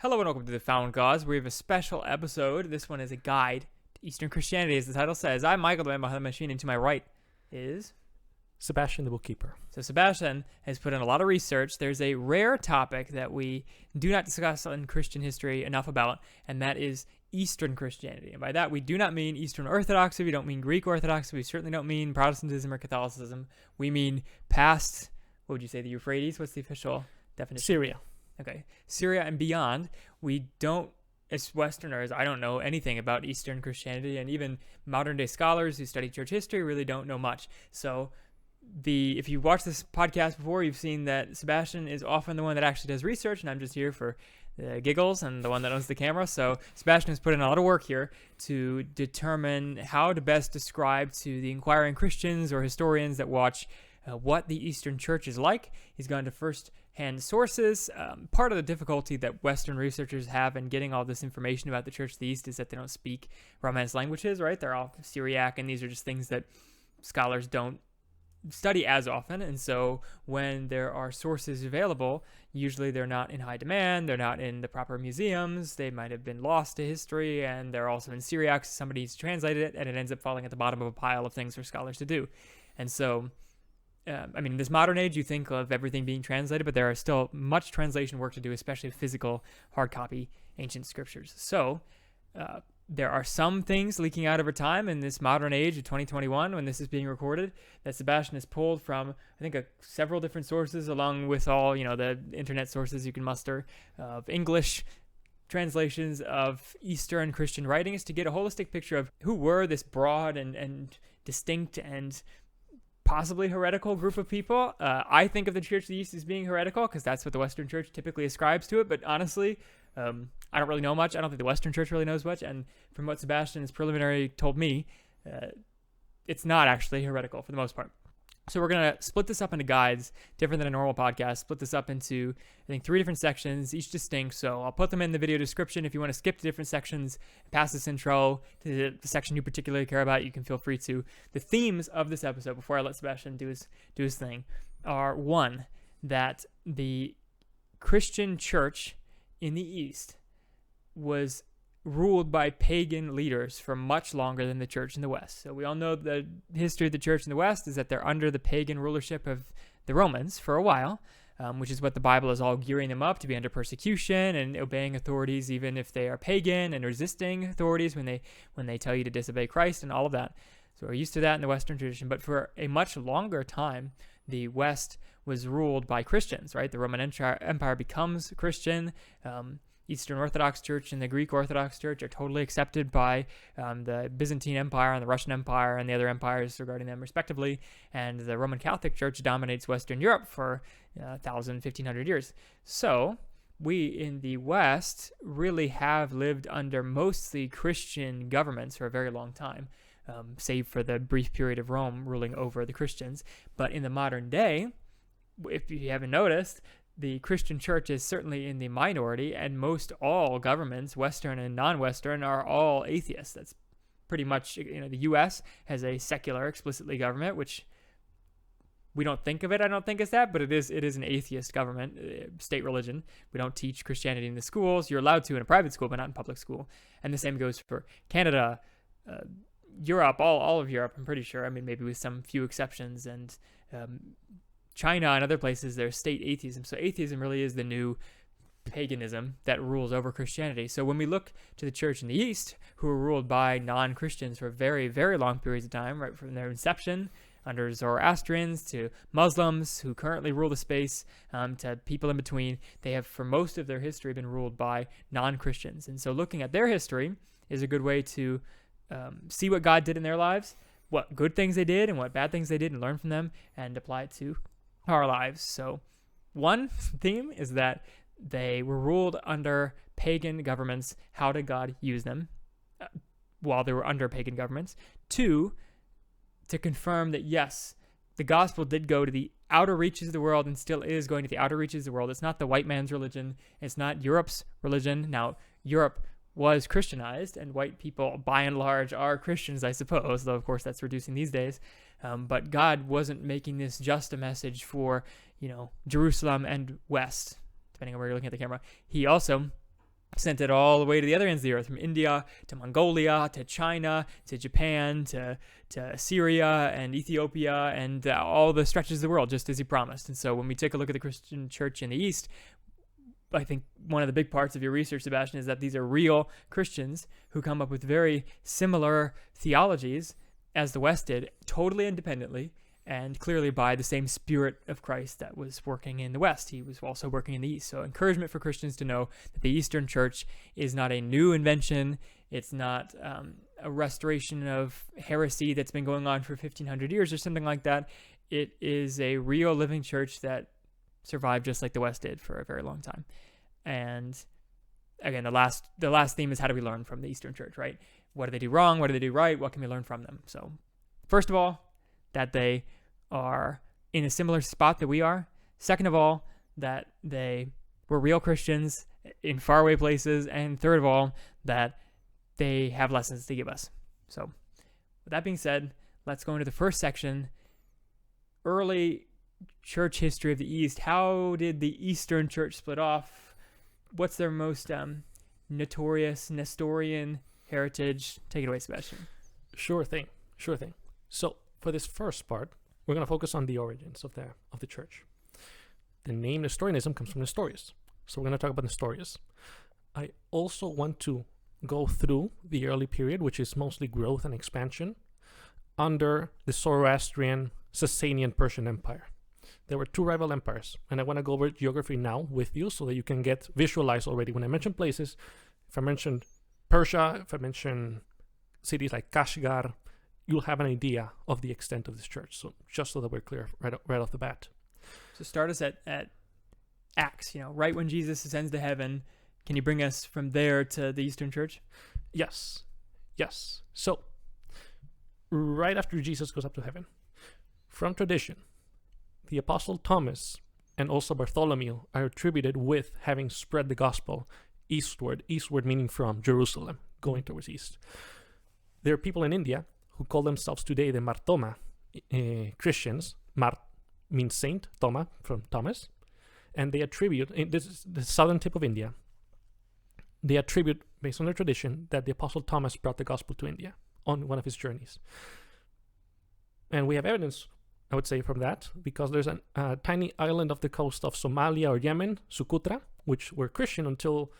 Hello and welcome to The Found Cause. We have a special episode. This one is a guide to Eastern Christianity, as the title says. I'm Michael, the man behind the machine, and to my right is... Sebastian the bookkeeper. So Sebastian has put in a lot of research. There's a rare topic that we do not discuss in Christian history enough about, and that is Eastern Christianity. And by that, we do not mean Eastern Orthodoxy. We don't mean Greek Orthodoxy. We certainly don't mean Protestantism or Catholicism. We mean past, what would you say, the Euphrates? What's the official definition? Syria. Okay. Syria and beyond. We don't, as Westerners, I don't know anything about Eastern Christianity, and even modern day scholars who study church history really don't know much. So if you watched this podcast before, you've seen that Sebastian is often the one that actually does research, and I'm just here for the giggles and the one that owns the camera. So Sebastian has put in a lot of work here to determine how to best describe to the inquiring Christians or historians that watch what the Eastern Church is like. He's gone to first-hand sources. Part of the difficulty that Western researchers have in getting all this information about the Church of the East is that they don't speak Romance languages, right? They're all Syriac, and these are just things that scholars don't study as often. And so when there are sources available, usually they're not in high demand, they're not in the proper museums, they might have been lost to history, and they're also in Syriac, so somebody's translated it, and it ends up falling at the bottom of a pile of things for scholars to do. And so in this modern age, you think of everything being translated, but there are still much translation work to do, especially physical, hard copy ancient scriptures. So there are some things leaking out over time in this modern age of 2021, when this is being recorded, that Sebastian has pulled from, I think, several different sources, along with all, the internet sources you can muster of English translations of Eastern Christian writings, to get a holistic picture of who were this broad and distinct and possibly heretical group of people. I think of the Church of the East as being heretical because that's what the Western Church typically ascribes to it. But honestly, I don't really know much. I don't think the Western Church really knows much. And from what Sebastian's preliminary told me, it's not actually heretical for the most part. So we're going to split this up into guides, different than a normal podcast, split this up into, I think, 3 different sections, each distinct. So I'll put them in the video description. If you want to skip to different sections, pass this intro to the section you particularly care about, you can feel free to. The themes of this episode, before I let Sebastian do his thing, are, one, that the Christian church in the East was ruled by pagan leaders for much longer than the church in the West. So we all know the history of the church in the West is that they're under the pagan rulership of the Romans for a while, which is what the Bible is all gearing them up to be, under persecution and obeying authorities even if they are pagan, and resisting authorities when they tell you to disobey Christ and all of that. So we're used to that in the Western tradition. But for a much longer time, the West was ruled by Christians, right? The Roman Empire becomes Christian. Eastern Orthodox Church and the Greek Orthodox Church are totally accepted by the Byzantine Empire and the Russian Empire and the other empires regarding them respectively, and the Roman Catholic Church dominates Western Europe for 1,000, 1,500 years. So we in the West really have lived under mostly Christian governments for a very long time, save for the brief period of Rome ruling over the Christians. But in the modern day, if you haven't noticed, the Christian church is certainly in the minority, and most all governments, Western and non-Western, are all atheists. That's pretty much, the U.S. has a secular, explicitly government, which we don't think of it, I don't think, as that, but it is an atheist government, state religion. We don't teach Christianity in the schools. You're allowed to in a private school, but not in public school. And the same goes for Canada, Europe, all of Europe, I'm pretty sure. Maybe with some few exceptions, and China and other places, there's state atheism. So atheism really is the new paganism that rules over Christianity. So when we look to the church in the East, who were ruled by non-Christians for very, very long periods of time, right from their inception, under Zoroastrians to Muslims who currently rule the space, to people in between, they have for most of their history been ruled by non-Christians. And so looking at their history is a good way to see what God did in their lives, what good things they did and what bad things they did, and learn from them and apply it to our lives. So one theme is that they were ruled under pagan governments. How did God use them while they were under pagan governments? 2, to confirm that yes, the gospel did go to the outer reaches of the world and still is going to the outer reaches of the world. It's not the white man's religion. It's not Europe's religion. Now, Europe was Christianized, and white people by and large are Christians, I suppose, though of course that's reducing these days. But God wasn't making this just a message for, Jerusalem and West, depending on where you're looking at the camera. He also sent it all the way to the other ends of the earth, from India to Mongolia to China to Japan to Syria and Ethiopia and all the stretches of the world, just as he promised. And so when we take a look at the Christian church in the East, I think one of the big parts of your research, Sebastian, is that these are real Christians who come up with very similar theologies as the West did, totally independently, and clearly by the same Spirit of Christ that was working in the West. He was also working in the East. So encouragement for Christians to know that the Eastern Church is not a new invention. It's not a restoration of heresy that's been going on for 1,500 years or something like that. It is a real living church that survived just like the West did for a very long time. And again, the last theme is, how do we learn from the Eastern Church, right? What do they do wrong? What do they do right? What can we learn from them? So first of all, that they are in a similar spot that we are. Second of all, that they were real Christians in faraway places. And third of all, that they have lessons to give us. So with that being said, let's go into the first section, early church history of the East. How did the Eastern Church split off? What's their most notorious Nestorian heritage? Take it away, Sebastian. Sure thing. So for this first part, we're going to focus on the origins of the church. The name Nestorianism comes from Nestorius. So we're going to talk about Nestorius. I also want to go through the early period, which is mostly growth and expansion, under the Zoroastrian, Sasanian Persian Empire. There were two rival empires, and I want to go over geography now with you so that you can get visualized already. When I mention places, if I mention Persia, if I mention cities like Kashgar, you'll have an idea of the extent of this church. So just so that we're clear right off the bat. So start us at Acts, right when Jesus ascends to heaven. Can you bring us from there to the Eastern Church? Yes. So right after Jesus goes up to heaven, from tradition, the Apostle Thomas and also Bartholomew are attributed with having spread the gospel eastward meaning from Jerusalem, going towards east. There are people in India who call themselves today the Martoma Christians. Mart means saint, Toma from Thomas, and they attribute, this is the southern tip of India, they attribute, based on their tradition, that the Apostle Thomas brought the gospel to India on one of his journeys. And we have evidence, I would say, from that, because there's a tiny island off the coast of Somalia or Yemen, Socotra, which were Christian until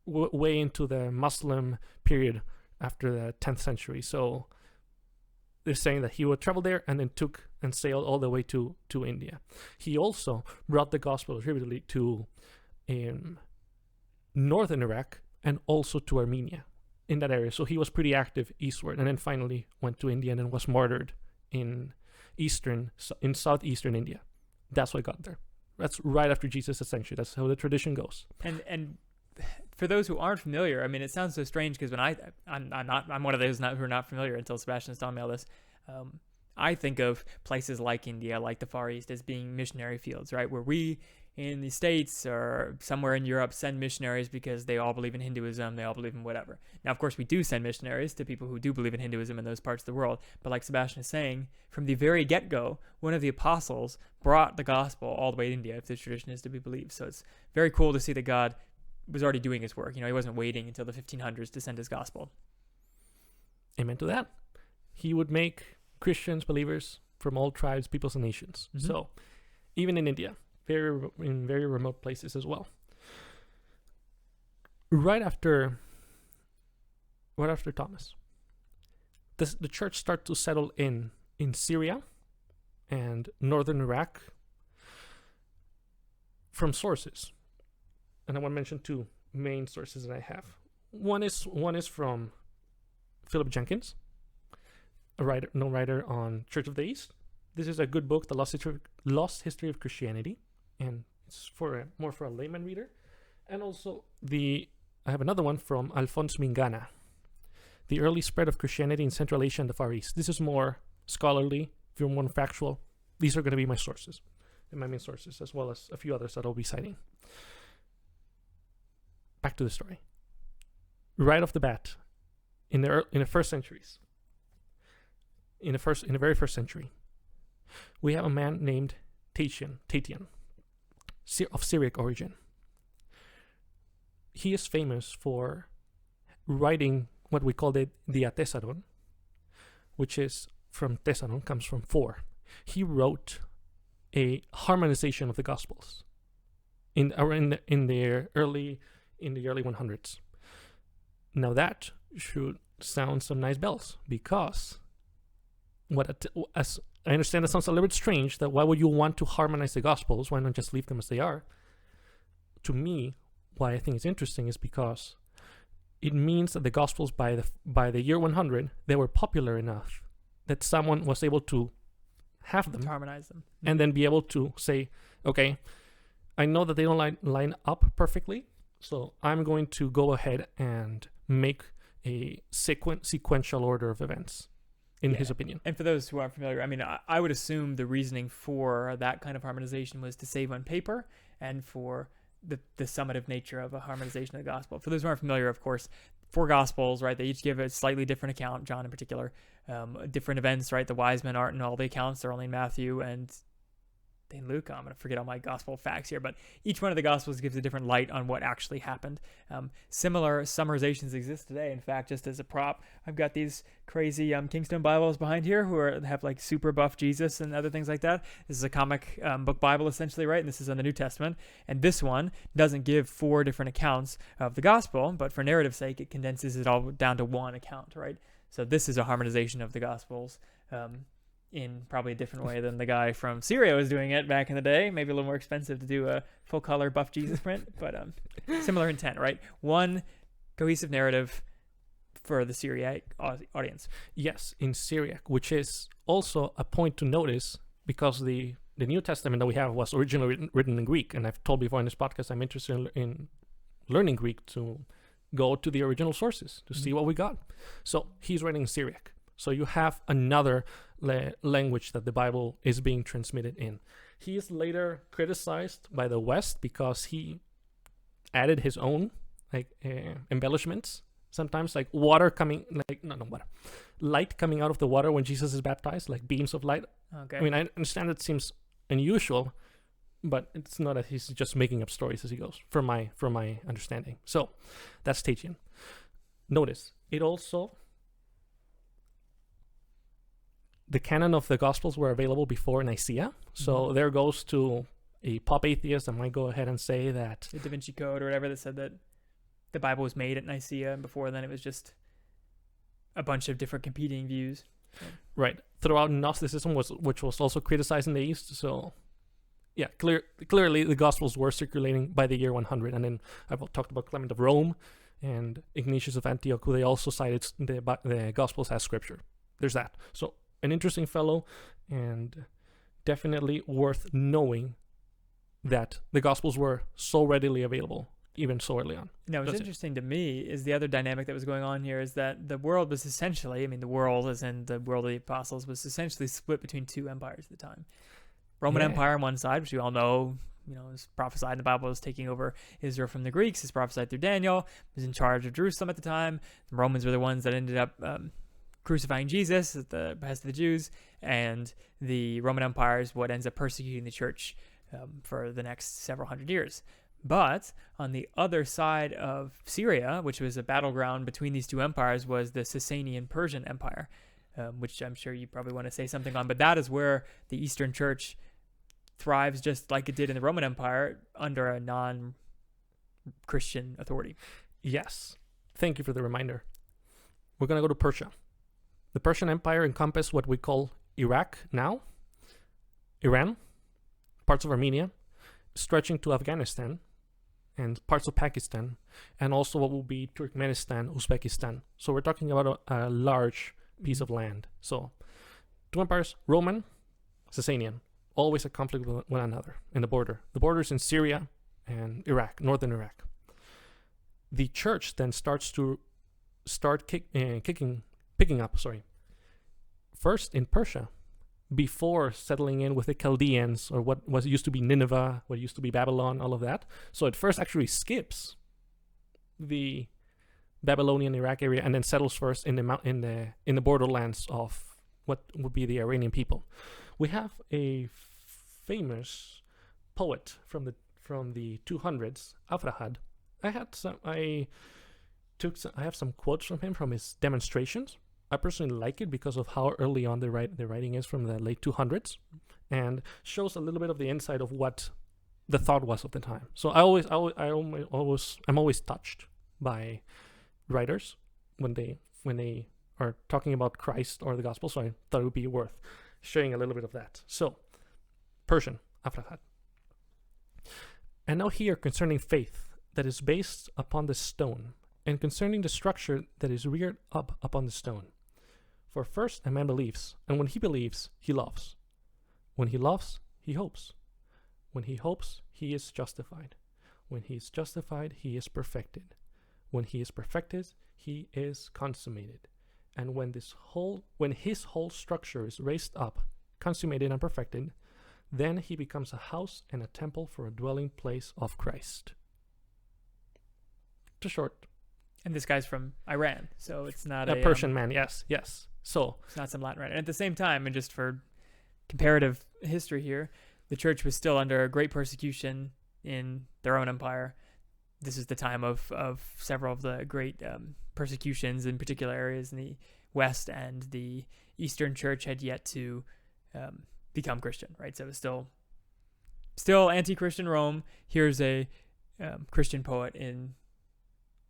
way into the Muslim period after the 10th century. So they're saying that he would travel there and then took and sailed all the way to India. He also brought the gospel attributably to northern Iraq and also to Armenia in that area. So he was pretty active eastward, and then finally went to India and then was martyred in southeastern India. That's what got there. That's right after Jesus' ascension. That's how the tradition goes. And for those who aren't familiar, I mean, it sounds so strange because when I'm one of those who are not familiar until Sebastian's telling me all this. I think of places like India, like the Far East, as being missionary fields, right? Where we in the States or somewhere in Europe send missionaries because they all believe in Hinduism, they all believe in whatever. Now, of course, we do send missionaries to people who do believe in Hinduism in those parts of the world. But like Sebastian is saying, from the very get-go, one of the apostles brought the gospel all the way to India, if this tradition is to be believed. So it's very cool to see that God was already doing his work. He wasn't waiting until the 1500s to send his gospel. Amen to that. He would make Christians, believers from all tribes, peoples, and nations. Mm-hmm. So even in India, in very remote places as well. Right after Thomas, the church started to settle in Syria and northern Iraq from sources. And I want to mention two main sources that I have. One is from Philip Jenkins, a known writer on Church of the East. This is a good book, The Lost History of Christianity, and it's more for a layman reader. And also I have another one from Alphonse Mingana, The Early Spread of Christianity in Central Asia and the Far East. This is more scholarly, if you're more factual. These are going to be my sources, and my main sources, as well as a few others that I'll be citing. Back to the story. Right off the bat, in the first centuries, in the very first century, we have a man named Tatian, of Syriac origin. he is famous for writing what we call the Diatesaron, which is from Tesaron, comes from 4. He wrote a harmonization of the Gospels in the early 100s. Now that should sound some nice bells, because as I understand, it sounds a little bit strange that why would you want to harmonize the Gospels? Why not just leave them as they are? To me, why I think it's interesting is because it means that the Gospels by the year 100, they were popular enough that someone was able to have them, To harmonize them, and then be able to say, okay, I know that they don't line up perfectly, so I'm going to go ahead and make a sequential order of events, in his opinion. And for those who aren't familiar, I mean, I would assume the reasoning for that kind of harmonization was to save on paper, and for the summative nature of a harmonization of the gospel. For those who aren't familiar, of course, 4 gospels, right? They each give a slightly different account, John in particular, different events, right? The wise men aren't in all the accounts. They're only in Matthew and in Luke. I'm going to forget all my gospel facts here, but each one of the gospels gives a different light on what actually happened. Similar summarizations exist today. In fact, just as a prop, I've got these crazy Kingstone Bibles behind here have like super buff Jesus and other things like that. This is a comic book Bible essentially, right? And this is on the New Testament. And this one doesn't give 4 different accounts of the gospel, but for narrative's sake, it condenses it all down to one account, right? So this is a harmonization of the gospels. In probably a different way than the guy from Syria was doing it back in the day. Maybe a little more expensive to do a full color buff Jesus print, but similar intent, right? One cohesive narrative for the Syriac audience. Yes, in Syriac, which is also a point to notice, because the New Testament that we have was originally written in Greek, and I've told before in this podcast I'm interested in learning Greek to go to the original sources to see what we got. So he's writing in Syriac. So you have another language that the Bible is being transmitted in. He is later criticized by the West because he added his own embellishments. Sometimes like light coming out of the water when Jesus is baptized, like beams of light. Okay. I mean, I understand it seems unusual, but it's not that he's just making up stories as he goes, from my understanding. So that's Tatian. Notice it also. The canon of the Gospels were available before Nicaea. So there goes to a pop atheist that might go ahead and say that the Da Vinci Code or whatever that said that the Bible was made at Nicaea, and before then it was just a bunch of different competing views. Right. Throughout Gnosticism, which was also criticized in the East. So, yeah, clearly the Gospels were circulating by the year 100. And then I've talked about Clement of Rome and Ignatius of Antioch, who they also cited the Gospels as scripture. There's that. So, an interesting fellow, and definitely worth knowing that the Gospels were so readily available, even so early on. Now, what's interesting to me is the other dynamic that was going on here is that the world was essentially, I mean, the world as in the world of the apostles was essentially split between 2 empires at the time. Roman Empire on one side, which we all know, is prophesied in the Bible as taking over Israel from the Greeks, is prophesied through Daniel, was in charge of Jerusalem at the time. The Romans were the ones that ended up crucifying Jesus at the behest of the Jews, and the Roman Empire is what ends up persecuting the church for the next several hundred years. But on the other side of Syria, which was a battleground between these 2 empires, was the Sasanian Persian Empire, which I'm sure you probably want to say something on, but that is where the Eastern Church thrives just like it did in the Roman Empire under a non-Christian authority. Yes. Thank you for the reminder. We're going to go to Persia. The Persian Empire encompassed what we call Iraq now, Iran, parts of Armenia, stretching to Afghanistan, and parts of Pakistan, and also what will be Turkmenistan, Uzbekistan. So we're talking about a large piece of land. So 2 empires, Roman, Sasanian, always a conflict with one another in the border. The borders in Syria and Iraq, northern Iraq. The church then picking up, first in Persia, before settling in with the Chaldeans, or what was used to be Nineveh, what used to be Babylon, all of that. So it first actually skips the Babylonian Iraq area and then settles first in the borderlands of what would be the Iranian people. We have a famous poet from the 200s, Afrahad, I have some quotes from him from his demonstrations. I personally like it because of how early on the writing is, from the late 200s, and shows a little bit of the insight of what the thought was of the time. So I'm always touched by writers when they are talking about Christ or the gospel. So I thought it would be worth sharing a little bit of that. So, Persian, Afrahat. And now here concerning faith that is based upon the stone, and concerning the structure that is reared up upon the stone. For first a man believes, and when he believes, he loves. When he loves, he hopes. When he hopes, he is justified. When he is justified, he is perfected. When he is perfected, he is consummated. And when his whole structure is raised up, consummated and perfected, then he becomes a house and a temple for a dwelling place of Christ. Too short. And this guy's from Iran, so it's not a Persian man. Yes. So it's not some Latin writer. And at the same time, and just for comparative history here, the church was still under great persecution in their own empire. This is the time of several of the great persecutions in particular areas in the West, and the Eastern Church had yet to become Christian, right? So it was still anti-Christian Rome. Here's a Christian poet in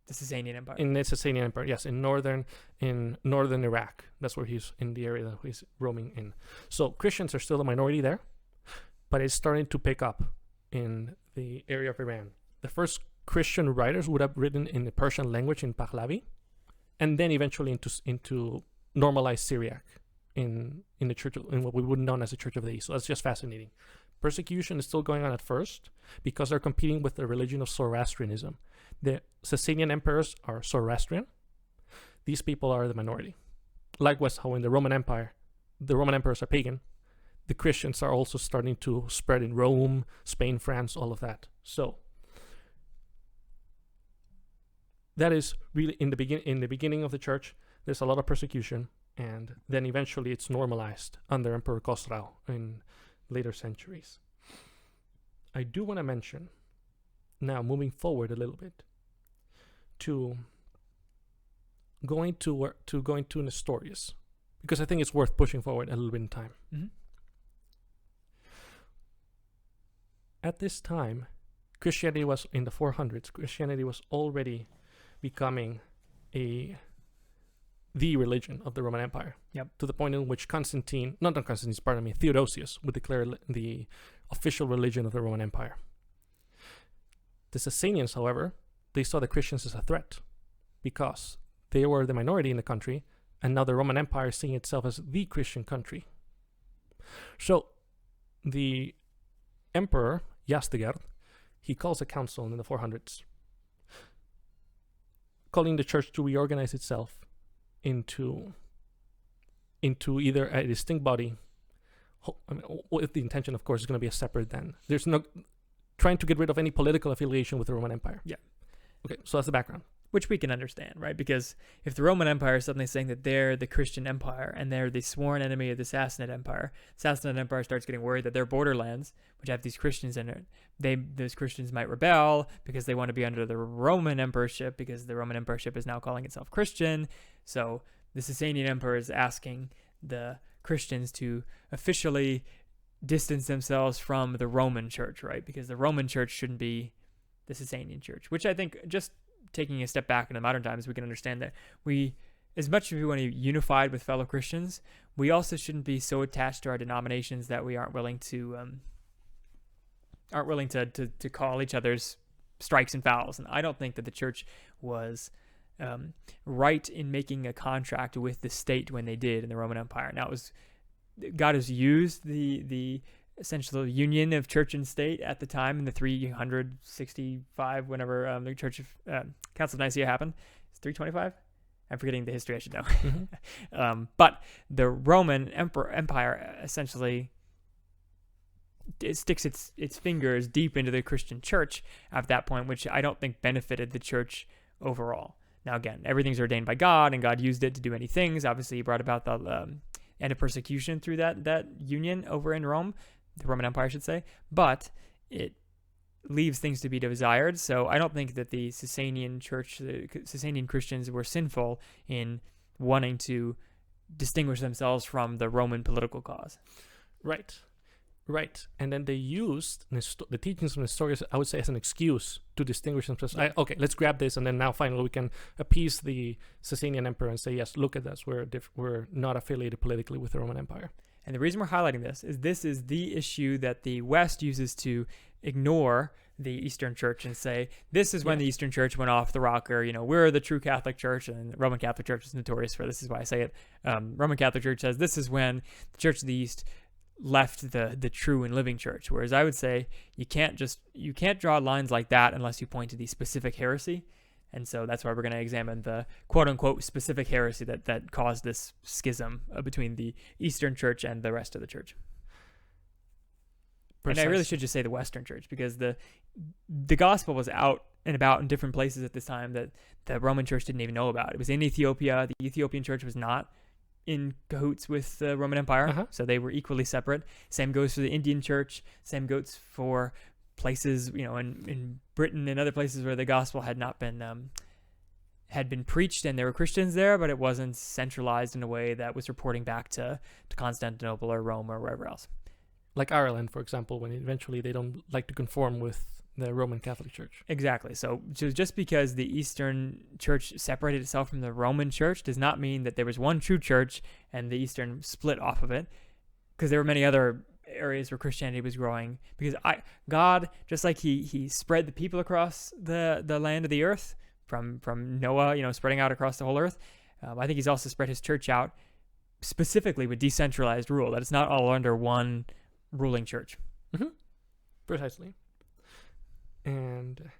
the Sasanian Empire. In the Sasanian Empire, yes, in northern Iraq. That's where he's in the area that he's roaming in. So Christians are still a minority there, but it's starting to pick up in the area of Iran. The first Christian writers would have written in the Persian language in Pahlavi, and then eventually into normalized Syriac in the church, in what we would know as the Church of the East. So that's just fascinating. Persecution is still going on at first because they're competing with the religion of Zoroastrianism. The Sasanian emperors are Zoroastrian. These people are the minority. Likewise, how in the Roman Empire, the Roman emperors are pagan. The Christians are also starting to spread in Rome, Spain, France, all of that. So that is really in the beginning of the church. There's a lot of persecution, and then eventually it's normalized under Emperor Khosrau in later centuries. I do want to mention, now moving forward a little bit, to going to Nestorius, because I think it's worth pushing forward a little bit in time. Mm-hmm. At this time, Christianity was in the 400s. Christianity was already becoming the religion of the Roman Empire. Yep. To the point in which Theodosius would declare the official religion of the Roman Empire. The Sasanians, however, they saw the Christians as a threat because they were the minority in the country, and now the Roman Empire is seeing itself as the Christian country. So the emperor, Yastegerd, he calls a council in the 400s, calling the church to reorganize itself into either a distinct body, with the intention, of course, is going to be a separate then. There's no trying to get rid of any political affiliation with the Roman Empire. Yeah. Okay, so that's the background. Which we can understand, right? Because if the Roman Empire is suddenly saying that they're the Christian empire and they're the sworn enemy of the Sassanid Empire starts getting worried that their borderlands, which have these Christians in it, those Christians might rebel because they want to be under the Roman emperorship, because the Roman emperorship is now calling itself Christian. So the Sasanian emperor is asking the Christians to officially distance themselves from the Roman church, right? Because the Roman church shouldn't be the Sasanian church, which I think, just taking a step back into modern times, we can understand that as much as we want to be unified with fellow Christians, we also shouldn't be so attached to our denominations that we aren't willing to call each other's strikes and fouls. And I don't think that the church was right in making a contract with the state when they did in the Roman Empire. Now, God has used the essential union of church and state at the time in the 365, whenever the Church of Council of Nicaea happened. It's 325. I'm forgetting the history. I should know. Mm-hmm. But the Roman Empire essentially sticks its fingers deep into the Christian church at that point, which I don't think benefited the church overall. Now, again, everything's ordained by God, and God used it to do many things. Obviously, He brought about the end of persecution through that union over in Rome, the Roman Empire, I should say. But it leaves things to be desired. So I don't think that the Sasanian church, the Sasanian Christians were sinful in wanting to distinguish themselves from the Roman political cause. Right. And then they used the teachings from Nestorius, I would say, as an excuse to distinguish themselves. Okay, let's grab this, and then now finally we can appease the Sasanian emperor and say, yes, look at us, we're not affiliated politically with the Roman Empire. And the reason we're highlighting this is the issue that the West uses to ignore the Eastern Church and say, this is when the Eastern Church went off the rocker. We're the true Catholic Church, and the Roman Catholic Church is notorious for this. Is why I say it. Roman Catholic Church says this is when the Church of the East left the true and living church. Whereas I would say you can't draw lines like that unless you point to the specific heresy. And so that's why we're going to examine the quote-unquote specific heresy that caused this schism between the Eastern Church and the rest of the church. Precisely. And I really should just say the Western Church, because the gospel was out and about in different places at this time that the Roman Church didn't even know about. It was in Ethiopia. The Ethiopian Church was not in cahoots with the Roman Empire, so they were equally separate. Same goes for the Indian Church. Same goes for places, in Britain and other places where the gospel had not been had been preached, and there were Christians there, but it wasn't centralized in a way that was reporting back to Constantinople or Rome or wherever else. Like Ireland, for example, when eventually they don't like to conform with the Roman Catholic Church. Exactly. So just because the Eastern Church separated itself from the Roman Church does not mean that there was one true church and the Eastern split off of it, because there were many other areas where Christianity was growing. Because God, just like he spread the people across the land of the earth from Noah, spreading out across the whole earth, I think he's also spread his church out specifically with decentralized rule, that it's not all under one ruling church. Precisely. And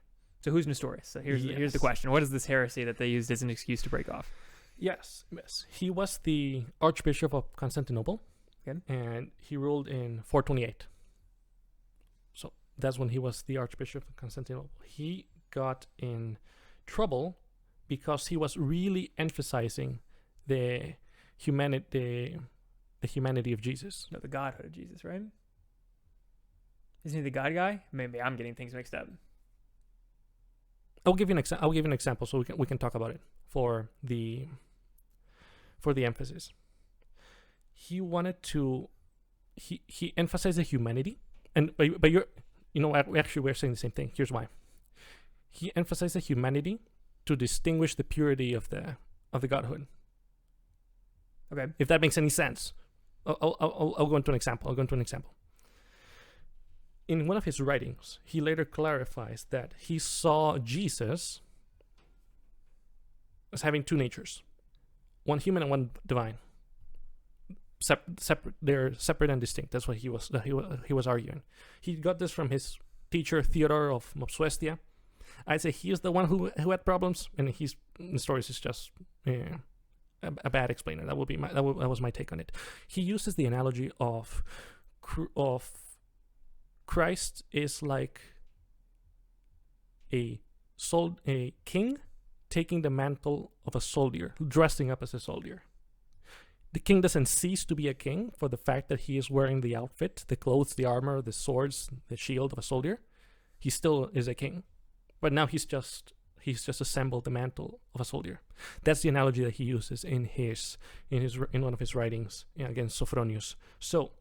so who's Nestorius? So here's the question. What is this heresy that they used as an excuse to break off? Yes. He was the Archbishop of Constantinople. Okay. And he ruled in 428. So that's when he was the Archbishop of Constantinople. He got in trouble because he was really emphasizing the humanity of Jesus. No, the godhood of Jesus, right? Isn't he the God guy? Maybe I'm getting things mixed up. I'll give you an example so we can talk about it for the emphasis. He wanted to he emphasized the humanity, and but we're saying the same thing. Here's why. He emphasized the humanity to distinguish the purity of the godhood. Okay. If that makes any sense. I'll go into an example. In one of his writings, he later clarifies that he saw Jesus as having two natures, one human and one divine. They're separate and distinct. That's what he was arguing. He got this from his teacher Theodore of Mopsuestia. I'd say he is the one who had problems, and Nestorius is just a bad explainer. That was my take on it. He uses the analogy of Christ is like a king taking the mantle of a soldier, dressing up as a soldier. The king doesn't cease to be a king for the fact that he is wearing the outfit, the clothes, the armor, the swords, the shield of a soldier. He still is a king, but now he's just assembled the mantle of a soldier. That's the analogy that he uses in one of his writings against Sophronius. So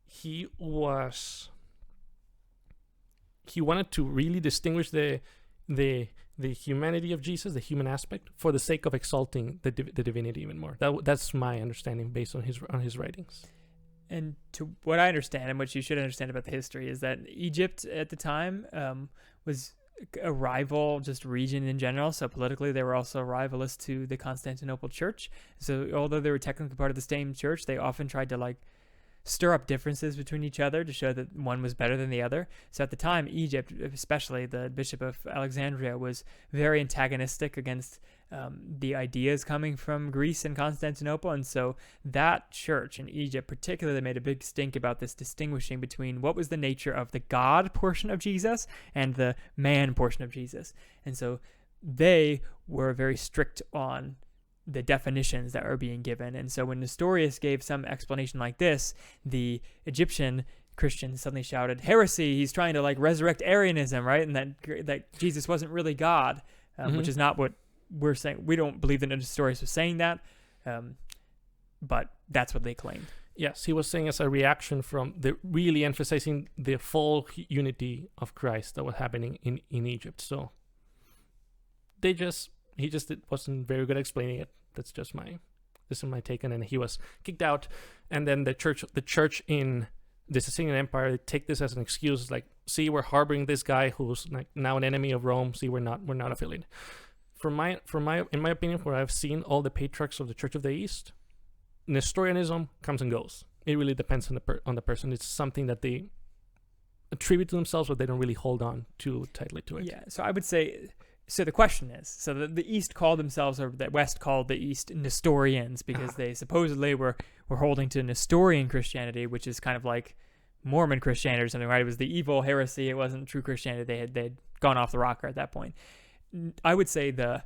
he wanted to really distinguish the humanity of Jesus, the human aspect, for the sake of exalting the divinity even more. That's my understanding based on his writings. And to what I understand, and what you should understand about the history, is that Egypt at the time was a rival just region in general. So politically, they were also rivalous to the Constantinople Church. So although they were technically part of the same church, they often tried to stir up differences between each other to show that one was better than the other. So at the time, Egypt, especially the Bishop of Alexandria, was very antagonistic against the ideas coming from Greece and Constantinople. And so that church in Egypt particularly made a big stink about this distinguishing between what was the nature of the God portion of Jesus and the man portion of Jesus. And so they were very strict on the definitions that are being given. And so when Nestorius gave some explanation like this, the Egyptian Christians suddenly shouted, "Heresy! He's trying to like resurrect Arianism, right? And that Jesus wasn't really God, which is not what we're saying. We don't believe that Nestorius was saying that, but that's what they claimed." Yes, he was saying as a reaction from the really emphasizing the full unity of Christ that was happening in Egypt. So he just wasn't very good at explaining it. This is my take on it. And he was kicked out, and then the church in the Sicilian Empire, they take this as an excuse, like, see, we're harboring this guy who's like now an enemy of Rome. See, we're not affiliated. In my opinion, where I've seen all the patriarchs of the Church of the East, Nestorianism comes and goes. It really depends on the person. It's something that they attribute to themselves, but they don't really hold on too tightly to it. Yeah, so I would say, so the question is, so the East called themselves, or the West called the East, Nestorians, because they supposedly were holding to Nestorian Christianity, which is kind of like Mormon Christianity or something, right? It was the evil heresy. It wasn't true Christianity. They had gone off the rocker at that point. I would say the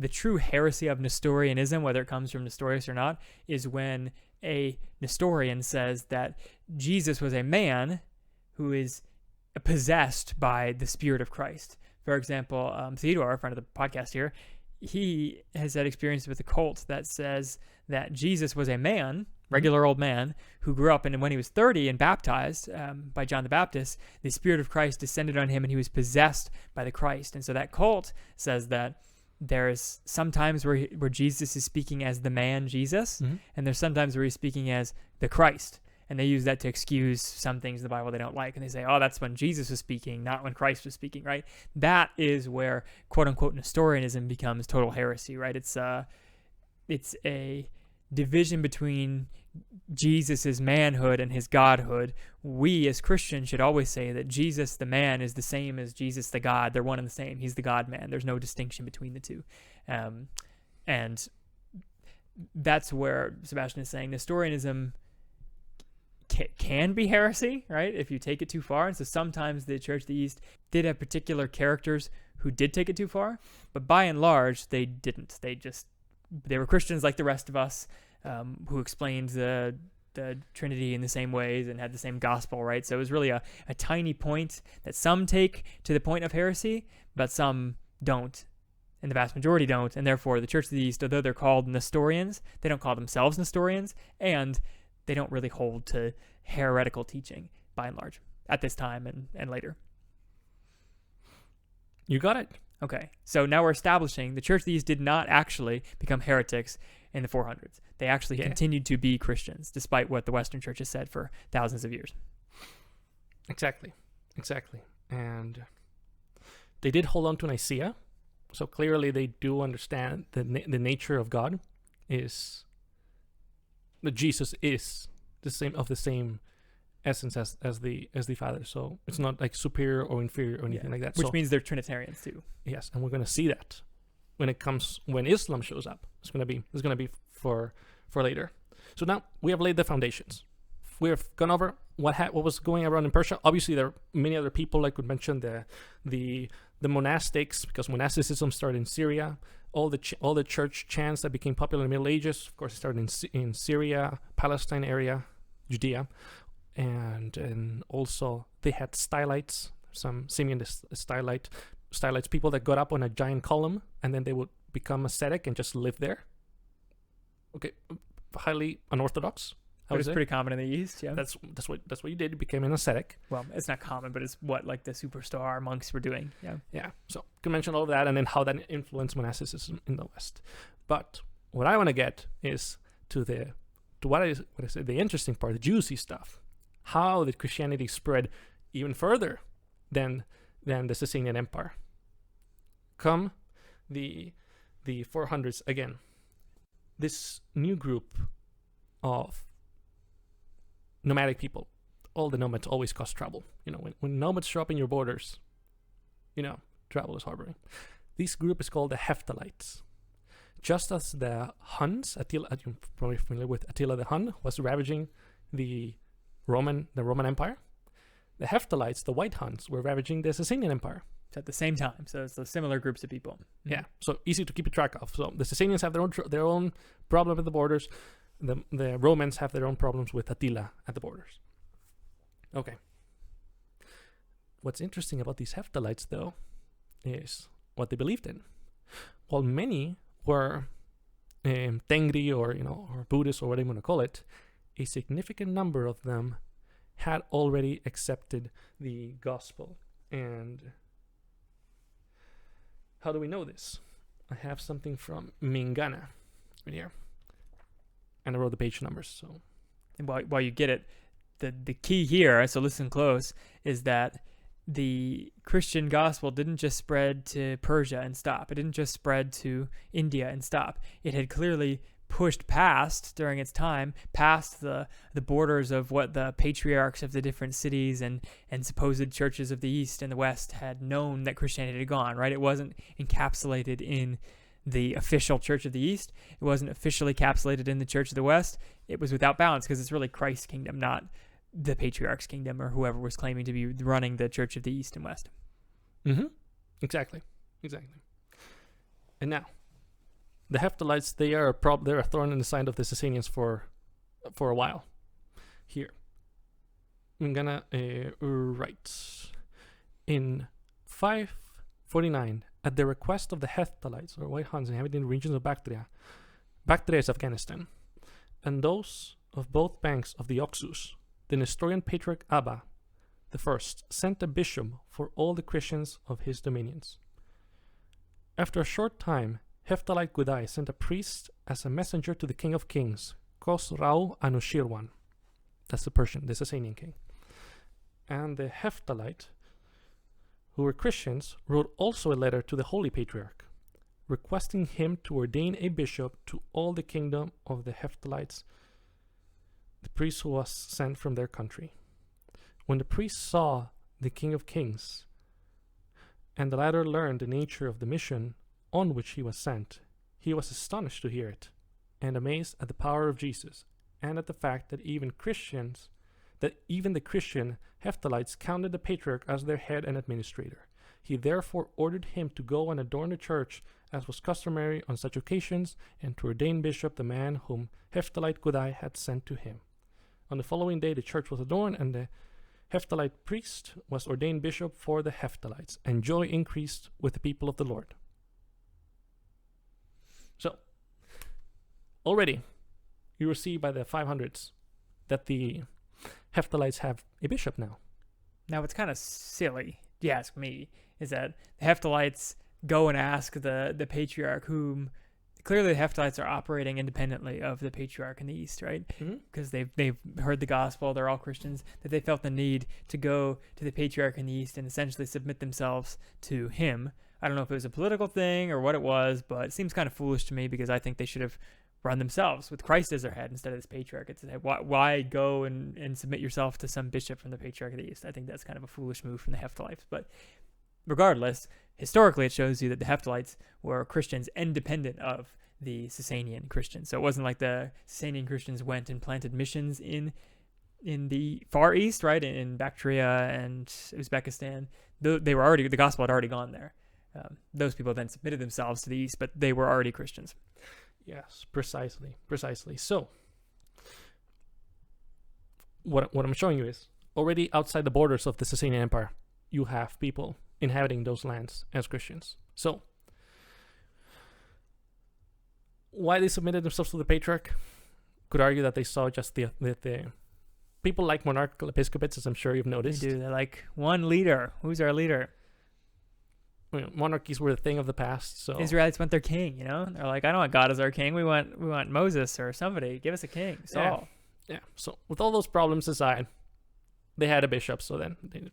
true heresy of Nestorianism, whether it comes from Nestorius or not, is when a Nestorian says that Jesus was a man who is possessed by the Spirit of Christ. For example, Theodore, a friend of the podcast here, he has had experience with a cult that says that Jesus was a man, regular old man, who grew up, and when he was 30 and baptized by John the Baptist, the Spirit of Christ descended on him and he was possessed by the Christ. And so that cult says that there's sometimes where Jesus is speaking as the man Jesus, and there's sometimes where he's speaking as the Christ. And they use that to excuse some things in the Bible they don't like. And they say, oh, that's when Jesus was speaking, not when Christ was speaking, right? That is where, quote unquote, Nestorianism becomes total heresy, right? It's a division between Jesus's manhood and his godhood. We as Christians should always say that Jesus the man is the same as Jesus the God. They're one and the same. He's the God man. There's no distinction between the two. And that's where Sebastian is saying Nestorianism can be heresy, right? If you take it too far. And so sometimes the Church of the East did have particular characters who did take it too far, but by and large, they didn't. They were Christians like the rest of us, who explained the Trinity in the same ways and had the same gospel, right? So it was really a tiny point that some take to the point of heresy, but some don't, and the vast majority don't, and therefore the Church of the East, although they're called Nestorians, they don't call themselves Nestorians, and they don't really hold to heretical teaching, by and large, at this time and later. You got it. Okay, so now we're establishing the Church of the East did not actually become heretics in the 400s. They actually continued to be Christians, despite what the Western Church has said for thousands of years. Exactly. And they did hold on to Nicaea, so clearly they do understand the nature of God is that Jesus is the same essence as the Father. So it's not like superior or inferior or anything like that. Which means they're Trinitarians too. Yes, and we're going to see that when Islam shows up. It's going to be for later. So now we have laid the foundations. We have gone over what was going around in Persia. Obviously, there are many other people. I could mention the monastics, because monasticism started in Syria. All the church chants that became popular in the Middle Ages, of course, started in Syria, Palestine area, Judea, and also they had stylites, some Simeon stylites, people that got up on a giant column and then they would become ascetic and just live there. Okay, highly unorthodox. But it's pretty common in the East, yeah. That's what you did. You became an ascetic. Well, it's not common, but it's what like the superstar monks were doing. Yeah. Yeah. So you can mention all of that and then how that influenced monasticism in the West. But what I want to get is to what I said, the interesting part, the juicy stuff. How did Christianity spread even further than the Sasanian Empire? Come the 400s again. This new group of nomadic people, all the nomads always cause trouble. When nomads show up in your borders, trouble is harboring. This group is called the Hephthalites. Just as the Huns, Attila, you're probably familiar with Attila the Hun, was ravaging the Roman Empire, the Hephthalites, the White Huns, were ravaging the Sasanian Empire. At the same time, so it's similar groups of people. Yeah, so easy to keep track of. So the Sasanians have their own problem at the borders. The Romans have their own problems with Attila at the borders. Okay. What's interesting about these Hephthalites, though, is what they believed in. While many were Tengri or Buddhist or whatever you want to call it, a significant number of them had already accepted the gospel. And how do we know this? I have something from Mingana right here, and I wrote the page numbers. So, and while you get it, the key here, so listen close, is that the Christian gospel didn't just spread to Persia and stop. It didn't just spread to India and stop. It had clearly pushed past, during its time, past the borders of what the patriarchs of the different cities and supposed churches of the East and the West had known that Christianity had gone, right? It wasn't encapsulated in the official Church of the East. It wasn't officially encapsulated in the Church of the West. It was without bounds because it's really Christ's kingdom, not the patriarch's kingdom or whoever was claiming to be running the Church of the East and West. Mm-hmm. Exactly. And now, the Hephthalites, they're a thorn in the side of the Sasanians for a while. Here, I'm gonna write in 549, at the request of the Hephthalites, or White Huns inhabiting the regions of Bactria is Afghanistan, and those of both banks of the Oxus, the Nestorian Patriarch Abba the First sent a bishop for all the Christians of his dominions. After a short time, Hephthalite Gudai sent a priest as a messenger to the King of Kings, Khosrau Anushirwan. That's the Sasanian king. And the Hephthalite, who were Christians, wrote also a letter to the Holy Patriarch, requesting him to ordain a bishop to all the kingdom of the Hephthalites, the priest who was sent from their country. When the priest saw the King of Kings, and the latter learned the nature of the mission on which he was sent, he was astonished to hear it, and amazed at the power of Jesus, and at the fact that even the Christian Hephthalites counted the Patriarch as their head and administrator. He therefore ordered him to go and adorn the church, as was customary on such occasions, and to ordain bishop the man whom Hephthalite Gudai had sent to him. On the following day the church was adorned, and the Hephthalite priest was ordained bishop for the Hephthalites, and joy increased with the people of the Lord. So, already, you will see by the 500s that the Hephthalites have a bishop now. Now, what's kind of silly, if you ask me, is that the Hephthalites go and ask the patriarch, whom clearly the Hephthalites are operating independently of the patriarch in the East, right? Because they've heard the gospel, they're all Christians, that they felt the need to go to the patriarch in the East and essentially submit themselves to him. I don't know if it was a political thing or what it was, but it seems kind of foolish to me because I think they should have run themselves with Christ as their head instead of this patriarch. It's why go and submit yourself to some bishop from the patriarch of the East? I think that's kind of a foolish move from the Hephthalites. But regardless, historically it shows you that the Hephthalites were Christians independent of the Sasanian Christians. So it wasn't like the Sasanian Christians went and planted missions in the Far East, right, in Bactria and Uzbekistan. The gospel had already gone there. Those people then submitted themselves to the East, but they were already Christians. Yes, precisely. So, what I'm showing you is, already outside the borders of the Sasanian Empire, you have people inhabiting those lands as Christians. So, why they submitted themselves to the Patriarch? Could argue that they saw just the people like monarchical episcopates, as I'm sure you've noticed. They do. They're like, one leader. Who's our leader? Monarchies were a thing of the past. So Israelites want their king. They're like, I don't want God as our king. We want Moses or somebody. Give us a king. Saul. Yeah. So with all those problems aside, they had a bishop. So then,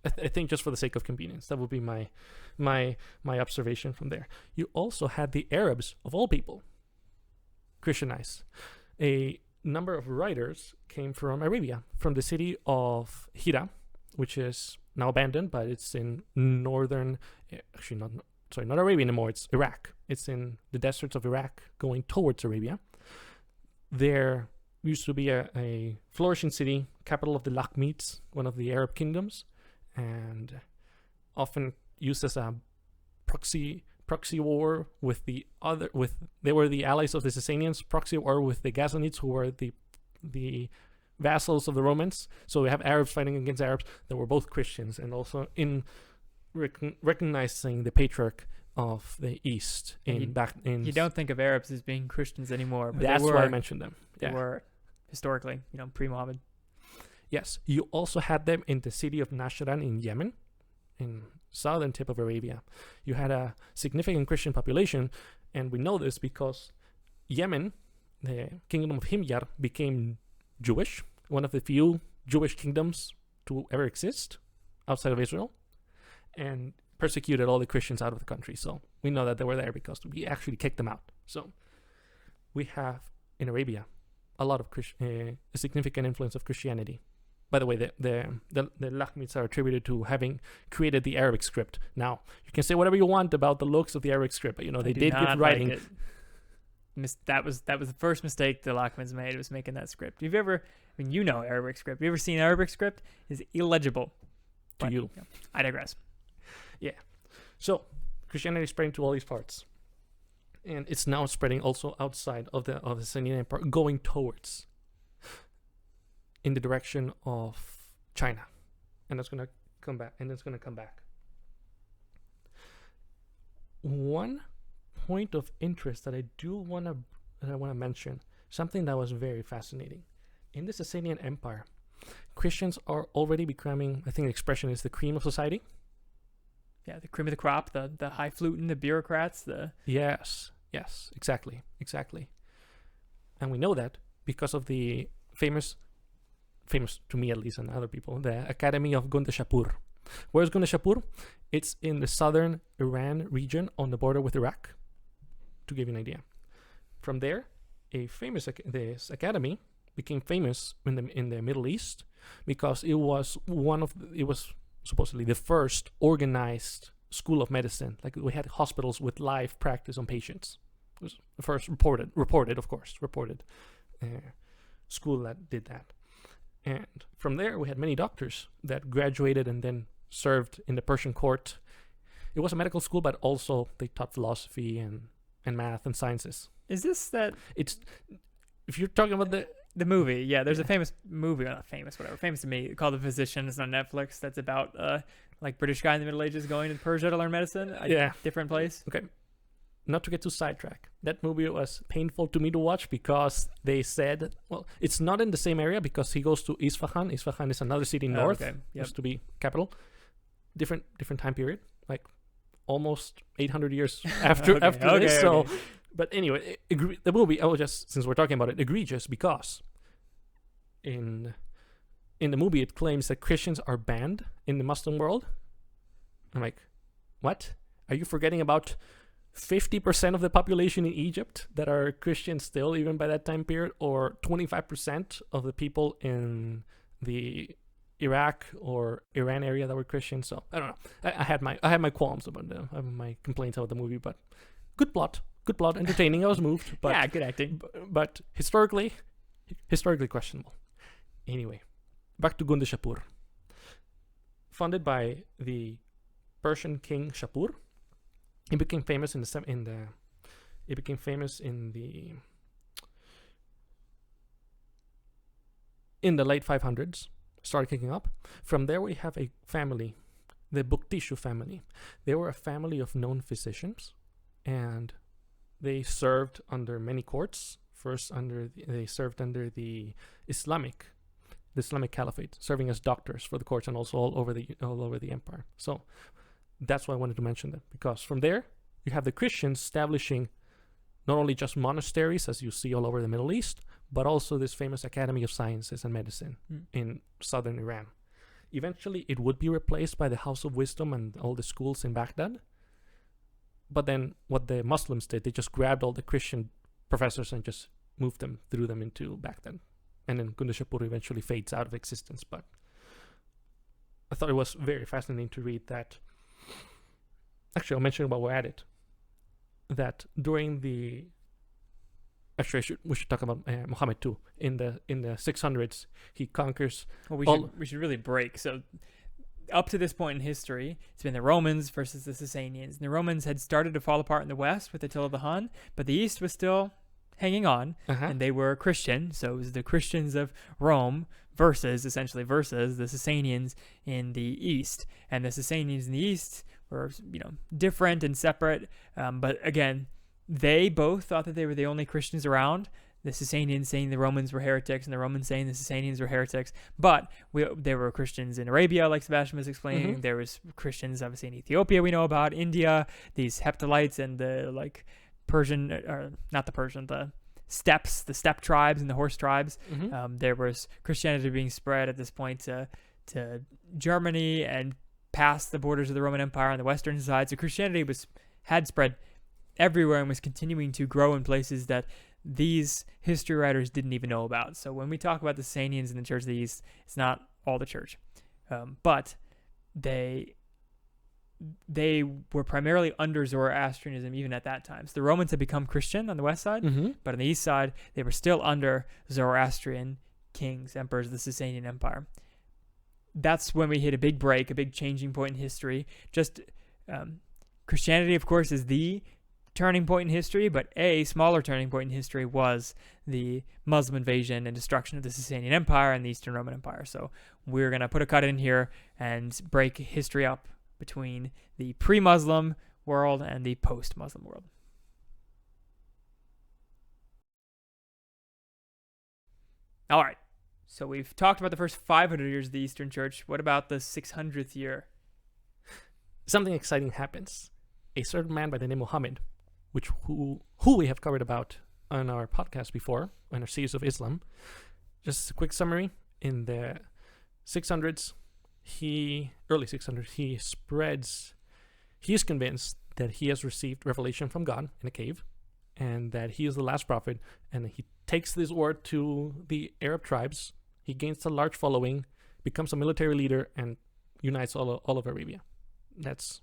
I think just for the sake of convenience, that would be my observation from there. You also had the Arabs, of all people, Christianized. A number of writers came from Arabia, from the city of Hira, which is now abandoned, but it's in northern, not Arabia anymore, it's Iraq. It's in the deserts of Iraq going towards Arabia. There used to be a flourishing city, capital of the Lakhmids, one of the Arab kingdoms, and often used as a proxy war with they were the allies of the Sasanians, proxy war with the Ghazanids, who were the vassals of the Romans. So we have Arabs fighting against Arabs that were both Christians, and also in recognizing the patriarch of the East You don't think of Arabs as being Christians anymore, but that's why I mentioned them. They were historically, pre-Muhammad. Yes, you also had them in the city of Nashran in Yemen, in southern tip of Arabia. You had a significant Christian population, and we know this because Yemen, the kingdom of Himyar, became Jewish, one of the few Jewish kingdoms to ever exist outside of Israel, and persecuted all the Christians out of the country. So we know that they were there because we actually kicked them out. So we have in Arabia a lot of a significant influence of Christianity. By the way, the Lakhmids are attributed to having created the Arabic script. Now, you can say whatever you want about the looks of the Arabic script, but they did give writing. Like that was the first mistake the Lakhmids made, was making that script. Have you ever, Arabic script. Have you ever seen Arabic script? It's illegible. To you. I digress. Yeah. So Christianity is spreading to all these parts. And it's now spreading also outside of the Sasanian Empire, going towards in the direction of China. And that's gonna come back. One point of interest that I wanna mention, something that was very fascinating. In the Sasanian Empire, Christians are already becoming, I think the expression is, the cream of society. Yeah, the cream of the crop, the highfalutin, the bureaucrats, Yes, exactly. And we know that because of the famous to me at least and other people, the Academy of Gundashapur. Where's Gundashapur? It's in the southern Iran region on the border with Iraq, to give you an idea. From there, this academy became famous in the Middle East because it was supposedly the first organized school of medicine. Like, we had hospitals with live practice on patients. It was the first reported school that did that. And from there, we had many doctors that graduated and then served in the Persian court. It was a medical school, but also they taught philosophy and math and sciences. Is this that? It's, if you're talking about the movie, yeah, there's a famous movie, not famous, whatever, famous to me, called The Physician. It's on Netflix. That's about British guy in the Middle Ages going to Persia to learn medicine. Different place. Okay. Not to get too sidetracked. That movie was painful to me to watch because they said, well, it's not in the same area because he goes to Isfahan. Isfahan is another city north, used to be capital. Different time period, like almost 800 years after this. So, but anyway, the movie, since we're talking about it, egregious because in the movie it claims that Christians are banned in the Muslim world. I'm like, what? Are you forgetting about 50% of the population in Egypt that are Christians still, even by that time period, or 25% of the people in the Iraq or Iran area that were Christians? So I don't know. I had my qualms about my complaints about the movie, but good plot, entertaining. I was moved, but yeah, good acting, but historically questionable. Anyway, back to Gundashapur, funded by the Persian king Shapur. It became famous in the late 500s. Started kicking up. From there, we have a family, the Buktishu family. They were a family of known physicians, and they served under many courts. First, they served under the Islamic Caliphate, serving as doctors for the courts and also all over the empire. So that's why I wanted to mention that, because from there you have the Christians establishing not only just monasteries, as you see all over the Middle East, but also this famous Academy of Sciences and Medicine in southern Iran. Eventually, it would be replaced by the House of Wisdom and all the schools in Baghdad. But then what the Muslims did, they just grabbed all the Christian professors and just threw them into Baghdad. And then Gundashapur eventually fades out of existence. But I thought it was very fascinating to read that. Actually, I'll mention while we're at it, that during the... Actually, we should talk about Muhammad too. In the 600s, he conquers... Well, we should really break. So up to this point in history, it's been the Romans versus the Sasanians. And the Romans had started to fall apart in the west with Attila the Hun, but the east was still hanging on, and they were Christian. So it was the Christians of Rome versus the Sasanians in the East. And the Sasanians in the East were, different and separate. But again, they both thought that they were the only Christians around. The Sasanians saying the Romans were heretics, and the Romans saying the Sasanians were heretics. But there were Christians in Arabia, like Sebastian was explaining. There was Christians, obviously, in Ethiopia we know about, India, these Heptalites and the Persian, or not the Persian, the steppe tribes and the horse tribes. There was Christianity being spread at this point to Germany and past the borders of the Roman Empire on the western side. So Christianity had spread everywhere and was continuing to grow in places that these history writers didn't even know about. So when we talk about the Sasanians in the Church of the East, it's not all the church, but they were primarily under Zoroastrianism even at that time. So the Romans had become Christian on the west side, but on the east side they were still under Zoroastrian kings, emperors of the Sasanian Empire. That's when we hit a big break, a big changing point in history. Christianity, of course, is the turning point in history, but a smaller turning point in history was the Muslim invasion and destruction of the Sasanian Empire and the Eastern Roman Empire. So we're going to put a cut in here and break history up between the pre-Muslim world and the post-Muslim world. All right, so we've talked about the first 500 years of the Eastern Church. What about the 600th year? Something exciting happens. A certain man by the name of Muhammad, who we have covered about on our podcast before, on our series of Islam. Just a quick summary. In the 600s, early 600s, he is convinced that he has received revelation from God in a cave, and that he is the last prophet, and he takes this word to the Arab tribes. He gains a large following, becomes a military leader, and unites all of Arabia. That's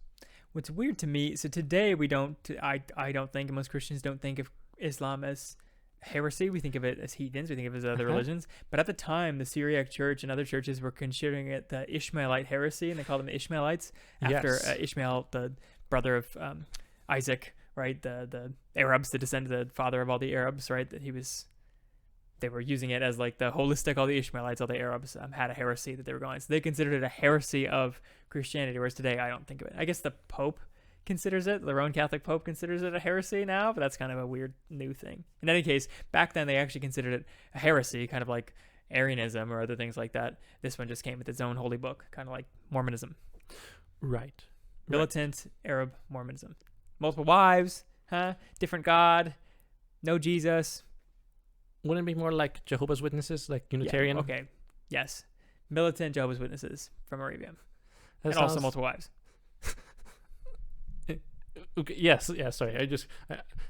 what's weird to me. So today I don't think, and most Christians don't think of Islam as heresy. We think of it as heathens. We think of it as other religions. But at the time, the Syriac church and other churches were considering it the Ishmaelite heresy, and they called them the Ishmaelites after Ishmael, the brother of Isaac, right? The Arabs, the father of all the Arabs, right? They were using it as like the holistic, all the Ishmaelites, all the Arabs had a heresy that they were going. So they considered it a heresy of Christianity, whereas today I don't think of it. I guess the Pope considers it, the Roman Catholic Pope considers it a heresy now, but that's kind of a weird new thing. In any case, back then they actually considered it a heresy, kind of like Arianism or other things like that. This one just came with its own holy book, kind of like Mormonism. Right. Militant Arab Mormonism. Multiple wives, different God, no Jesus. Wouldn't it be more like Jehovah's Witnesses, like Unitarian? Yeah, okay. Yes. Militant Jehovah's Witnesses from Arabia. That and also multiple wives. Okay, yes, sorry.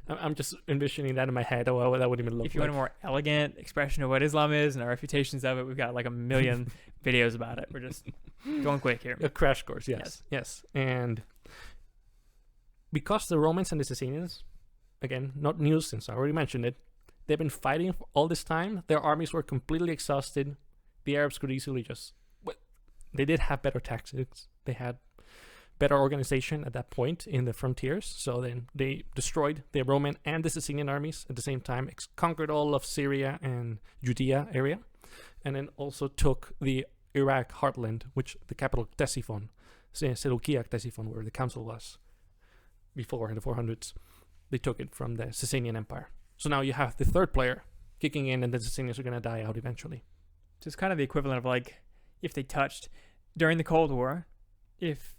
I'm just envisioning that in my head. Oh, that would even look like. If you want a more elegant expression of what Islam is and our refutations of it, we've got like a million videos about it. We're just going quick here. A crash course, yes. And because the Romans and the Sasanians, again, not news since I already mentioned it, they've been fighting for all this time. Their armies were completely exhausted. The Arabs could easily they did have better tactics. They had better organization at that point in the frontiers. So then they destroyed the Roman and the Sasanian armies at the same time, conquered all of Syria and Judea area, and then also took the Iraq heartland, which the capital Ctesiphon, Seleucia Ctesiphon, where the council was before in the 400s. They took it from the Sasanian Empire. So now you have the third player kicking in, and the Sasanians are going to die out eventually. So it's kind of the equivalent of like if they touched during the Cold War, if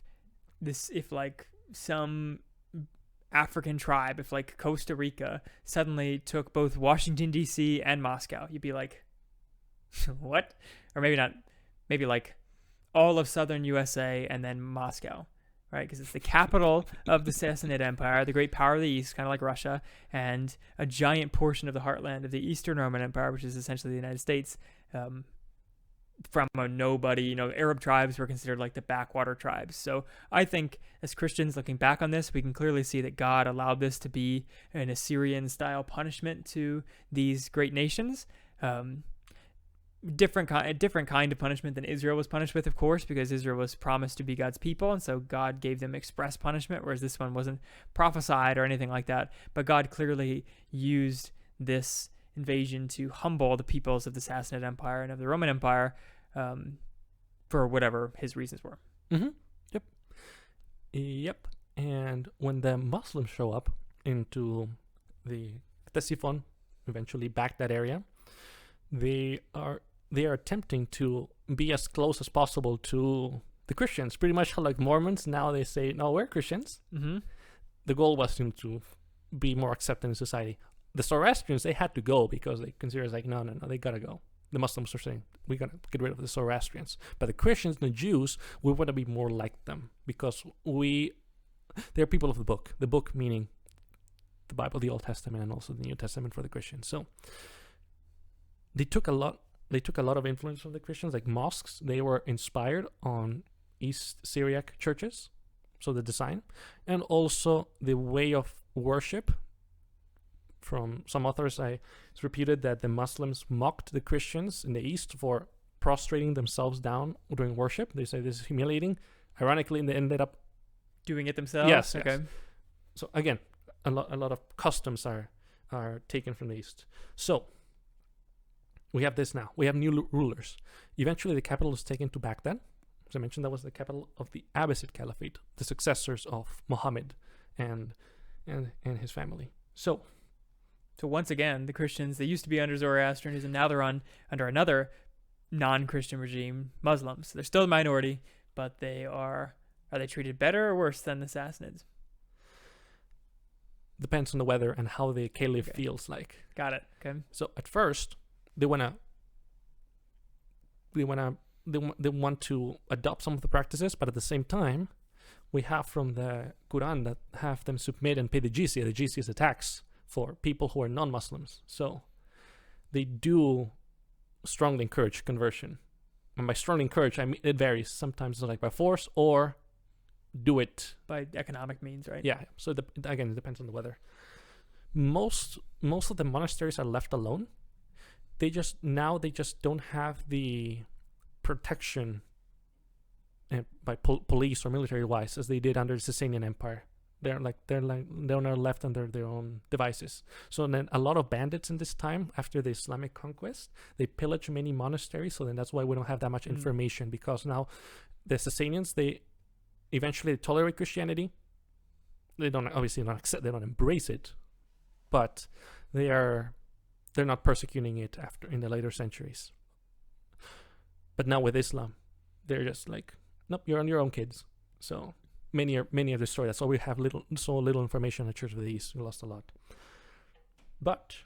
like some African tribe, if like Costa Rica suddenly took both Washington D.C. and Moscow, you'd be like, what? Or maybe not. Maybe like all of southern USA and then Moscow. Right, because it's the capital of the Sassanid Empire, the great power of the East, kind of like Russia, and a giant portion of the heartland of the Eastern Roman Empire, which is essentially the United States. From a nobody, Arab tribes were considered like the backwater tribes. So I think as Christians looking back on this, we can clearly see that God allowed this to be an Assyrian-style punishment to these great nations. Different kind of punishment than Israel was punished with, of course, because Israel was promised to be God's people, and so God gave them express punishment, whereas this one wasn't prophesied or anything like that. But God clearly used this invasion to humble the peoples of the Sassanid Empire and of the Roman Empire, for whatever his reasons were. Mm-hmm. Yep. And when the Muslims show up into the Ctesiphon, eventually Baghdad area, they are attempting to be as close as possible to the Christians. Pretty much like Mormons now, they say, no, we're Christians. Mm-hmm. The goal was to be more accepted in society. The Zoroastrians, they had to go because they consider it like, no, they gotta go. The Muslims are saying, we gotta get rid of the Zoroastrians. But the Christians and the Jews, we want to be more like them because they're people of the book. The book meaning the Bible, the Old Testament, and also the New Testament for the Christians. So they took a lot of influence from the Christians, like mosques. They were inspired on East Syriac churches, so the design, and also the way of worship. From some authors, it's reputed that the Muslims mocked the Christians in the East for prostrating themselves down during worship. They say this is humiliating. Ironically, they ended up doing it themselves. Yes. Okay. Yes. So again, a lot of customs are taken from the East. So we have this now. We have new rulers. Eventually, the capital is taken to Baghdad. As I mentioned, that was the capital of the Abbasid Caliphate, the successors of Muhammad and his family. So once again, the Christians, they used to be under Zoroastrianism, now they're under another non-Christian regime, Muslims. They're still a minority, but are they treated better or worse than the Sassanids? Depends on the weather and how the caliph feels like. Got it. Okay. So at first, they want to adopt some of the practices, but at the same time, we have from the Quran that have them submit and pay the jizya. The jizya is a tax for people who are non-Muslims. So they do strongly encourage conversion. And by strongly encourage, I mean it varies. Sometimes it's like by force or do it by economic means, right? Yeah. So again, it depends on the weather. Most of the monasteries are left alone. They just don't have the protection by police or military wise as they did under the Sasanian Empire. They're not left under their own devices. So then a lot of bandits in this time after the Islamic conquest, they pillage many monasteries. So then that's why we don't have that much information, because now the Sasanians, they eventually tolerate Christianity. They don't obviously not accept, they don't embrace it, but they're not persecuting it after in the later centuries. But now with Islam, they're just like, nope, you're on your own, kids. So many are destroyed. That's why we have so little information on the Church of the East. We lost a lot. But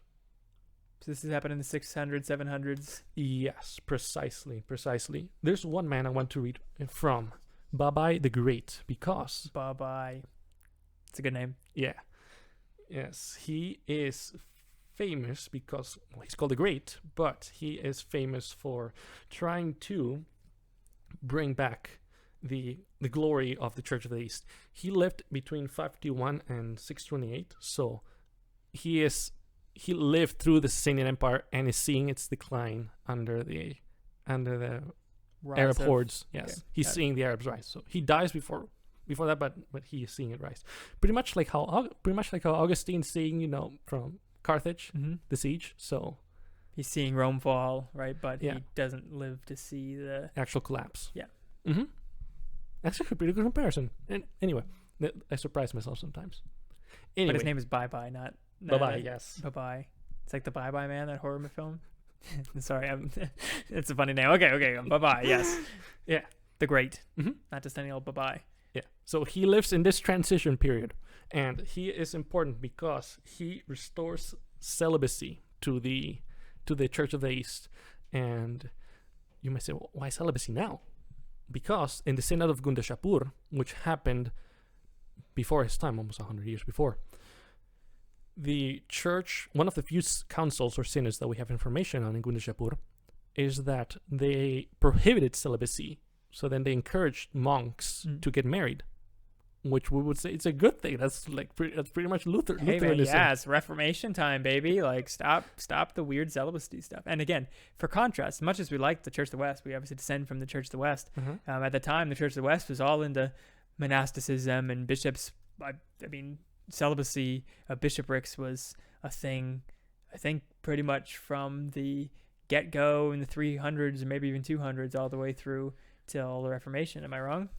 so this has happened in the 600s, 700s. Yes, precisely. There's one man I want to read from, Babai the Great, because Babai, it's a good name. Yeah. Yes, he is famous because he's called the Great, but he is famous for trying to bring back the glory of the Church of the East. He lived between 521 and 628, so he lived through the Sasanian Empire and is seeing its decline under the Arab hordes. Yes, okay. He's seeing the Arabs rise. So he dies before that, but he is seeing it rise. Pretty much like how Augustine's seeing, from Carthage, the siege. So he's seeing Rome fall, right? But he doesn't live to see the actual collapse. Yeah. Mm-hmm. That's a pretty good comparison. And anyway, I surprise myself sometimes. Anyway. But his name is Bye-Bye, not Bye-Bye, yes. Bye-Bye. It's like the Bye-Bye Man, that horror film. Sorry, it's a funny name. Okay, Bye-Bye, yes. Yeah. The Great. Mm-hmm. Not just any old Bye-Bye. Yeah. So he lives in this transition period, and he is important because he restores celibacy to the Church of the East. And you might say, well, why celibacy now? Because in the Synod of Gundashapur, which happened before his time, almost 100 years before, the church, one of the few councils or synods that we have information on in Gundashapur, is that they prohibited celibacy. So then they encouraged monks to get married, which we would say it's a good thing. That's pretty much Lutheranism. Hey man, yeah, it's Reformation time, baby. Like stop the weird celibacy stuff. And again, for contrast, as much as we like the Church of the West, we obviously descend from the Church of the West. Mm-hmm. At the time, the Church of the West was all into monasticism and bishops. I mean, celibacy of bishoprics was a thing I think pretty much from the get-go in the 300s and maybe even 200s all the way through till the Reformation. Am I wrong?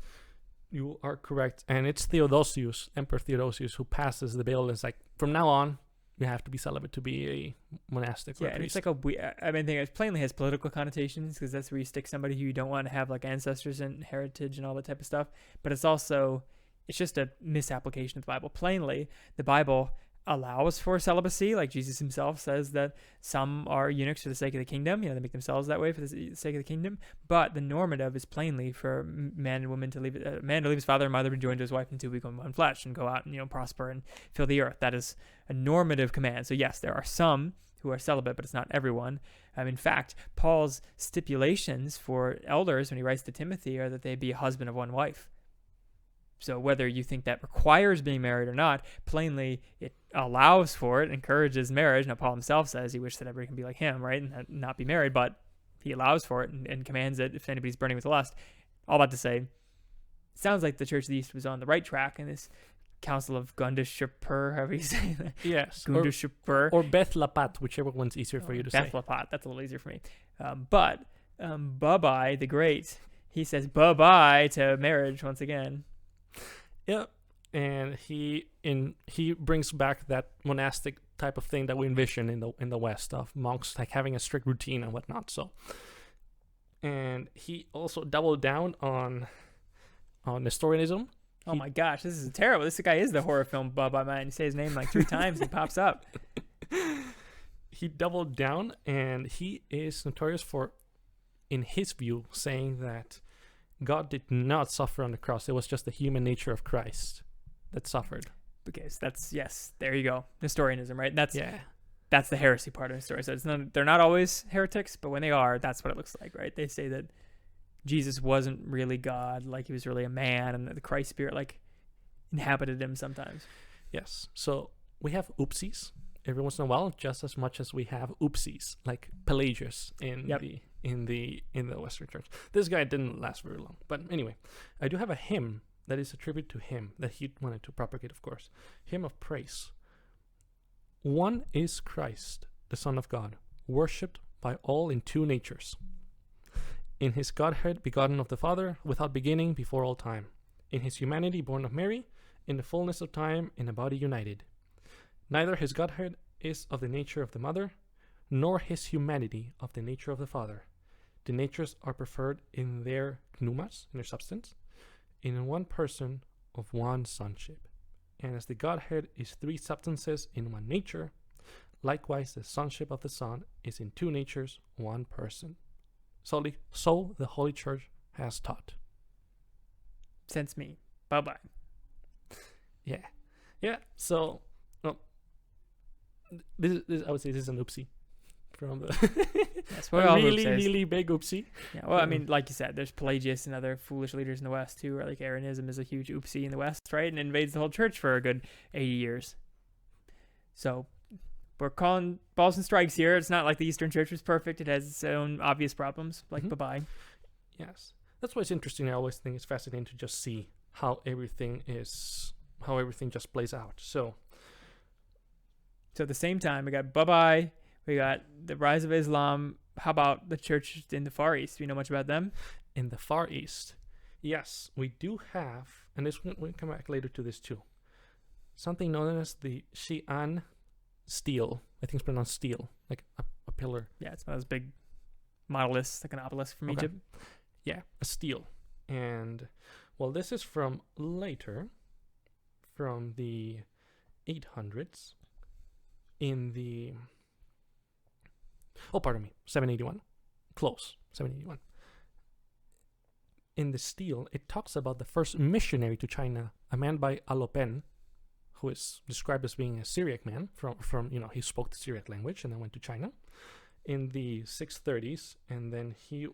You are correct. And it's Theodosius, Emperor Theodosius, who passes the bill. It's like, from now on, you have to be celibate to be a monastic or a Yeah, and it's priest. like I mean, it plainly has political connotations because that's where you stick somebody who you don't want to have like ancestors and heritage and all that type of stuff. But it's just a misapplication of the Bible. Plainly, the Bible allows for celibacy, like Jesus himself says that some are eunuchs for the sake of the kingdom. They make themselves that way for the sake of the kingdom. But the normative is plainly for man and woman to leave man to leave his father and mother and join to his wife until we become one flesh and go out and prosper and fill the earth. That is a normative command. So yes, there are some who are celibate, but it's not everyone. In fact, Paul's stipulations for elders when he writes to Timothy are that they be a husband of one wife. So whether you think that requires being married or not, plainly it allows for it, encourages marriage. Now, Paul himself says he wishes that everybody can be like him, right, and not be married, but he allows for it and commands it if anybody's burning with lust. All that to say, it sounds like the Church of the East was on the right track in this Council of Gundashapur, however you say that. Yes. Gundashapur. Or Beth Lapat, whichever one's easier for you to say. Beth Lapat, that's a little easier for me. But Babai the Great, he says bye-bye to marriage once again. Yeah, and he brings back that monastic type of thing that we envision in the West of monks like having a strict routine and whatnot. So, and he also doubled down on Nestorianism. Oh my gosh, this is terrible. This guy is the horror film Bubba, man. You say his name like 3 times, he pops up. He doubled down, and he is notorious for, in his view, saying that God did not suffer on the cross. It was just the human nature of Christ that suffered. Because yes, there you go. Nestorianism, right? That's the heresy part of Nestorianism. So they're not always heretics, but when they are, that's what it looks like, right? They say that Jesus wasn't really God, like he was really a man, and that the Christ spirit like inhabited him sometimes. Yes. So we have oopsies every once in a while, just as much as we have oopsies, like Pelagius in the Western Church. This guy didn't last very long, but anyway, I do have a hymn that is a tribute to him that he wanted to propagate, of course. Hymn of praise. One is Christ, the Son of God, worshipped by all in 2 natures. In his Godhead, begotten of the Father, without beginning, before all time. In his humanity, born of Mary, in the fullness of time, in a body united. Neither his Godhead is of the nature of the Mother, nor his humanity of the nature of the Father. The natures are preferred in their pneumas, in their substance, in one person of one sonship. And as the Godhead is 3 substances in one nature, likewise the sonship of the Son is in 2 natures, one person. So the Holy Church has taught. Since me. Bye-bye. Yeah. So, this I would say this is an oopsie from the That's what all really big oopsie. Yeah, well, I mean, like you said, there's Pelagius and other foolish leaders in the West too. Like Arianism is a huge oopsie in the West, right, and invades the whole church for a good 80 years. So we're calling balls and strikes here. It's not like the Eastern Church was perfect. It has its own obvious problems, like bye-bye. Yes, that's why it's interesting. I always think it's fascinating to just see how everything just plays out. So at the same time, we got bye-bye. We got the rise of Islam. How about the church in the Far East? Do you know much about them? In the Far East, yes, we do have, and we'll come back later to this too, something known as the Xi'an stele. I think it's pronounced stele, like a pillar. Yeah, it's one of those big monoliths, like an obelisk from Egypt. Yeah, a stele. And, well, this is from later, from the 800s, in the... 781. Close, 781. In the stele, it talks about the first missionary to China, a man by Alopen, who is described as being a Syriac man from he spoke the Syriac language and then went to China in the 630s, and then he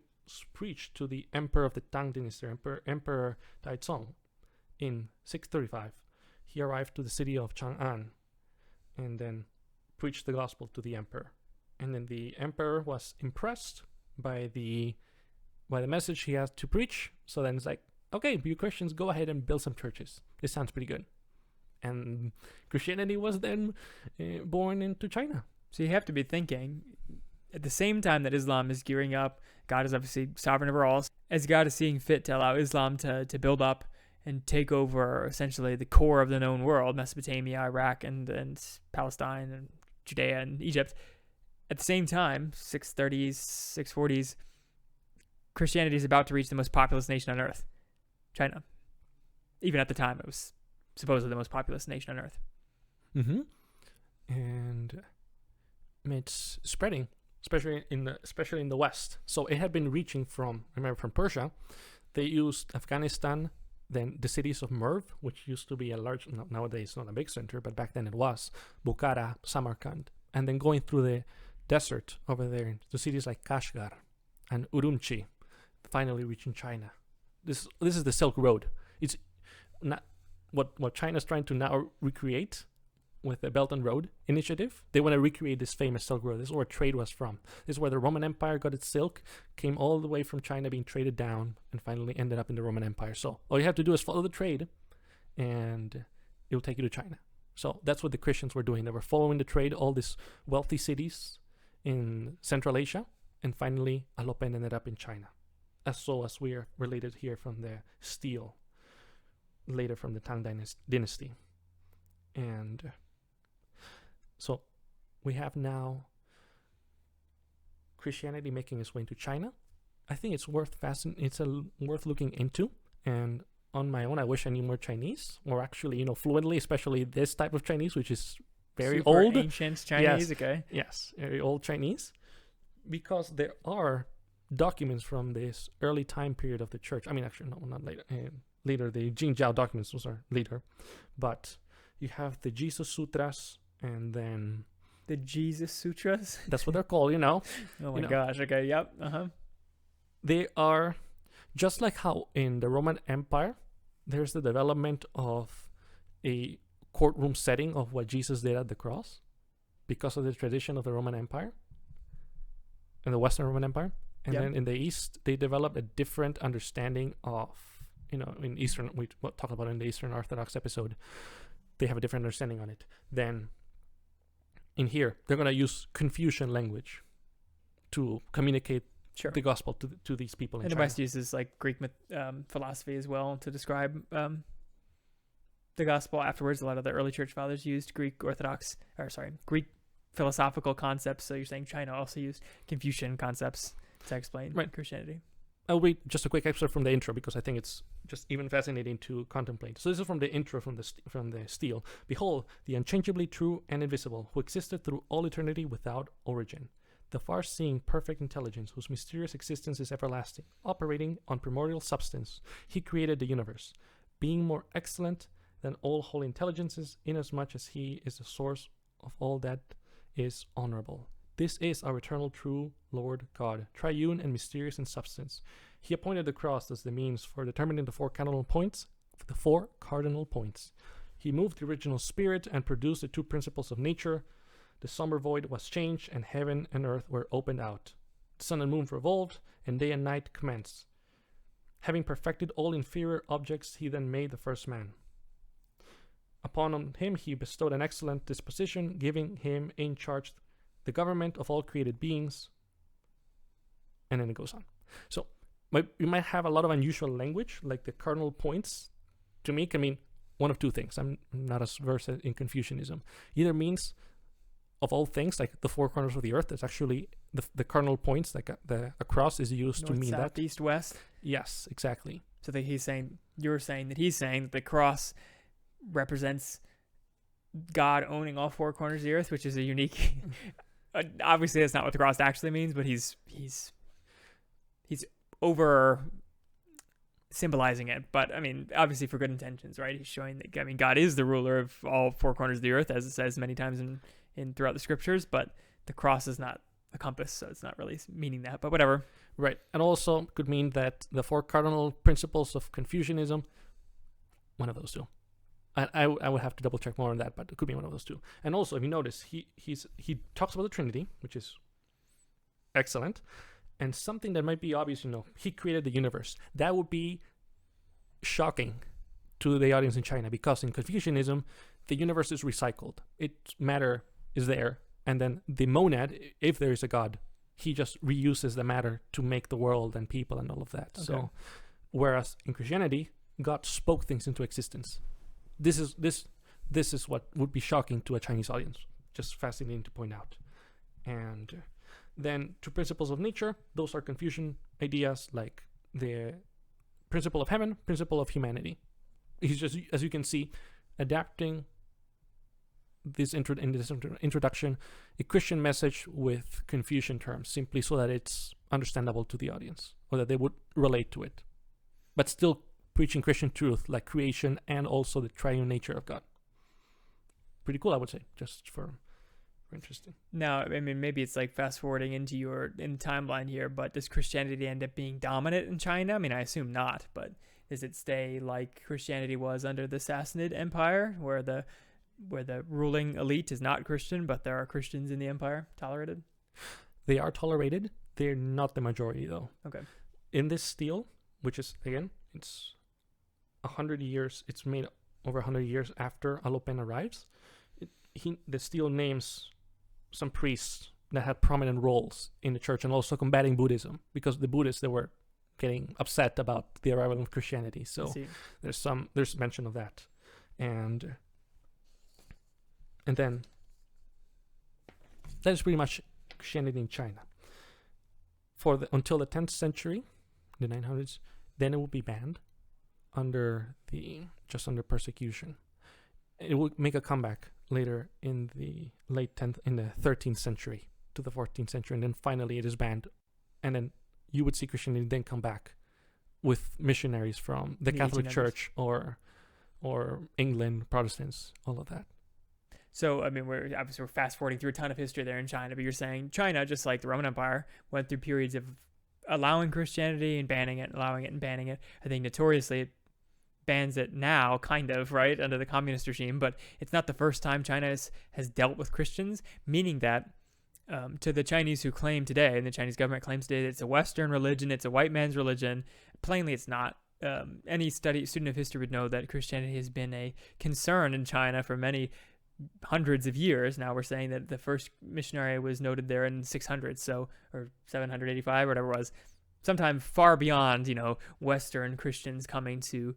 preached to the emperor of the Tang dynasty, Emperor Taizong, in 635. He arrived to the city of Chang'an and then preached the gospel to the emperor. And then the emperor was impressed by the message he had to preach. So then it's like, okay, you Christians, go ahead and build some churches. This sounds pretty good. And Christianity was then born into China. So you have to be thinking, at the same time that Islam is gearing up, God is obviously sovereign over all, as God is seeing fit to allow Islam to build up and take over essentially the core of the known world, Mesopotamia, Iraq, and Palestine, and Judea, and Egypt. At the same time, 630s, 640s, Christianity is about to reach the most populous nation on earth, China. Even at the time, it was supposedly the most populous nation on earth. Mm-hmm. And it's spreading, especially in the West. So it had been reaching from Persia. They used Afghanistan, then the cities of Merv, which used to be a large, nowadays not a big center, but back then it was, Bukhara, Samarkand, and then going through the desert over there to cities like Kashgar and Urumqi, finally reaching China. This is the Silk Road. It's not what China's trying to now recreate with the Belt and Road Initiative. They want to recreate this famous Silk Road. This is where trade was from. This is where the Roman Empire got its silk, came all the way from China being traded down, and finally ended up in the Roman Empire. So all you have to do is follow the trade, and it will take you to China. So that's what the Christians were doing. They were following the trade, all these wealthy cities in Central Asia, and finally Alopen ended up in China. As we are related here from the steel, later from the Tang Dynasty. And so we have now Christianity making its way into China. I think it's worth looking into. And on my own, I wish I knew more Chinese, or actually, fluently, especially this type of Chinese, which is very Super old. ancient Chinese, Yes. okay. Yes, very old Chinese. Because there are documents from this early time period of the church. I mean, actually, no, not later. Later, the Jingjiao documents, those are later. But you have the Jesus Sutras, and then The Jesus Sutras? that's what they're called, Oh my gosh, okay, yep, They are just like how in the Roman Empire, there's the development of a courtroom setting of what Jesus did at the cross because of the tradition of the Roman Empire and the Western Roman Empire. And then in the East, they developed a different understanding of, in Eastern, we talked about in the Eastern Orthodox episode, they have a different understanding on it. Then in here, they're going to use Confucian language to communicate the gospel to these people in China. And the West uses like Greek philosophy as well to describe the gospel. Afterwards, a lot of the early church fathers used Greek philosophical concepts. So you're saying China also used Confucian concepts to explain Christianity. I'll read just a quick excerpt from the intro because I think it's just even fascinating to contemplate. So this is from the intro from the stele. Behold, the unchangeably true and invisible, who existed through all eternity without origin. The far-seeing perfect intelligence whose mysterious existence is everlasting, operating on primordial substance. He created the universe, being more excellent than all holy intelligences, inasmuch as he is the source of all that is honorable. This is our eternal true Lord God, triune and mysterious in substance. He appointed the cross as the means for determining the four cardinal points. He moved the original spirit and produced the two principles of nature. The somber void was changed, and heaven and earth were opened out. The sun and moon revolved, and day and night commenced. Having perfected all inferior objects, he then made the first man. Upon him he bestowed an excellent disposition, giving him in charge the government of all created beings. And then it goes on. So you might have a lot of unusual language, like the cardinal points. To me, can mean one of two things. I'm not as versed in Confucianism. Either means of all things, like the four corners of the earth, it's actually the cardinal points, like a cross is used North, to mean south, that. east, west. Yes, exactly. So that he's saying that the cross represents God owning all four corners of the earth, which is a unique. Obviously, that's not what the cross actually means, but he's over symbolizing it. But I mean, obviously for good intentions, right? He's showing that God is the ruler of all four corners of the earth, as it says many times in throughout the scriptures. But the cross is not a compass, so it's not really meaning that. But whatever. Right, and also could mean that the four cardinal principles of Confucianism, one of those two. I would have to double check more on that, but it could be one of those two. And also, if you notice, he talks about the Trinity, which is excellent, and something that might be obvious, he created the universe. That would be shocking to the audience in China, because in Confucianism, the universe is recycled. Matter is there, And then the monad, if there is a God, he just reuses the matter to make the world and people and all of that. Okay. So, whereas in Christianity, God spoke things into existence. This is what would be shocking to a Chinese audience. Just fascinating to point out. And then to principles of nature, those are Confucian ideas like the principle of heaven, principle of humanity. He's just, as you can see, adapting this introduction, a Christian message with Confucian terms, simply so that it's understandable to the audience, or that they would relate to it, but still preaching Christian truth like creation and also the triune nature of God. Pretty cool, I would say, just for interesting. Now, I mean, maybe it's like fast forwarding into in timeline here, but does Christianity end up being dominant in China? I mean, I assume not, but does it stay like Christianity was under the Sassanid Empire, where the ruling elite is not Christian, but there are Christians in the empire tolerated? They are tolerated. They're not the majority, though. Okay. In this stele, which is, again, it's 100 years, it's made over 100 years after Alopen arrives, the stele names some priests that had prominent roles in the church and also combating Buddhism, because the Buddhists, they were getting upset about the arrival of Christianity. So there's mention of that. And then that is pretty much Christianity in China. Until the 10th century, the 900s, then it will be banned under persecution. It will make a comeback later in the late 10th, in the 13th century to the 14th century, and then finally it is banned. And then you would see Christianity then come back with missionaries from the Catholic 1800s. Church or England, Protestants, all of that. So, I mean, we're fast forwarding through a ton of history there in China, but you're saying China, just like the Roman Empire, went through periods of allowing Christianity and banning it, allowing it and banning it. I think notoriously it bans it now, kind of, right, under the communist regime, but it's not the first time China has dealt with Christians, meaning that to the Chinese who claim today, and the Chinese government claims today, that it's a Western religion, it's a white man's religion. Plainly, it's not. Any student of history would know that Christianity has been a concern in China for many hundreds of years. Now we're saying that the first missionary was noted there in 600, or 785, or whatever it was, sometime far beyond, Western Christians coming to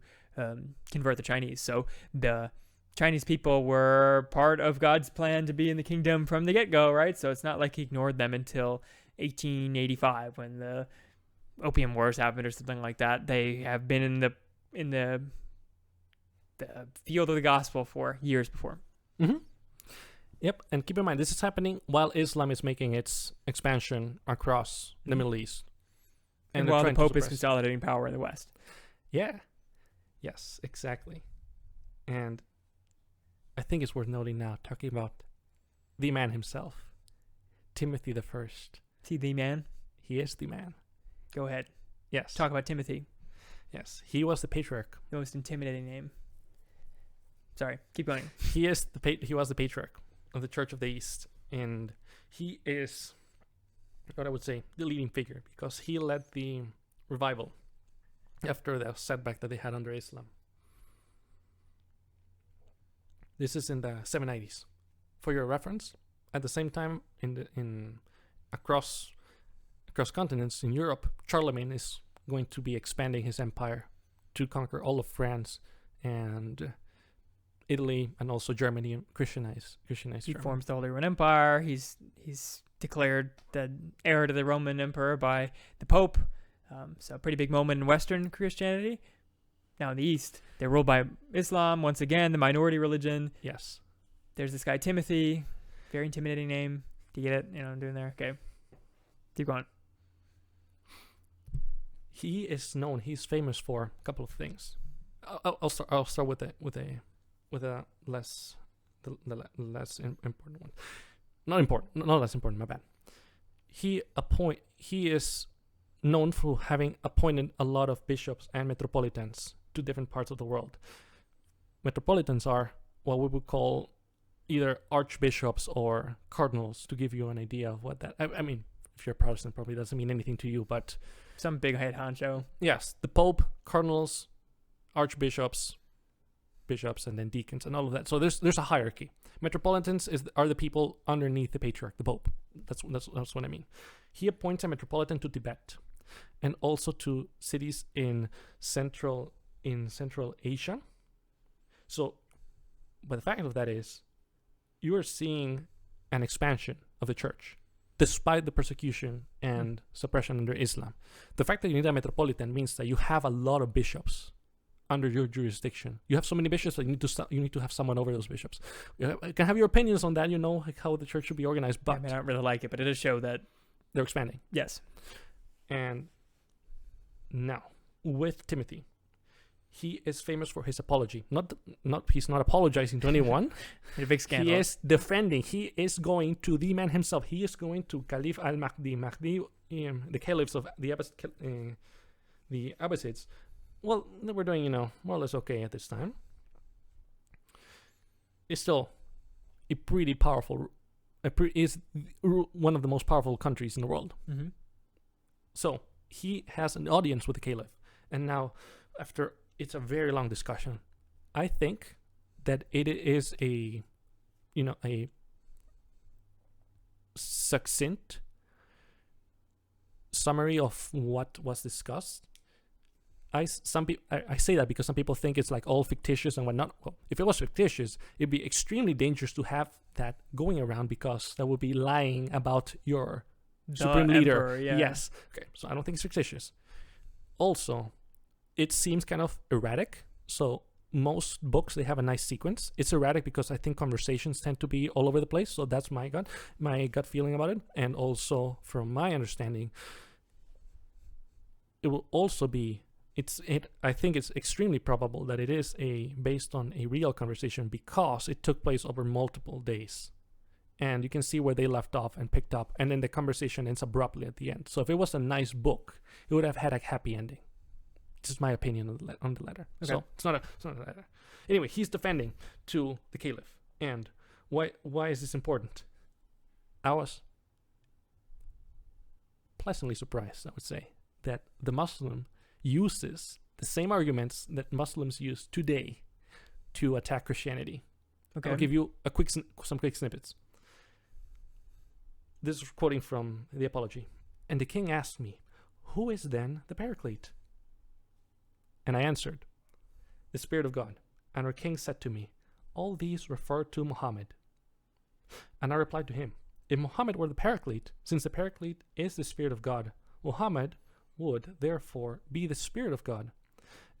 convert the Chinese. So the Chinese people were part of God's plan to be in the kingdom from the get-go, right? So it's not like he ignored them until 1885 when the Opium Wars happened or something like that. They have been in the field of the gospel for years before. Mm-hmm. Yep, and keep in mind, this is happening while Islam is making its expansion across the Middle East. And while the Pope is consolidating power in the West. Yeah. Yes, exactly. And I think it's worth noting now, talking about the man himself, Timothy the First. Is he the man? He is the man. Go ahead. Yes. Talk about Timothy. Yes, he was the patriarch. The most intimidating name. Sorry, keep going. He was the patriarch of the Church of the East, and he is, what I would say, the leading figure, because he led the revival after the setback that they had under Islam. This is in the 790s. For your reference, at the same time, across continents in Europe, Charlemagne is going to be expanding his empire to conquer all of France and Italy and also Germany, and Christianize He Germany. forms the Holy Roman Empire. He's declared the heir to the Roman Emperor by the Pope. So a pretty big moment in Western Christianity. Now in the East, they're ruled by Islam, once again, the minority religion. Yes. There's this guy, Timothy. Very intimidating name. Do you get it? I'm doing there? Okay. Keep going. He's famous for a couple of things. I'll start with a less important one. Not less important, my bad. He is known for having appointed a lot of bishops and metropolitans to different parts of the world. Metropolitans are what we would call either archbishops or cardinals, to give you an idea of what that. I mean, if you're a Protestant, probably doesn't mean anything to you, but some big head honcho. Yes, the Pope, cardinals, archbishops, bishops, and then deacons, and all of that. So there's a hierarchy. Metropolitans are the people underneath the patriarch, the pope. That's what I mean. He appoints a metropolitan to Tibet, and also to cities in Central Asia. So, but the fact of that is, you are seeing an expansion of the church, despite the persecution and suppression under Islam. The fact that you need a metropolitan means that you have a lot of bishops under your jurisdiction. You have so many bishops that you need to have someone over those bishops. You can have your opinions on that, like how the church should be organized, but I don't really like it, but it does show that they're expanding. Yes. And now, with Timothy, he is famous for his apology. He's not apologizing to anyone. A big scandal. He is defending. He is going to the man himself. He is going to Caliph al-Mahdi, the caliphs of the Abbasids. Well, they were doing, more or less okay at this time. It's still a pretty powerful, is one of the most powerful countries in the world. Mm-hmm. So he has an audience with the caliph, and now, after it's a very long discussion, I think that it is a succinct summary of what was discussed. I say that because some people think it's like all fictitious and whatnot. Well, if it was fictitious, it'd be extremely dangerous to have that going around, because that would be lying about your supreme leader. Emperor, yeah. Yes. Okay. So I don't think it's fictitious. Also, it seems kind of erratic. So most books, they have a nice sequence. It's erratic because I think conversations tend to be all over the place. So that's my gut feeling about it. And also, from my understanding, it will also be. I think it's extremely probable that it is based on a real conversation, because it took place over multiple days, and you can see where they left off and picked up, and then the conversation ends abruptly at the end. So if it was a nice book, it would have had a happy ending. This is my opinion on the letter. Okay. So it's not a letter. Anyway, he's defending to the caliph, and why is this important? I was pleasantly surprised, I would say, that the Muslim uses the same arguments that Muslims use today to attack Christianity. Okay. I'll give you some quick snippets. This is quoting from the Apology. And the king asked me, "Who is then the Paraclete?" And I answered, "The Spirit of God." And our king said to me, "All these refer to Muhammad." And I replied to him, "If Muhammad were the Paraclete, since the Paraclete is the Spirit of God, Muhammad would therefore be the Spirit of God.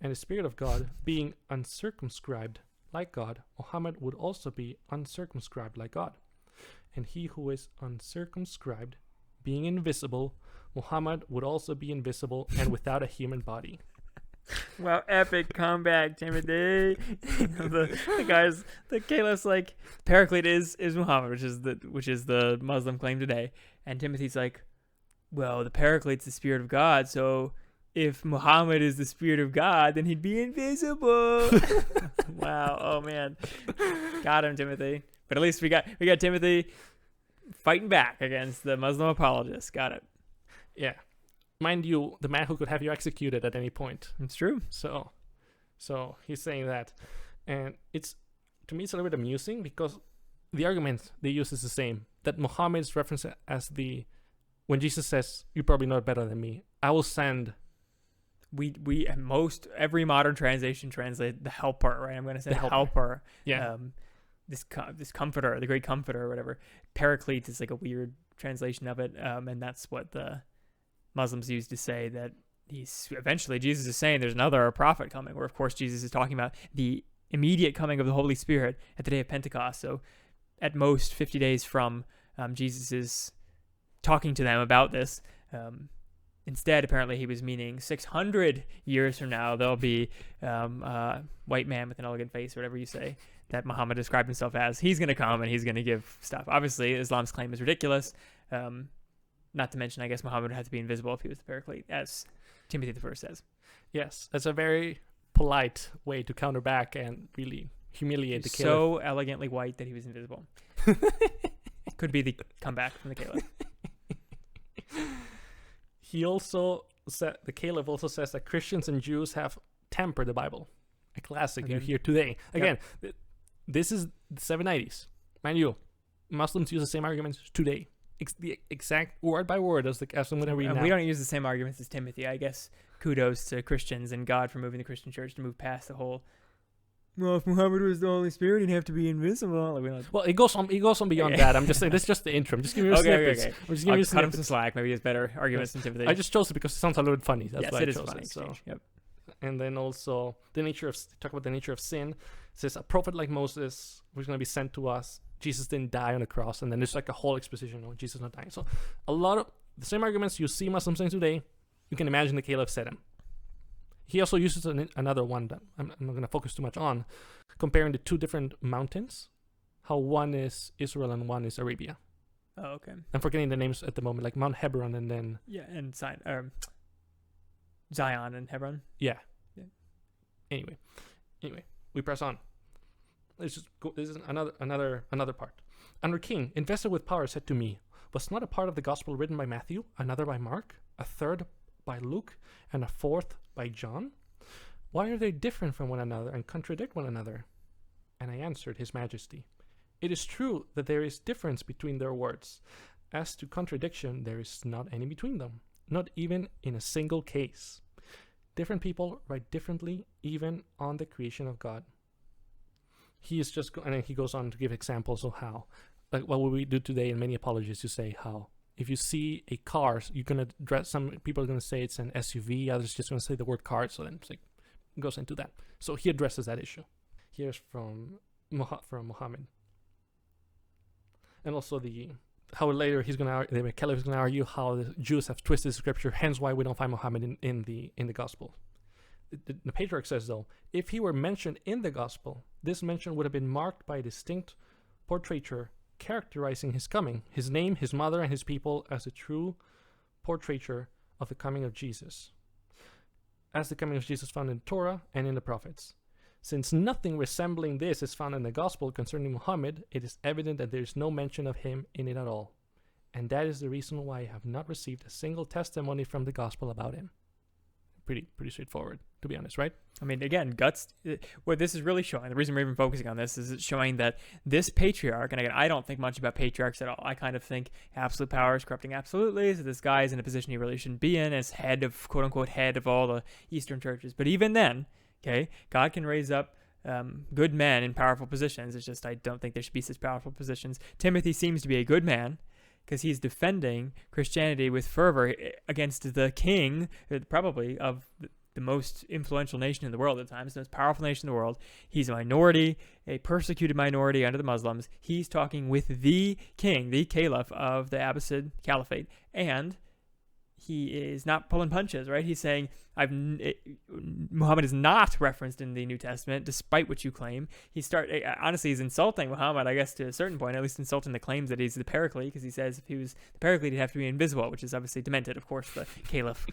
And the Spirit of God being uncircumscribed like God, Muhammad would also be uncircumscribed like God. And he who is uncircumscribed, being invisible, Muhammad would also be invisible and without a human body." Wow, epic comeback, Timothy. the caliph's like, Paraclete is Muhammad, which is the Muslim claim today, and Timothy's like, well, the Paraclete's the Spirit of God, so if Muhammad is the Spirit of God, then he'd be invisible. Wow, oh man, got him, Timothy. But at least we got Timothy fighting back against the Muslim apologists. Got it. Yeah. Mind you, the man who could have you executed at any point. It's true. So he's saying that. And to me, it's a little bit amusing, because the argument they use is the same. That Muhammad is referenced as when Jesus says, "You probably know it better than me. I will send." Every modern translation translate the helper, right? I'm going to say the helper. Yeah. This comforter, the great comforter, or whatever. Paraclete is like a weird translation of it, and that's what the Muslims use to say that eventually Jesus is saying there's another prophet coming, where of course Jesus is talking about the immediate coming of the Holy Spirit at the day of Pentecost. So at most 50 days from Jesus is talking to them about this. Instead, apparently he was meaning 600 years from now, there'll be a white man with an elegant face, or whatever you say, that Muhammad described himself as. He's going to come and he's going to give stuff. Obviously, Islam's claim is ridiculous. Not to mention, I guess Muhammad would have to be invisible if he was the Paraclete, as Timothy I says. Yes, that's a very polite way to counter back and really humiliate the caliph. So elegantly white that he was invisible. Could be the comeback from the caliph. The caliph also says that Christians and Jews have tempered the Bible. A classic you hear today. Again, this is the 790s. Mind you, Muslims use the same arguments today. The exact word by word as I'm going to read And now. we don't use the same arguments as Timothy. I guess kudos to Christians and God for moving the Christian church to move past the whole, well, if Muhammad was the Holy Spirit, he'd have to be invisible. Like, we don't, Well, it goes on beyond Okay. that. I'm just saying, this is just the intro. I'm just giving you snippets. okay. I'm just giving you I'll cut him snippets. some slack. Maybe he has better arguments than Timothy. I just chose it because it sounds a little bit funny. That's yes, why it I is a chose funny it. So, exchange. Yep. and then also talk about the nature of sin. It says a prophet like Moses was going to be sent to us. Jesus didn't die on the cross, and then there's like a whole exposition of Jesus not dying. So a lot of the same arguments you see Muslims saying today, you can imagine the Caliph said them. He also uses another one that I'm not going to focus too much on, comparing the two different mountains, how one is Israel and one is Arabia. Oh, okay. I'm forgetting the names at the moment, like Mount Hebron and then Yeah, and Zion and Hebron. yeah. Yeah. Anyway, we press on. Let's just go. This is another part. And our king, invested with power, said to me, "Was not a part of the gospel written by Matthew, another by Mark, a third by Luke, and a fourth by John? Why are they different from one another and contradict one another?" And I answered His Majesty, "It is true that there is difference between their words. As to contradiction, there is not any between them, not even in a single case. Different people write differently, even on the creation of God." He is just, and then he goes on to give examples of how, like what we do today in many apologies, you say how if you see a car, you're gonna address, some people are gonna say it's an SUV, others just gonna say the word car. So then it's like it goes into that. So he addresses that issue. Here's from Muhammad, and also how later the Caliph is gonna argue how the Jews have twisted scripture, hence why we don't find Muhammad in the gospel. The patriarch says, though, if he were mentioned in the gospel, this mention would have been marked by a distinct portraiture characterizing his coming, his name, his mother, and his people as a true portraiture of the coming of Jesus, as the coming of Jesus found in Torah and in the prophets. Since nothing resembling this is found in the gospel concerning Muhammad, it is evident that there is no mention of him in it at all. And that is the reason why I have not received a single testimony from the gospel about him. Pretty straightforward, to be honest, right? I mean, again, guts. What this is really showing, the reason we're even focusing on this, is it's showing that this patriarch, and again, I don't think much about patriarchs at all. I kind of think absolute power is corrupting absolutely. So this guy is in a position he really shouldn't be in, as head of, quote unquote, head of all the Eastern churches. But even then, okay, God can raise up good men in powerful positions. It's just I don't think there should be such powerful positions. Timothy seems to be a good man, because he's defending Christianity with fervor against the king, probably of the most influential nation in the world at the time, the most powerful nation in the world. He's a minority, a persecuted minority under the Muslims. He's talking with the king, the caliph of the Abbasid Caliphate, and he is not pulling punches, right? He's saying, Muhammad is not referenced in the New Testament, despite what you claim. Honestly, he's insulting Muhammad, I guess, to a certain point, at least insulting the claims that he's the Paraclete, because he says if he was the Paraclete, he'd have to be invisible, which is obviously demented. Of course, the Caliph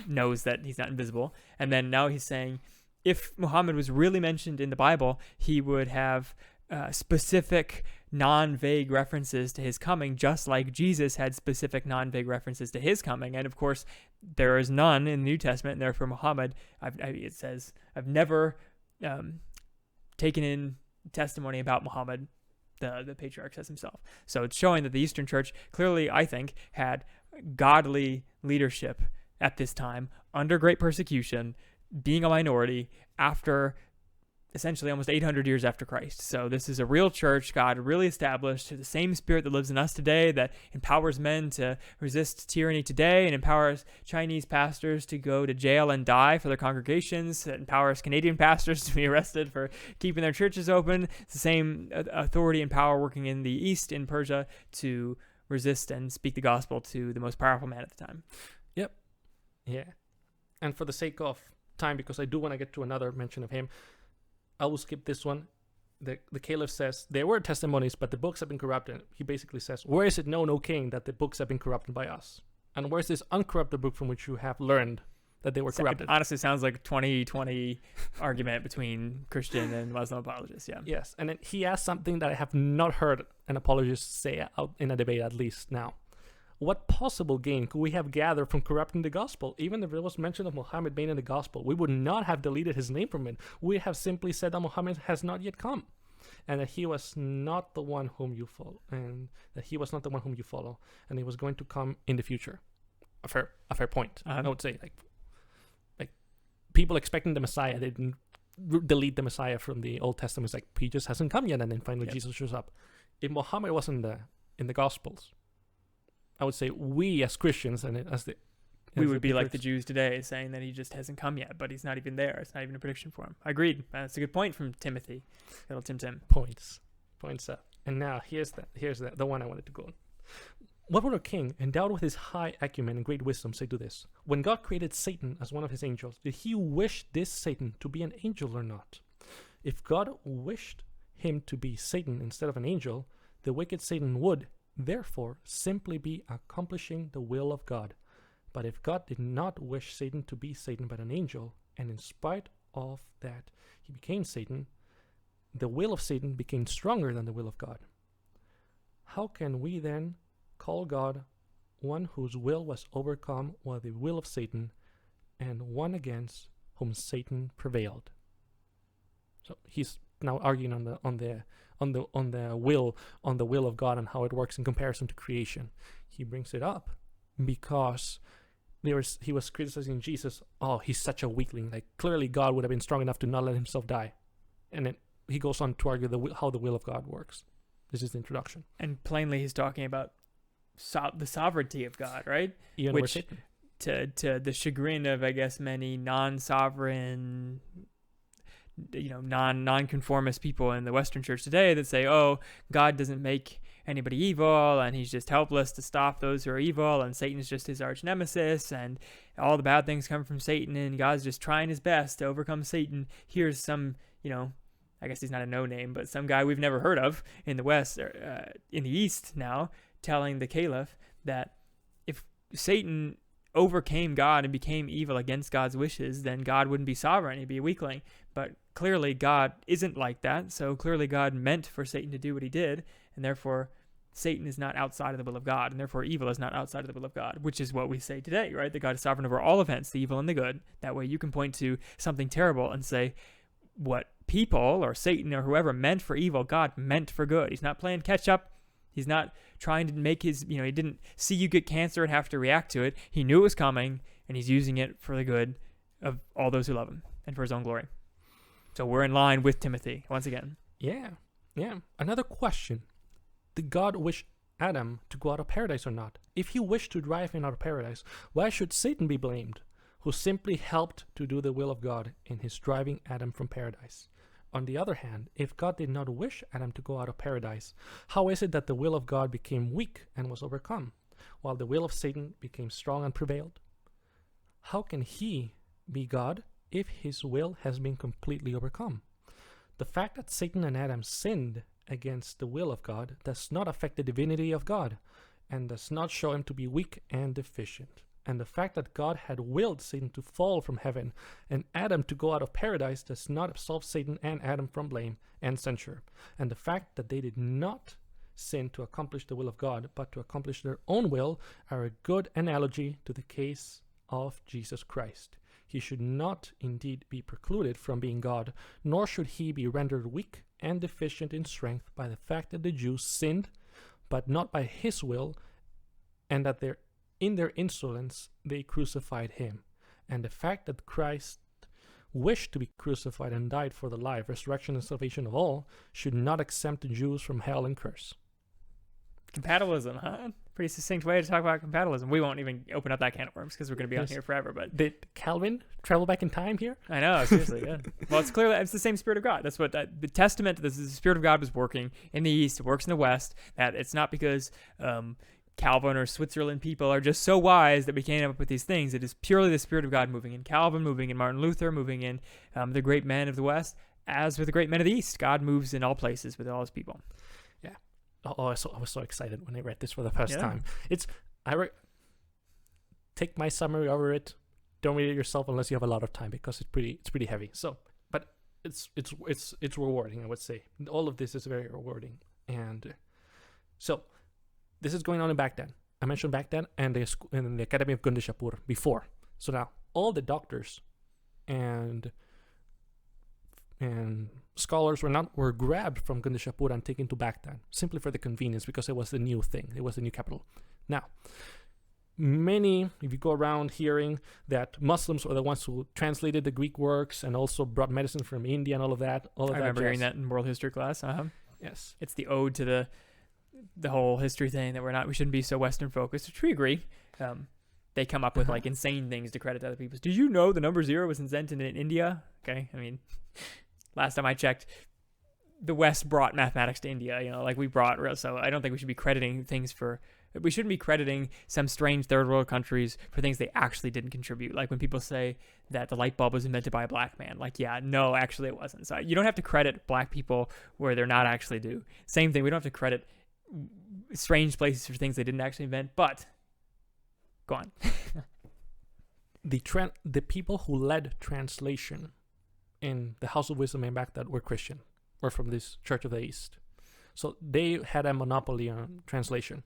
knows that he's not invisible. And then now he's saying, if Muhammad was really mentioned in the Bible, he would have specific non-vague references to his coming, just like Jesus had specific non-vague references to his coming. And of course, there is none in the New Testament, and therefore Muhammad, it says, I've never taken in testimony about Muhammad, the patriarch says himself. So it's showing that the Eastern Church clearly, I think, had godly leadership at this time, under great persecution, being a minority after essentially almost 800 years after Christ. So this is a real church God really established, the same spirit that lives in us today, that empowers men to resist tyranny today, and empowers Chinese pastors to go to jail and die for their congregations, that empowers Canadian pastors to be arrested for keeping their churches open. It's the same authority and power working in the East, in Persia, to resist and speak the gospel to the most powerful man at the time. Yep. Yeah. And for the sake of time, because I do want to get to another mention of him, I will skip this one. The Caliph says, there were testimonies, but the books have been corrupted. He basically says, where is it known, O king, that the books have been corrupted by us? And where's this uncorrupted book from which you have learned that they were corrupted? It honestly sounds like a 2020 argument between Christian and Muslim apologists, yeah. Yes, and then he asked something that I have not heard an apologist say out in a debate, at least now. What possible gain could we have gathered from corrupting the gospel? Even if there was mention of Muhammad being in the gospel, we would not have deleted his name from it. We have simply said that Muhammad has not yet come. and that he was not the one whom you follow, and that he was not the one whom you follow, and he was going to come in the future. A fair point. I would say, like people expecting the Messiah, they didn't delete the Messiah from the Old Testament. It's like he just hasn't come yet, and then finally Jesus shows up. If Muhammad was in the Gospels, I would say we as Christians and we would be like the Jews today, saying that he just hasn't come yet, but he's not even there. It's not even a prediction for him. I agreed. That's a good point from Timothy. Little Tim. Points up. And now here's the one I wanted to go on. What would a king, endowed with his high acumen and great wisdom, say to this? When God created Satan as one of his angels, did he wish this Satan to be an angel or not? If God wished him to be Satan instead of an angel, the wicked Satan would, therefore, simply be accomplishing the will of God. But if God did not wish Satan to be Satan but an angel, and in spite of that he became Satan, the will of Satan became stronger than the will of God. How can we then call God one whose will was overcome by the will of Satan, and one against whom Satan prevailed? So he's now arguing on the will of God and how it works in comparison to creation. He brings it up because he was criticizing Jesus. Oh, he's such a weakling. Like, clearly God would have been strong enough to not let himself die. And then he goes on to argue how the will of God works. This is the introduction. And plainly he's talking about the sovereignty of God, right? Even which to the chagrin of, I guess, many non-sovereign, non-conformist people in the Western church today that say, oh, God doesn't make anybody evil, and he's just helpless to stop those who are evil, and Satan's just his arch nemesis, and all the bad things come from Satan, and God's just trying his best to overcome Satan. Here's some, I guess he's not a no-name, but some guy we've never heard of in the West, or in the East now, telling the Caliph that if Satan overcame God and became evil against God's wishes, then God wouldn't be sovereign, he'd be a weakling. But clearly God isn't like that, so clearly God meant for Satan to do what he did, and therefore Satan is not outside of the will of God, and therefore evil is not outside of the will of God, which is what we say today, right? That God is sovereign over all events, the evil and the good. That way you can point to something terrible and say, what people or Satan or whoever meant for evil, God meant for good. He's not playing catch up. He's not trying to make his, he didn't see you get cancer and have to react to it. He knew it was coming, and he's using it for the good of all those who love him and for his own glory. So we're in line with Timothy once again. Yeah. Another question. Did God wish Adam to go out of paradise or not? If he wished to drive him out of paradise, why should Satan be blamed, who simply helped to do the will of God in his driving Adam from paradise? On the other hand, if God did not wish Adam to go out of paradise, how is it that the will of God became weak and was overcome, while the will of Satan became strong and prevailed? How can he be God if his will has been completely overcome? The fact that Satan and Adam sinned against the will of God does not affect the divinity of God, and does not show him to be weak and deficient. And the fact that God had willed Satan to fall from heaven and Adam to go out of paradise does not absolve Satan and Adam from blame and censure. And the fact that they did not sin to accomplish the will of God, but to accomplish their own will, are a good analogy to the case of Jesus Christ. He should not indeed be precluded from being God, nor should he be rendered weak and deficient in strength by the fact that the Jews sinned, but not by his will, and that in their insolence they crucified him. And the fact that Christ wished to be crucified and died for the life, resurrection, and salvation of all should not exempt the Jews from hell and curse. Compatibilism, huh? Pretty succinct way to talk about compatibilism. We won't even open up that can of worms because we're going to be on here forever. But did Calvin travel back in time here? I know, seriously, yeah. Well, it's clearly it's the same Spirit of God. That's what the testament to this is. The Spirit of God was working in the East. It works in the West. That it's not because Calvin or Switzerland people are just so wise that we came up with these things. It is purely the Spirit of God moving in Calvin, moving in Martin Luther, moving in the great men of the West. As with the great men of the East, God moves in all places with all his people. I was so excited when I read this for the first time. Take my summary over it. Don't read it yourself unless you have a lot of time, because it's pretty heavy. So, but it's rewarding, I would say. All of this is very rewarding, and so this is going on in Baghdad. I mentioned Baghdad and the Academy of Gundishapur before. So now all the doctors and and scholars were grabbed from Gundishapura and taken to Baghdad simply for the convenience, because it was the new thing. It was the new capital. Now, if you go around hearing that Muslims were the ones who translated the Greek works and also brought medicine from India and all of that. I remember hearing that in world history class. Yes. It's the ode to the whole history thing that we shouldn't be so Western focused, which we agree. They come up with like insane things to credit to other people. Did you know the number 0 was invented in India? Okay. I mean, last time I checked, the West brought mathematics to India, so I don't think we should be crediting we shouldn't be crediting some strange third world countries for things they actually didn't contribute. Like when people say that the light bulb was invented by a black man, no, actually it wasn't. So you don't have to credit black people where they're not actually due. Same thing. We don't have to credit strange places for things they didn't actually invent, but go on. The people who led translation in the House of Wisdom in Baghdad were Christian, were from this Church of the East. So they had a monopoly on translation.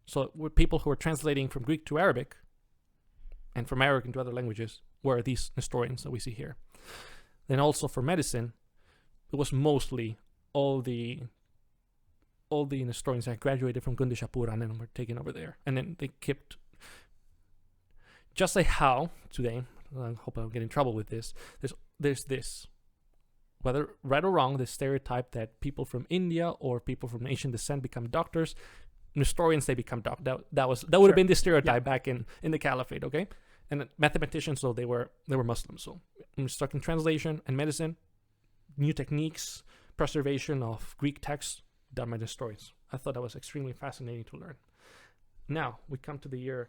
So people who were translating from Greek to Arabic and from Arabic into other languages were these Nestorians that we see here. Then also for medicine, it was mostly all the Nestorians that graduated from Gundishapura and then were taken over there. And then they kept, just like how today, I hope I don't get in trouble with this, there's this, whether right or wrong, the stereotype that people from India or people from Asian descent become doctors. Nestorians, they become doctors. That would have been the stereotype back in the Caliphate, okay? And mathematicians, so they were Muslims. So I'm stuck in translation and medicine, new techniques, preservation of Greek texts done by Nestorians. I thought that was extremely fascinating to learn. Now we come to the year.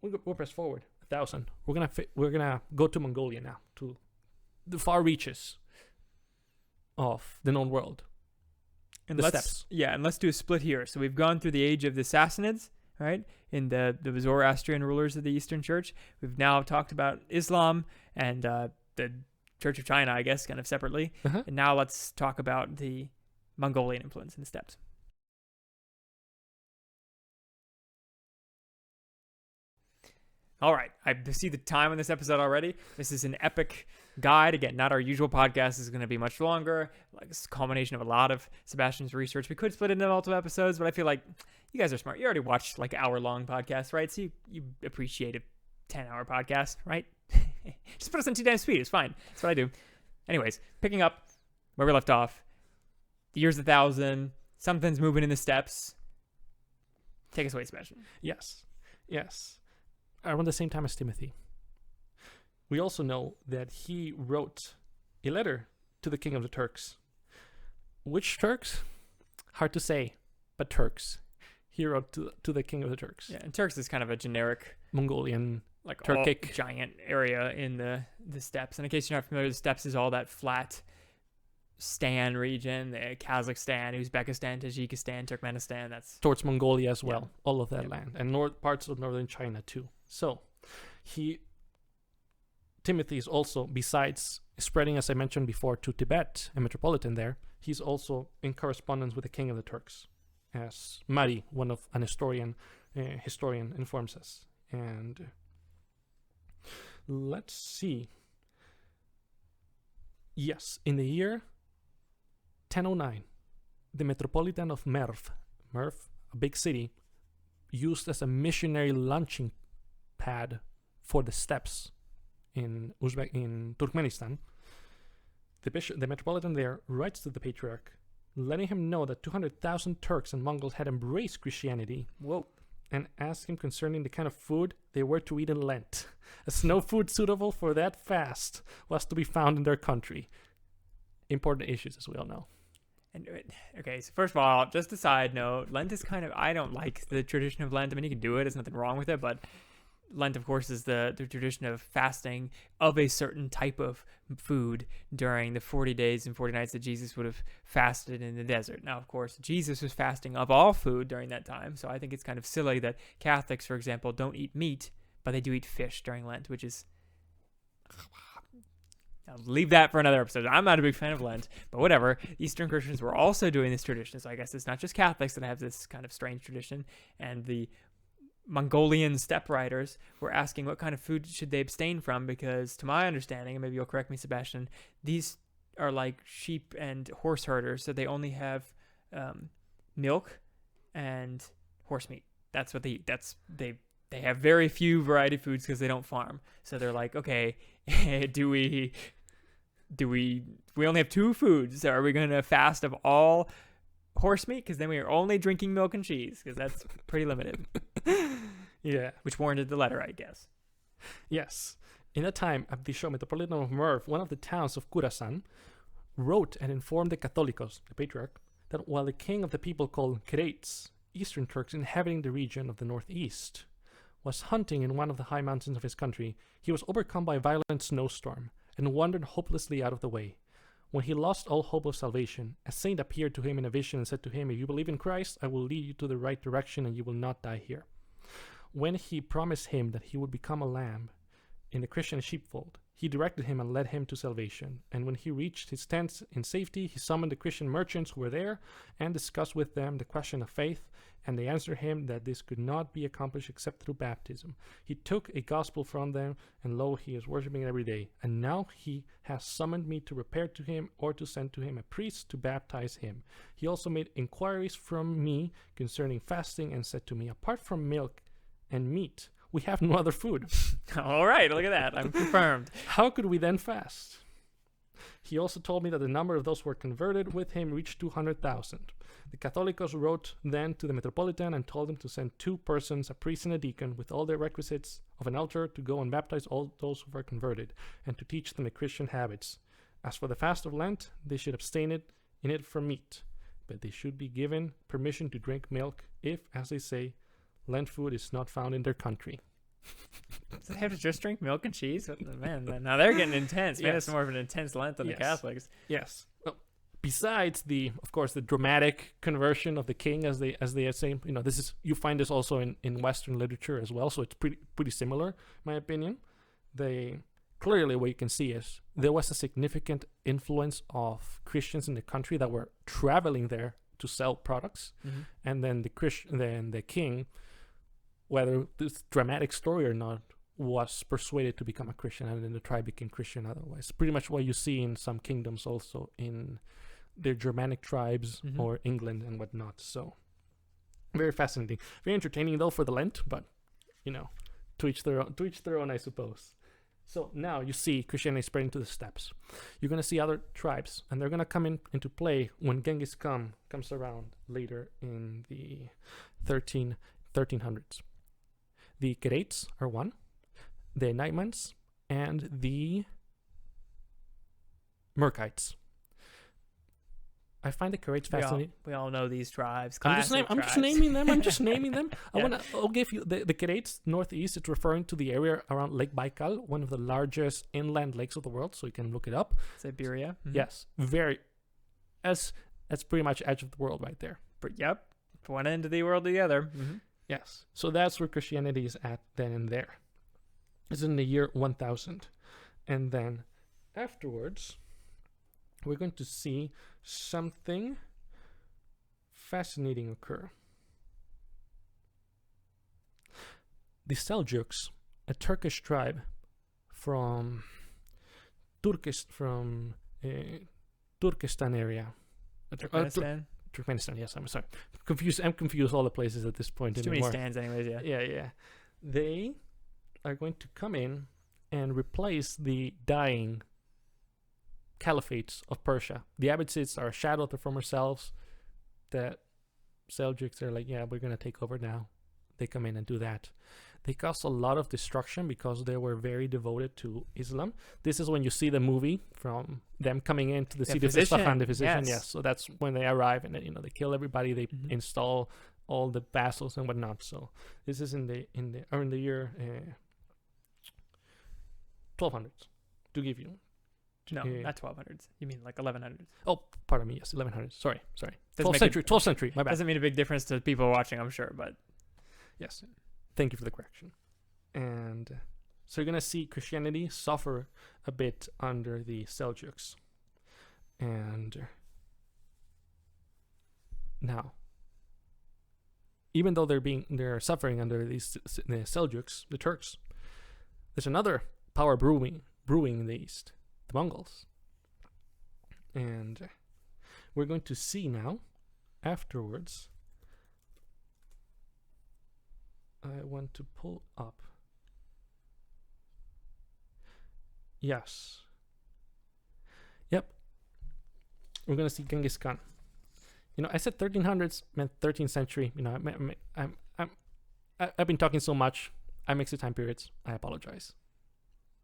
We'll press forward 1,000. We're gonna go to Mongolia now, to the far reaches of the known world. And let's do a split here. So we've gone through the age of the Sassanids, right? In the Zoroastrian rulers of the Eastern Church. We've now talked about Islam and the Church of China, I guess, kind of separately. And now let's talk about the Mongolian influence in the steppes. All right, I see the time on this episode already. This is an epic guide. Again, not our usual podcast. This is going to be much longer. Like it's a culmination of a lot of Sebastian's research. We could split it into multiple episodes, but I feel like you guys are smart. You already watched like hour-long podcasts, right? So you appreciate a 10-hour podcast, right? Just put us on 2 times speed. It's fine. That's what I do. Anyways, picking up where we left off. The year's 1,000. Something's moving in the steppes. Take us away, Sebastian. Yes. Around the same time as Timothy. We also know that he wrote a letter to the king of the Turks. Which Turks? Hard to say, but Turks. He wrote to the king of the Turks. Yeah, and Turks is kind of a generic Mongolian, like Turkic giant area in the steppes. And in case you're not familiar, the steppes is all that flat Stan region, Kazakhstan, Uzbekistan, Tajikistan, Turkmenistan. That's towards Mongolia as well. Yeah. All of that land, and parts of northern China too. So, Timothy is also, besides spreading, as I mentioned before, to Tibet, a metropolitan there, he's also in correspondence with the king of the Turks, as Mari, an historian informs us. And let's see. Yes, in the year 1009, the metropolitan of Merv, a big city, used as a missionary launching pad for the steppes in Turkmenistan. The metropolitan there writes to the patriarch, letting him know that 200,000 Turks and Mongols had embraced Christianity. Whoa. And asked him concerning the kind of food they were to eat in Lent, as no food suitable for that fast was to be found in their country. Important issues, as we all know. And okay, so first of all, just a side note, Lent is I don't like the tradition of Lent. I mean, you can do it, there's nothing wrong with it, but Lent, of course, is the tradition of fasting of a certain type of food during the 40 days and 40 nights that Jesus would have fasted in the desert. Now, of course, Jesus was fasting of all food during that time, so I think it's kind of silly that Catholics, for example, don't eat meat, but they do eat fish during Lent, which is... I'll leave that for another episode. I'm not a big fan of Lent, but whatever. Eastern Christians were also doing this tradition, so I guess it's not just Catholics that have this kind of strange tradition, and the Mongolian steppe riders were asking what kind of food should they abstain from, because to my understanding, and maybe you'll correct me, Sebastian, these are like sheep and horse herders, so they only have milk and horse meat. That's what they eat. They have very few variety foods because they don't farm. So they're like, okay, do we only have two foods? So are we going to fast of all horse meat? Because then we are only drinking milk and cheese, because that's pretty limited. Yeah. Which warranted the letter, I guess. Yes. In a time at the show Metropolitan of Merv, one of the towns of Khorasan, wrote and informed the Catholicos, the patriarch, that while the king of the people called Heretics, Eastern Turks inhabiting the region of the northeast, was hunting in one of the high mountains of his country, he was overcome by a violent snowstorm and wandered hopelessly out of the way. When he lost all hope of salvation, a saint appeared to him in a vision and said to him, "If you believe in Christ, I will lead you to the right direction and you will not die here." When he promised him that he would become a lamb in the Christian sheepfold, he directed him and led him to salvation. And when he reached his tents in safety, he summoned the Christian merchants who were there and discussed with them the question of faith, and they answered him that this could not be accomplished except through baptism. He took a gospel from them, and lo, he is worshipping it every day. And now he has summoned me to repair to him or to send to him a priest to baptize him. He also made inquiries from me concerning fasting and said to me, "Apart from milk and meat, we have no other food." All right, look at that. I'm confirmed. How could we then fast? He also told me that the number of those who were converted with him reached 200,000. The Catholicos wrote then to the Metropolitan and told him to send 2 persons, a priest and a deacon, with all the requisites of an altar to go and baptize all those who were converted, and to teach them the Christian habits. As for the fast of Lent, they should abstain in it from meat, but they should be given permission to drink milk if, as they say, Lent food is not found in their country. So they have to just drink milk and cheese? Man, now they're getting intense. Man, Yes. it's more of an intense Lent than the Catholics. Yes. Well, besides of course, the dramatic conversion of the king, as they say, this is, you find this also in Western literature as well. So it's pretty similar, in my opinion. Clearly what you can see is there was a significant influence of Christians in the country that were traveling there to sell products, and then the king, whether this dramatic story or not, was persuaded to become a Christian, and then the tribe became Christian otherwise. Pretty much what you see in some kingdoms also in the Germanic tribes or England and whatnot. So very fascinating, very entertaining though for the Lent, but to each their own, I suppose. So now you see Christianity spreading to the steppes. You're going to see other tribes, and they're going to come into play when Genghis Khan comes around later in the 1300s. The Kereits are one, the Naimans, and the Merkites. I find the Kereits fascinating. We all know these tribes. I'm just naming them. Yeah. I'll give you the Kereits northeast. It's referring to the area around Lake Baikal, one of the largest inland lakes of the world. So you can look it up. Siberia. Yes, that's pretty much edge of the world right there. Yep. One end of the world to the other. Yes. So that's where Christianity is at then and there. It's in the year 1000. And then afterwards, we're going to see something fascinating occur. The Seljuks, a Turkish tribe from Turkestan area. Turkmenistan, yes, I'm sorry. I'm confused all the places at this point. Too many stands anyways, yeah. Yeah. They are going to come in and replace the dying caliphates of Persia. The Abbasids are a shadow of their former selves. The Seljuks are like, yeah, we're going to take over now. They come in and do that. They caused a lot of destruction because they were very devoted to Islam. This is when you see the movie from them coming into the city of Isfahan, the physician. Yes. So that's when they arrive, and then, they kill everybody. They install all the vassals and whatnot. So this is in the year 1200s, to give you. No, not 1200s. You mean like 1100s? Oh, pardon me. Yes, 1100s. Sorry. 12th century. My bad. Doesn't mean a big difference to people watching, I'm sure, but yes. Thank you for the correction. And so you're going to see Christianity suffer a bit under the Seljuks. And now, even though they're suffering under the Seljuks, the Turks, there's another power brewing in the east, the Mongols. And we're going to see now, afterwards, I want to pull up. Yes. Yep. We're going to see Genghis Khan. I said 1300s meant 13th century. I've been talking so much. I mix the time periods. I apologize.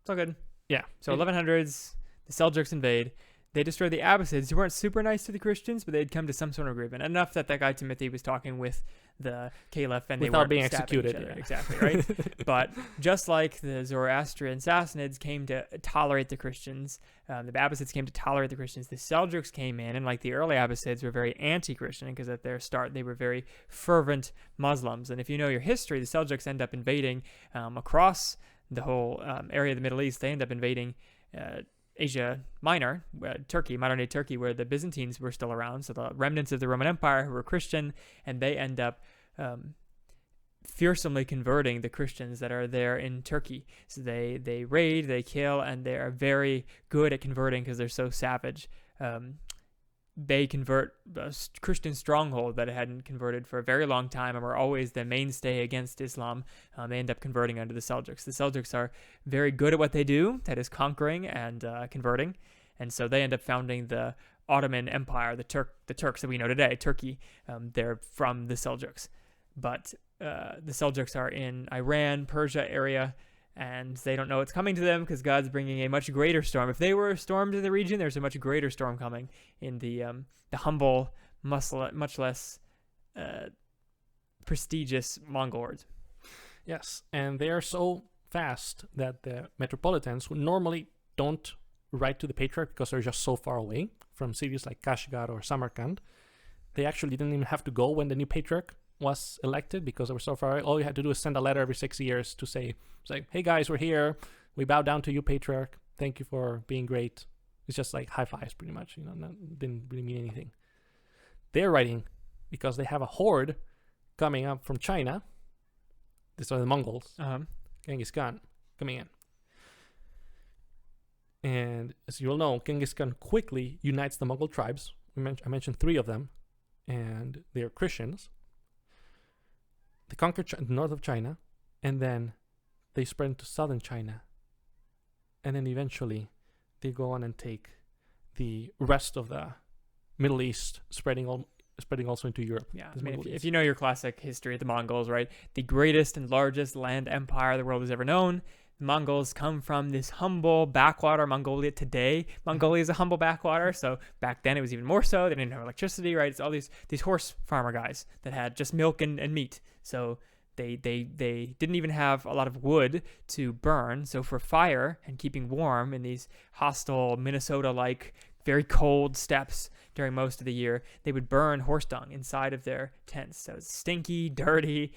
It's all good. Yeah. So 1100s, the Seljuks invade. They destroyed the Abbasids, who weren't super nice to the Christians, but they'd come to some sort of agreement. Enough that guy Timothy was talking with the caliph and they without weren't being stabbing executed. each other. Yeah. Exactly, right? But just like the Zoroastrian Sassanids came to tolerate the Christians, the Abbasids came to tolerate the Christians, the Seljuks came in, and like the early Abbasids were very anti-Christian because at their start they were very fervent Muslims. And if you know your history, the Seljuks end up invading across the whole area of the Middle East. They end up invading Asia Minor, Turkey, modern-day Turkey, where the Byzantines were still around, so the remnants of the Roman Empire who were Christian, and they end up fearsomely converting the Christians that are there in Turkey. So they raid, they kill, and they are very good at converting because they're so savage. They convert a Christian stronghold that hadn't converted for a very long time and were always the mainstay against Islam. They end up converting under the Seljuks. The Seljuks are very good at what they do, that is conquering and converting. And so they end up founding the Ottoman Empire, the Turks that we know today, Turkey. They're from the Seljuks. But the Seljuks are in Iran, Persia area, and they don't know what's coming to them because God's bringing a much greater storm. If they were a storm to the region, there's a much greater storm coming in the humble, much less prestigious Mongol hordes. Yes, and they are so fast that the metropolitans, who normally don't write to the patriarch because they're just so far away from cities like Kashgar or Samarkand, they actually didn't even have to go when the new patriarch was elected because they were so far away. All you had to do is send a letter every 6 years to say, hey guys, we're here. We bow down to you, patriarch. Thank you for being great. It's just like high fives, pretty much. Didn't really mean anything. They're writing because they have a horde coming up from China. These are the Mongols. Genghis Khan coming in. And as you all know, Genghis Khan quickly unites the Mongol tribes. I mentioned 3 of them, and they're Christians. They conquer the north of China, and then they spread into southern China. And then eventually, they go on and take the rest of the Middle East, spreading also into Europe. Yeah, I mean, if you know your classic history of the Mongols, right? The greatest and largest land empire the world has ever known. The Mongols come from this humble backwater Mongolia today. Mongolia is a humble backwater, so back then it was even more so. They didn't have electricity, right? It's all these horse farmer guys that had just milk and meat. So they didn't even have a lot of wood to burn. So for fire and keeping warm in these hostile Minnesota-like very cold steppes during most of the year, they would burn horse dung inside of their tents. So stinky, dirty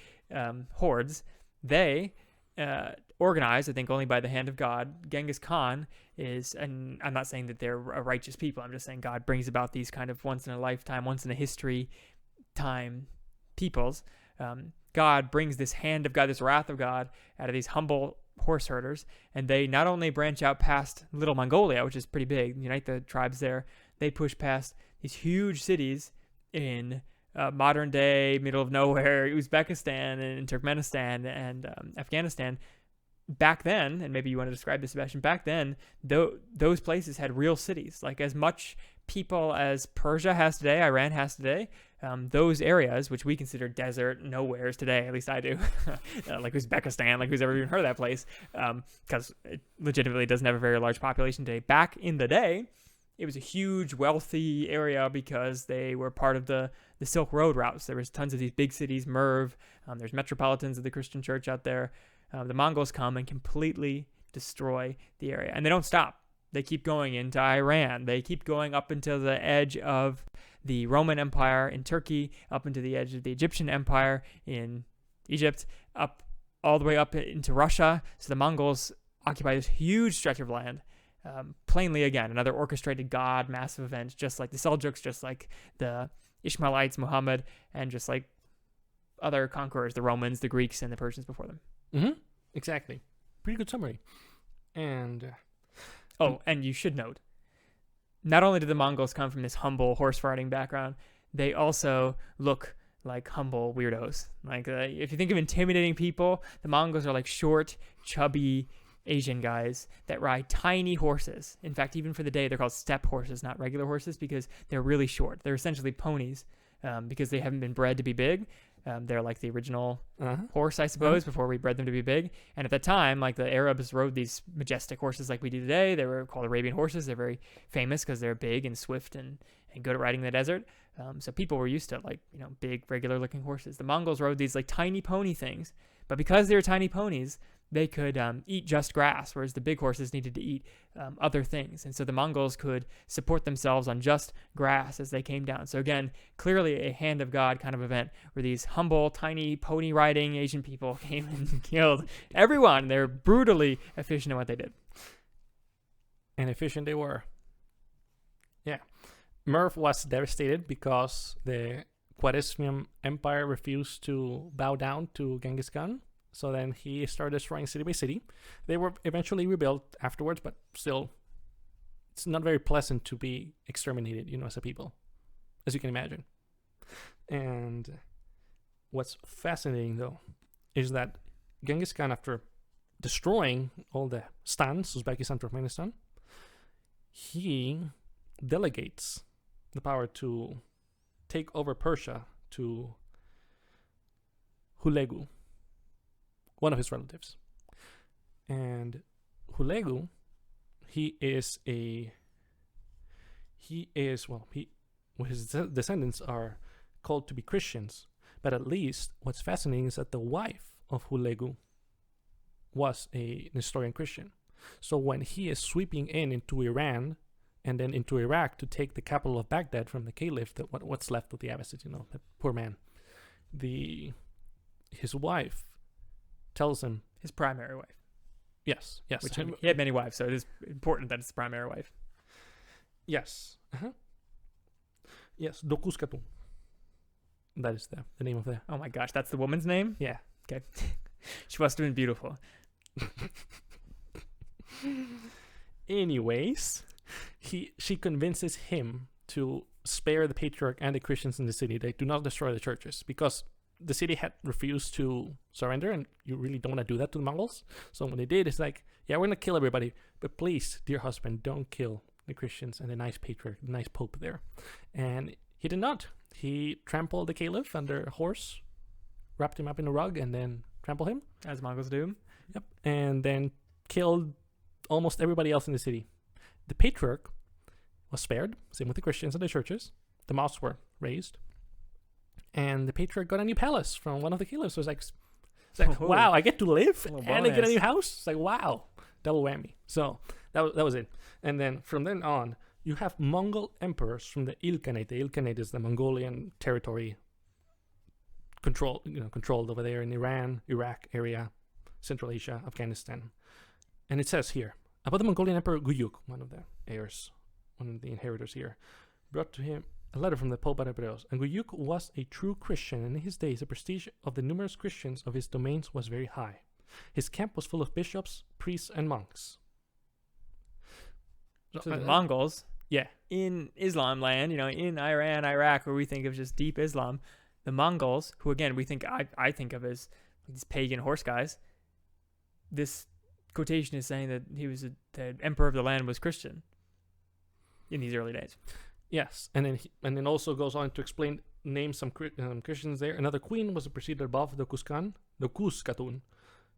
hordes. They organized, I think, only by the hand of God. Genghis Khan is, and I'm not saying that they're a righteous people. I'm just saying God brings about these kind of once in a lifetime, once in a history time peoples. God brings this hand of God, this wrath of God out of these humble horse herders, and they not only branch out past Little Mongolia, which is pretty big, unite the tribes there, they push past these huge cities in modern day, middle of nowhere, Uzbekistan and Turkmenistan and Afghanistan. Back then, and maybe you want to describe this, Sebastian, back then, those places had real cities, like as much people as Persia has today, Iran has today. Those areas, which we consider desert nowheres today, at least I do, like Uzbekistan, like who's ever even heard of that place, because it legitimately doesn't have a very large population today. Back in the day, it was a huge, wealthy area because they were part of the Silk Road routes. There was tons of these big cities, Merv. There's metropolitans of the Christian church out there. The Mongols come and completely destroy the area. And they don't stop. They keep going into Iran. They keep going up into the edge of the Roman Empire in Turkey, up into the edge of the Egyptian Empire in Egypt, up all the way up into Russia. So the Mongols occupy this huge stretch of land. Plainly, again, another orchestrated God, massive event, just like the Seljuks, just like the Ishmaelites, Muhammad, and just like other conquerors, the Romans, the Greeks, and the Persians before them. Mm-hmm. Exactly. Pretty good summary. And and you should note, not only do the Mongols come from this humble horse riding background, they also look like humble weirdos. Like if you think of intimidating people, the Mongols are like short, chubby Asian guys that ride tiny horses. In fact, even for the day, they're called steppe horses, not regular horses, because they're really short. They're essentially ponies because they haven't been bred to be big. They're like the original horse, I suppose, before we bred them to be big. And at the time, like the Arabs rode these majestic horses like we do today. They were called Arabian horses. They're very famous because they're big and swift and good at riding in the desert. So people were used to like, big, regular looking horses. The Mongols rode these like tiny pony things. But because they were tiny ponies, they could eat just grass, whereas the big horses needed to eat other things. And so the Mongols could support themselves on just grass as they came down. So again, clearly a hand of God kind of event where these humble, tiny, pony riding Asian people came and killed everyone. They're brutally efficient in what they did. And efficient they were. Yeah. Merv was devastated because the Khwarezmian Empire refused to bow down to Genghis Khan. So then he started destroying city by city. They were eventually rebuilt afterwards, but still, it's not very pleasant to be exterminated, as a people, as you can imagine. And what's fascinating, though, is that Genghis Khan, after destroying all the stans, Uzbekistan, Turkmenistan, he delegates the power to take over Persia to Hulegu, one of his relatives. And Hulegu, his descendants are called to be Christians. But at least what's fascinating is that the wife of Hulegu was a Nestorian Christian. So when he is sweeping into Iran and then into Iraq to take the capital of Baghdad from the caliph, what's left of the Abbasids, the poor man, his wife tells him, his primary wife. Yes. Which he had many wives, so it is important that it's the primary wife. Yes. Yes, Dokuskatu. That is the name of the... Oh my gosh, that's the woman's name? Yeah. Okay. She must have been beautiful. Anyways, she convinces him to spare the patriarch and the Christians in the city. They do not destroy the churches because the city had refused to surrender, and you really don't want to do that to the Mongols. So what they did is like, yeah, we're going to kill everybody, but please, dear husband, don't kill the Christians and the nice patriarch, the nice pope there. And he did not. He trampled the caliph under a horse, wrapped him up in a rug, and then trampled him. As Mongols do. Yep. And then killed almost everybody else in the city. The patriarch was spared, same with the Christians and the churches. The mosques were raised. And the patriarch got a new palace from one of the caliphs. So it's like wow, I get to live and I get a new house. It's like, wow, double whammy. So that was it. And then from then on, you have Mongol emperors from the Ilkhanate. The Ilkhanate is the Mongolian territory controlled over there in Iran, Iraq area, Central Asia, Afghanistan. And it says here about the Mongolian emperor Guyuk, one of the heirs, one of the inheritors here, brought to him a letter from the Pope Arabreos. And Guyuk was a true Christian, and in his days the prestige of the numerous Christians of his domains was very high. His camp was full of bishops, priests, and monks. So the Mongols, yeah, in Islam land, in Iran, Iraq, where we think of just deep Islam, the Mongols, who again I think of as these pagan horse guys, this quotation is saying that the emperor of the land was Christian in these early days. Yes, and then also goes on to name some Christians there. Another queen was preceded above, the Kuskatun,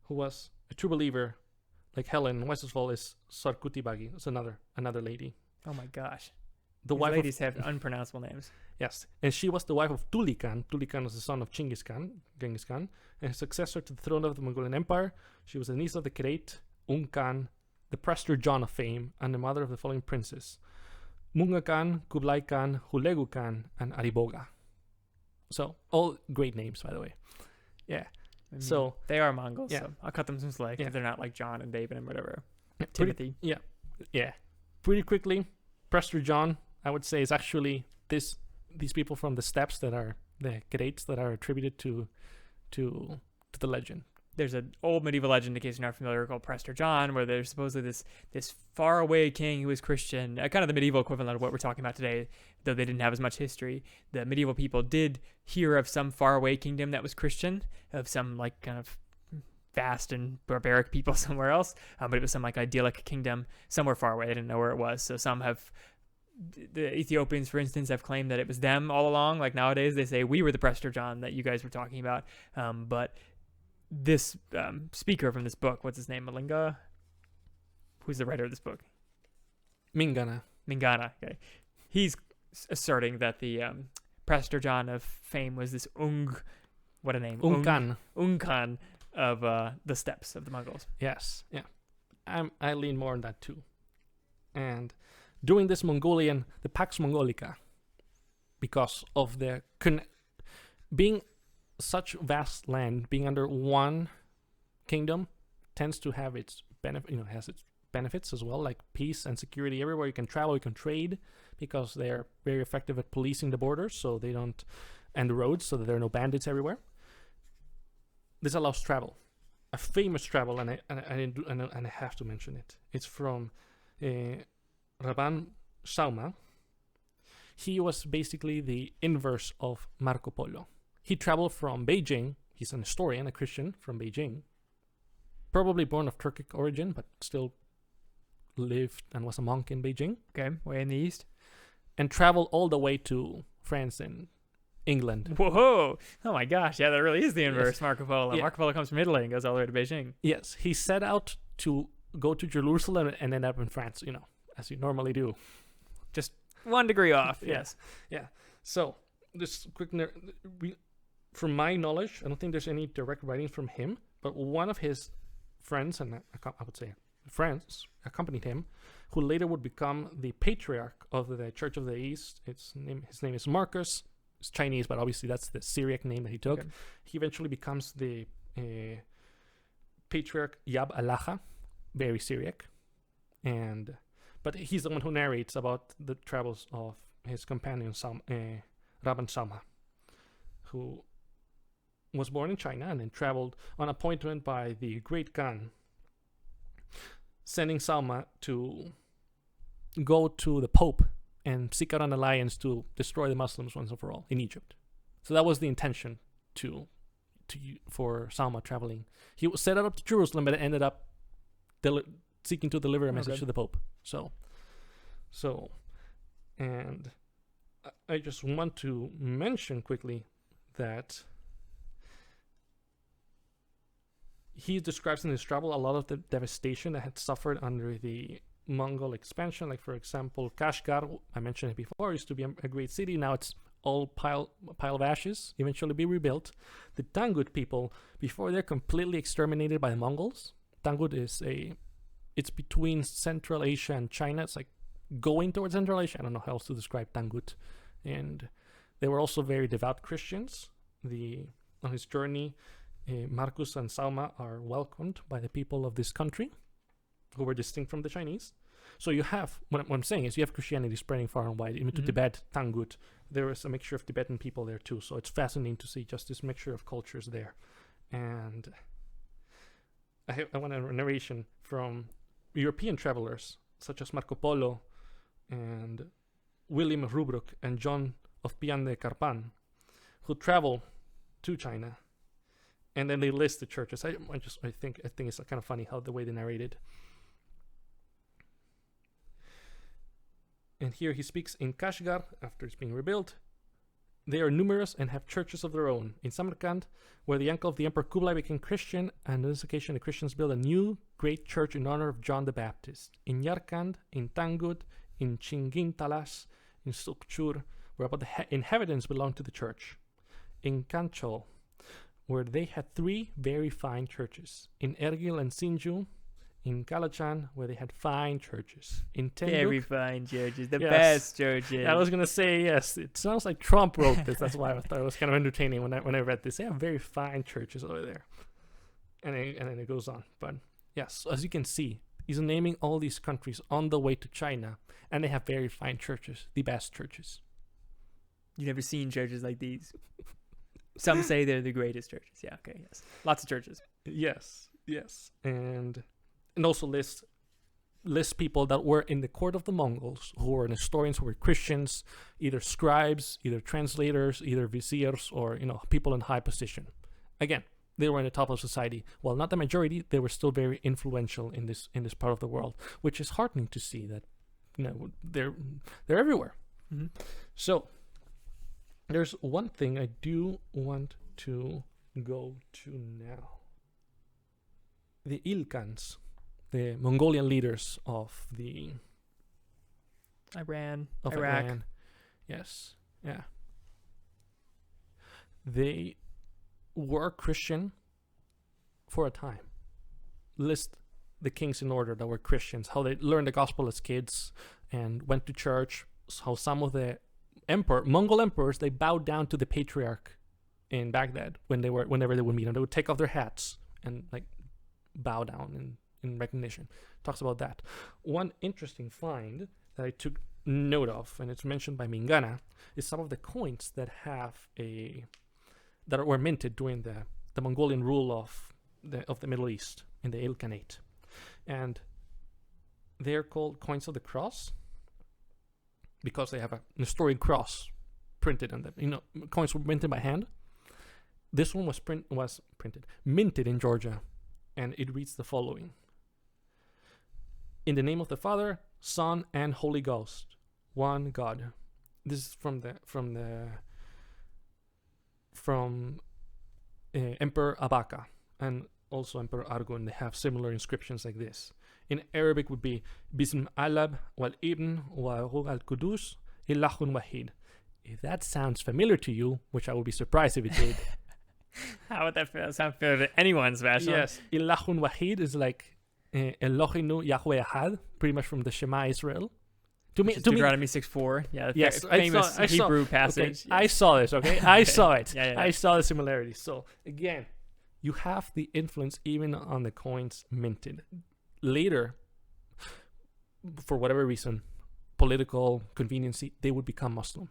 who was a true believer, like Helen. Westerval is Sarkutibagi. It's another lady. Oh my gosh. The These wife ladies have unpronounceable names. Yes, and she was the wife of Tuli Khan. Tuli Khan was the son of Genghis Khan, and successor to the throne of the Mongolian Empire. She was the niece of the Kerate, Khan, the Prester John of fame, and the mother of the following princes: Munga Khan, Kublai Khan, Hulegu Khan, and Ariboga. So, all great names, by the way. Yeah. So they are Mongols, yeah. so I'll cut them some slack. Yeah. They're not like John and David and whatever. Timothy. Yeah. Pretty quickly, Prester John, I would say, is actually these people from the steppes that are the Kerates that are attributed to the legend. there's an old medieval legend, in case you're not familiar, called Prester John, where there's supposedly this faraway king who was Christian, kind of the medieval equivalent of what we're talking about today, though they didn't have as much history. The medieval people did hear of some faraway kingdom that was Christian, of some like kind of vast and barbaric people somewhere else, but it was some like idyllic kingdom somewhere far away. They didn't know where it was. So some have, the Ethiopians, for instance, have claimed that it was them all along. Like nowadays, they say we were the Prester John that you guys were talking about. But this speaker from this book, what's his name? Malinga? Who's the writer of this book? Mingana. Okay. He's asserting that the Prester John of fame was this what a name? Ungkan of the steppes of the Mongols. Yes, yeah. I lean more on that too. And during this the Pax Mongolica, because of their being such vast land, being under one kingdom, tends to have its has its benefits as well, like peace and security everywhere. You can travel, you can trade, because they're very effective at policing the borders, so they don't, and the roads, so that there are no bandits everywhere. This allows travel, a famous travel, and I have to mention it. It's from Raban Sauma. He was basically the inverse of Marco Polo. He traveled from Beijing. He's an historian, a Christian from Beijing, probably born of Turkic origin, but still lived and was a monk in Beijing. Okay, way in the east. And traveled all the way to France and England. Whoa! Oh my gosh, yeah, that really is the inverse. Yes. Marco Polo. Yeah. Marco Polo comes from Italy and goes all the way to Beijing. Yes, he set out to go to Jerusalem and end up in France, as you normally do. Just 1 degree off, Yeah. yes. Yeah. So, this quick, from my knowledge, I don't think there's any direct writings from him, but one of his friends, and I would say friends, accompanied him, who later would become the patriarch of the Church of the East. His name is Marcus. It's Chinese, but obviously that's the Syriac name that he took. Okay. He eventually becomes the patriarch Yab Alacha, very Syriac, but he's the one who narrates about the travels of his companion Rabban Sama, who was born in China and then traveled on appointment by the Great Khan, sending Sama to go to the Pope and seek out an alliance to destroy the Muslims once and for all in Egypt. So that was the intention for Sama traveling. He set out up to Jerusalem, but ended up seeking to deliver a message to the Pope. So, and I just want to mention quickly that he describes in his travel a lot of the devastation that had suffered under the Mongol expansion. Like, for example, Kashgar, I mentioned it before, used to be a great city. Now it's all pile of ashes, eventually be rebuilt. The Tangut people, before they're completely exterminated by the Mongols, Tangut it's between Central Asia and China. It's like going towards Central Asia. I don't know how else to describe Tangut. And they were also very devout Christians. On his journey, Marcus and Sauma are welcomed by the people of this country, who were distinct from the Chinese. So you have, what I'm saying is, you have Christianity spreading far and wide, even to Tibet, Tangut. There is a mixture of Tibetan people there too. So it's fascinating to see just this mixture of cultures there. And I want a narration from European travelers, such as Marco Polo and William of Rubruck and John of Pian de Carpan, who travel to China, and then they list the churches. I think it's kind of funny how the way they narrated. And here he speaks in Kashgar, after it's being rebuilt. They are numerous and have churches of their own. In Samarkand, where the uncle of the Emperor Kublai became Christian, and on this occasion the Christians built a new great church in honor of John the Baptist. In Yarkand, in Tangut, in Chingin Talas, in Sukchur, where about the inhabitants belonged to the church. In Kanchol, where they had 3 very fine churches. In Ergil and Sinju, in Kalachan, where they had fine churches. In Tenduk, Very fine churches, the Yes. best churches. I was gonna say yes. It sounds like Trump wrote this. That's why I thought it was kind of entertaining when I read this. They have very fine churches over there, and then it goes on. But yes, as you can see, he's naming all these countries on the way to China, and they have very fine churches, the best churches. You've never seen churches like these. Some say they're the greatest churches. Yeah, okay, yes. Lots of churches. Yes, yes. And also list people that were in the court of the Mongols, who were historians, who were Christians, either scribes, either translators, either viziers, or people in high position. Again, they were in the top of society. While not the majority, they were still very influential in this part of the world, which is heartening to see that they're everywhere. Mm-hmm. So there's one thing I do want to go to now. The Ilkhans, the Mongolian leaders of Iraq. Iran. Yes. Yeah. They were Christian for a time. List the kings in order that were Christians, how they learned the gospel as kids and went to church, how some of the Mongol emperors, they bowed down to the patriarch in Baghdad whenever they would meet him. They would take off their hats and bow down in recognition. Talks about that. One interesting find that I took note of, and it's mentioned by Mingana, is some of the coins that were minted during the Mongolian rule of the Middle East in the Ilkhanate, and they're called coins of the cross because they have a Nestorian cross printed on them. Coins were minted by hand. This one was minted in Georgia, and it reads the following: "In the name of the Father, Son, and Holy Ghost, one God." This is from Emperor Abaka and also Emperor Argun. They have similar inscriptions like this. In Arabic would be Bism Alab wal Ibn wa Ruh al Qudus Illahun Wahid. If that sounds familiar to you, which I would be surprised if it did. How would that sound familiar to anyone, Sebastian? Yes, Illahun Wahid is like Elohinu Yahweh Ahad, pretty much from the Shema Israel. To me, Deuteronomy 6:4. Yeah, yes, famous Hebrew passage. Okay, I saw this. Okay, I saw it. Yeah. I saw the similarities. So again, you have the influence even on the coins minted. Later, for whatever reason, political conveniency, they would become Muslim,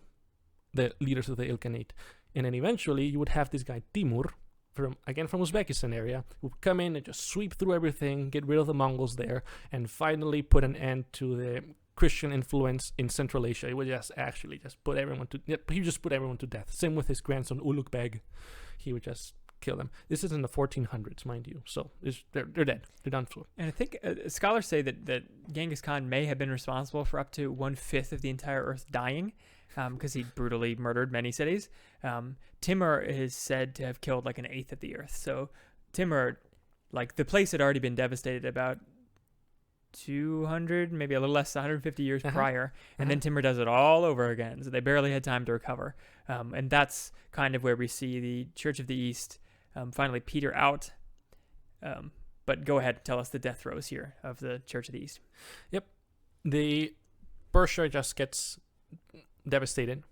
the leaders of the Ilkhanate, and then eventually you would have this guy Timur from Uzbekistan area, who would come in and just sweep through everything, get rid of the Mongols there, and finally put an end to the Christian influence in Central Asia. He would just put everyone to death. Same with his grandson Ulugh Beg. He would just kill them. This is in the 1400s, mind you. So they're dead. They're done for. And I think scholars say that Genghis Khan may have been responsible for up to 1/5 of the entire Earth dying, because he brutally murdered many cities. Timur is said to have killed like 1/8 of the Earth. So Timur, the place had already been devastated about 200, maybe a little less, 150 years prior, and then Timur does it all over again. So they barely had time to recover, and that's kind of where we see the Church of the East finally peter out. But go ahead, tell us the death throes here of the Church of the East. Yep, the Persia just gets devastated.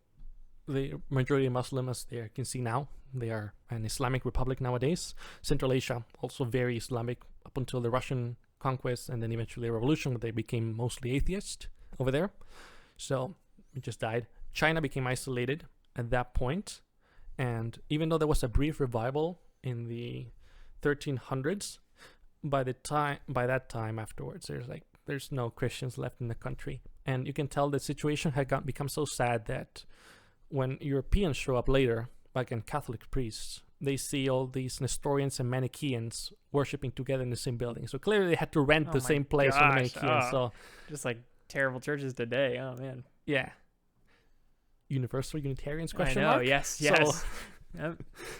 The majority of Muslims, as you can see now, they are an Islamic republic nowadays. Central Asia also very Islamic up until the Russian conquest and then eventually a revolution where they became mostly atheist over there. So it just died. China became isolated at that point, and even though there was a brief revival in the 1300s, by that time afterwards, there's no Christians left in the country, and you can tell the situation had become so sad that when Europeans show up later, like in Catholic priests, they see all these Nestorians and Manichaeans worshipping together in the same building. So clearly they had to rent the same place for the Manichaeans. So just like terrible churches today. Oh man. Yeah. Universal Unitarians? I know. Yes.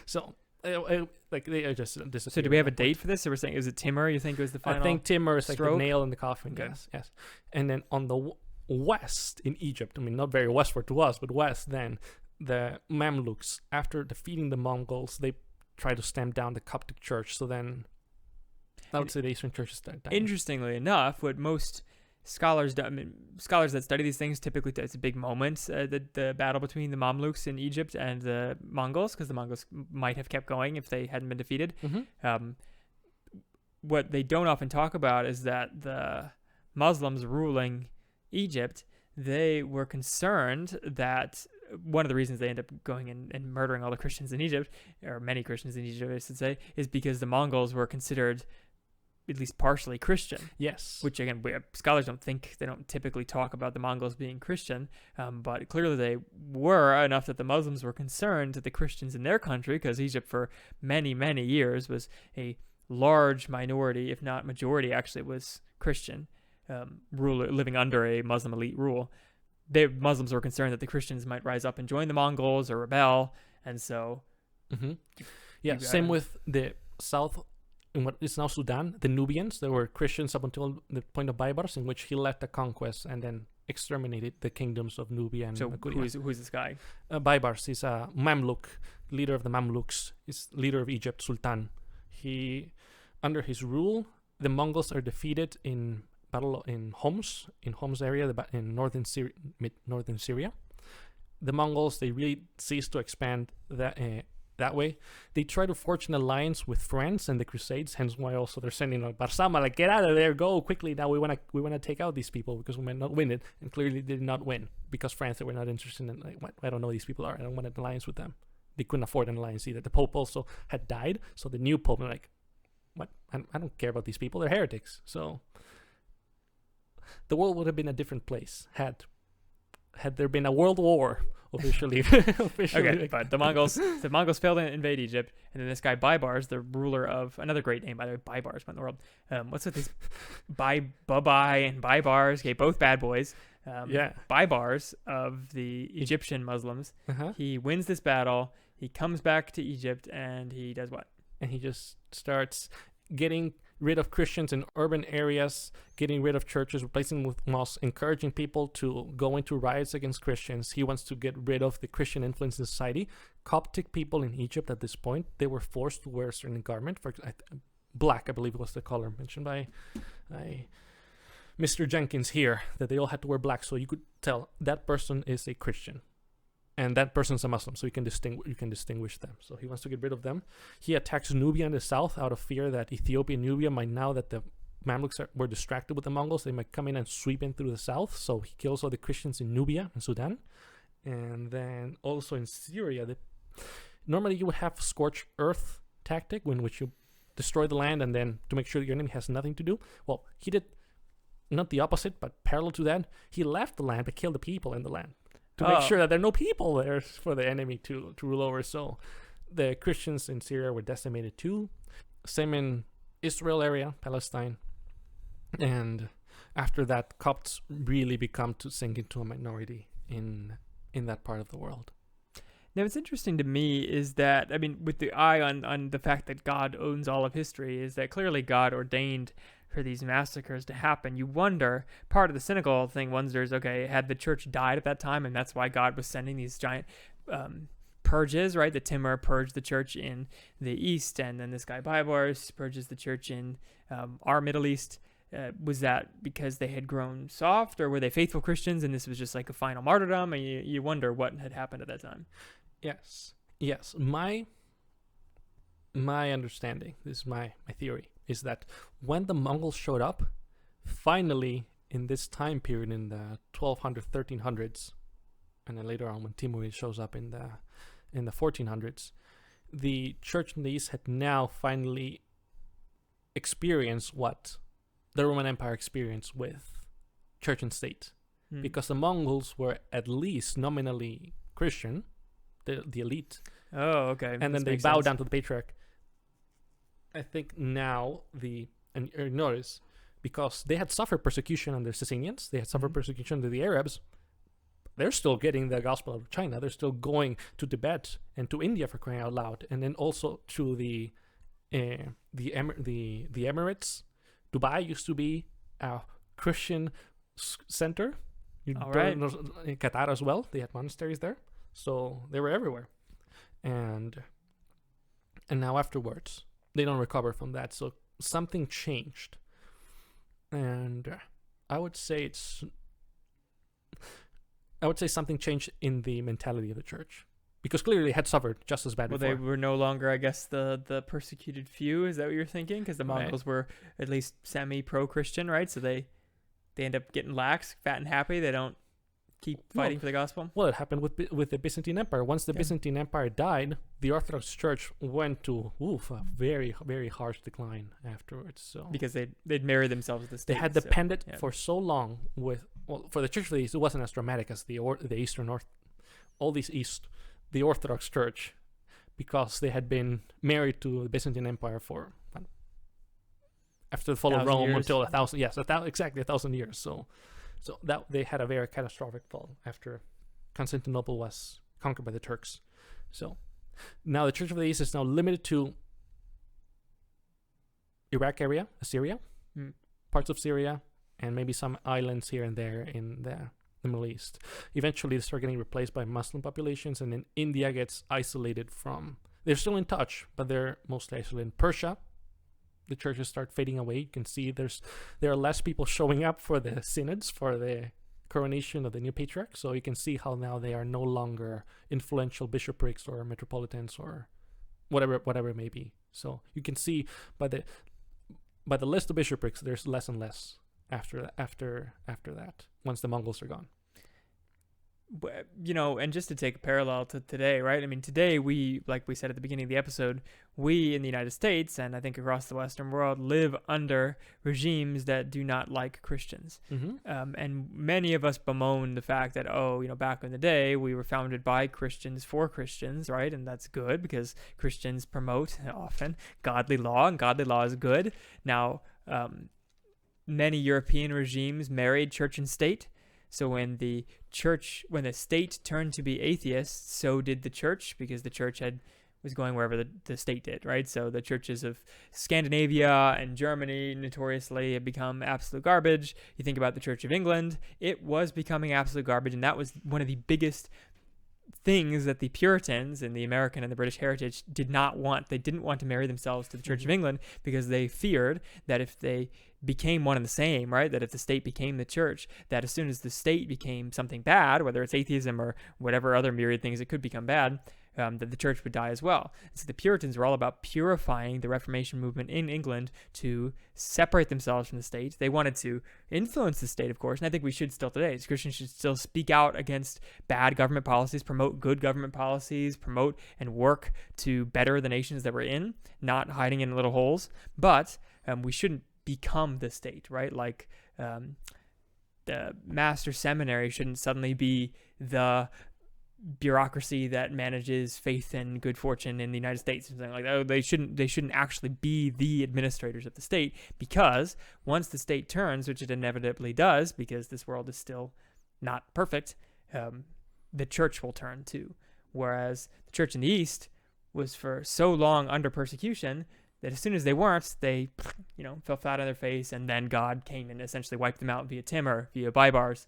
So they just disappeared. So do we have a date for this? So we're saying, is it Timur? You think it was the final? I think Timur is like stroke? the nail in the coffin. Okay. Yes. And then on the west in Egypt, I mean, not very westward to us, but west, then the Mamluks, after defeating the Mongols, they try to stamp down the Coptic church. So then I would say the Eastern churches start dying. Interestingly enough, what most scholars do, scholars that study these things typically, it's a big moment, the battle between the Mamluks in Egypt and the Mongols, because the Mongols might have kept going if they hadn't been defeated. Mm-hmm. What they don't often talk about is that the Muslims ruling Egypt, they were concerned that one of the reasons they end up going and murdering all the Christians in Egypt, or many Christians in Egypt, I should say, is because the Mongols were considered at least partially Christian. Yes. Which, again, scholars don't typically talk about the Mongols being Christian, but clearly they were, enough that the Muslims were concerned that the Christians in their country, because Egypt for many, many years was a large minority, if not majority, actually, was Christian, ruler living under a Muslim elite rule. The Muslims were concerned that the Christians might rise up and join the Mongols or rebel, and so... Yeah, same with the south, in what is now Sudan, the Nubians. They were Christians up until the point of Baibars, in which he led the conquest and then exterminated the kingdoms of Nubia and Makuria. So who's this guy? Baibars is a Mamluk, leader of the Mamluks, is leader of Egypt, Sultan. Under his rule, the Mongols are defeated in battle in Homs area, in northern Syria. The Mongols, they really ceased to expand that way. They try to forge an alliance with France and the Crusades, hence why also they're sending Barsama, like, get out of there, go quickly. Now we want to take out these people because we might not win it, and clearly they did not win because France, they were not interested in, like, I don't know who these people are. I don't want an alliance with them. They couldn't afford an alliance either. The Pope also had died, so the new Pope, like, what? I don't care about these people. They're heretics. So the world would have been a different place had there been a world war officially. Okay, but the Mongols failed to invade Egypt, and then this guy Baibars, the ruler of, another great name by the way, Baibars, what in the world? What's with these Babai and Baibars? Okay, both bad boys. Baibars of the Egyptian Muslims. He wins this battle. He comes back to Egypt, and he does what? And he just starts getting rid of Christians in urban areas, getting rid of churches, replacing them with mosques, encouraging people to go into riots against Christians. He wants to get rid of the Christian influence in society. Coptic people in Egypt at this point, they were forced to wear a certain garment. For black, I believe was the color mentioned by Mr. Jenkins here, that they all had to wear black, so you could tell that person is a Christian. And that person's a Muslim, so you can distinguish them. So he wants to get rid of them. He attacks Nubia in the south out of fear that Ethiopia and Nubia might, now that the Mamluks were distracted with the Mongols, they might come in and sweep in through the south. So he kills all the Christians in Nubia and Sudan. And then also in Syria, normally you would have scorched earth tactic, in which you destroy the land and then to make sure your enemy has nothing to do. Well, he did not the opposite, but parallel to that, he left the land but killed the people in the land, to make sure that there are no people there for the enemy to rule over. So the Christians in Syria were decimated too. Same in Israel area, Palestine. And after that, Copts really become to sink into a minority in that part of the world. Now, what's interesting to me is that, I mean, with the eye on the fact that God owns all of history, is that clearly God ordained for these massacres to happen. You wonder, part of the cynical thing wonders, okay, had the church died at that time, and that's why God was sending these giant purges, right? The Timur purged the church in the east, and then this guy Baibars purges the church in our Middle East. Was that because they had grown soft, or were they faithful Christians and this was just like a final martyrdom? And you wonder what had happened at that time. Yes. My understanding, this is my theory, is that when the Mongols showed up, finally in this time period in the 1200s, 1300s, and then later on when Timur shows up in the 1400s, the church in the East had now finally experienced what the Roman Empire experienced with church and state. Because the Mongols were at least nominally Christian, the elite. Oh, okay. And then they bow down to the patriarch. I think now and notice, because they had suffered persecution under Sasanians, they had suffered persecution under the Arabs, they're still getting the gospel out of China. They're still going to Tibet and to India, for crying out loud, and then also to the Emirates. Dubai used to be a Christian center. All right. In Qatar as well, they had monasteries there, so they were everywhere. And now afterwards, they don't recover from that. So something changed, and I would say something changed in the mentality of the church, because clearly they had suffered just as bad before. They were no longer, I guess, the persecuted few. Is that what you're thinking? Because the Mongols were at least semi-pro-Christian, right? So they end up getting lax, fat and happy. They don't keep fighting for the gospel? Well, it happened with the Byzantine Empire. Once the Byzantine Empire died, the Orthodox Church went to a very, very harsh decline afterwards. So Because they'd marry themselves with the state. they had depended for so long for the Church of the East, it wasn't as dramatic as the Eastern the Orthodox Church, because they had been married to the Byzantine Empire for after the fall of Rome years. until 1,000 exactly 1,000 years. So that they had a very catastrophic fall after Constantinople was conquered by the Turks. So now the Church of the East is now limited to Iraq area, Syria, parts of Syria, and maybe some islands here and there in the Middle East. Eventually, they start getting replaced by Muslim populations, and then India gets isolated from. They're still in touch, but they're mostly isolated. In Persia, the churches start fading away. You can see there are less people showing up for the synods, for the coronation of the new patriarch. So you can see how now they are no longer influential bishoprics or metropolitans or whatever it may be. So you can see by the list of bishoprics, there's less and less after that, once the Mongols are gone. And just to take a parallel to today, right? I mean, today we, like we said at the beginning of the episode, we in the United States and I think across the Western world live under regimes that do not like Christians. And many of us bemoan the fact that, back in the day we were founded by Christians for Christians, right? And that's good because Christians promote often godly law, and godly law is good. Now, many European regimes married church and state. So when the state turned to be atheists, so did the church, because the church was going wherever the state did, right? So the churches of Scandinavia and Germany notoriously have become absolute garbage. You think about the Church of England, it was becoming absolute garbage, and that was one of the biggest things that the Puritans and the American and the British heritage did not want. They didn't want to marry themselves to the Church of England because they feared that if they became one and the same, right, that if the state became the church, that as soon as the state became something bad, whether it's atheism or whatever other myriad things it could become bad, that the church would die as well. And so the Puritans were all about purifying the Reformation movement in England to separate themselves from the state. They wanted to influence the state, of course, and I think we should still today. Christians should still speak out against bad government policies, promote good government policies, promote and work to better the nations that we're in, not hiding in little holes. But we shouldn't become the state, right? Like the master seminary shouldn't suddenly be the bureaucracy that manages faith and good fortune in the United States, something like that. They shouldn't actually be the administrators of the state, because once the state turns, which it inevitably does, because this world is still not perfect, the church will turn too. Whereas the church in the East was for so long under persecution that as soon as they weren't, they fell flat on their face, and then God came and essentially wiped them out via Timur, via Baibars,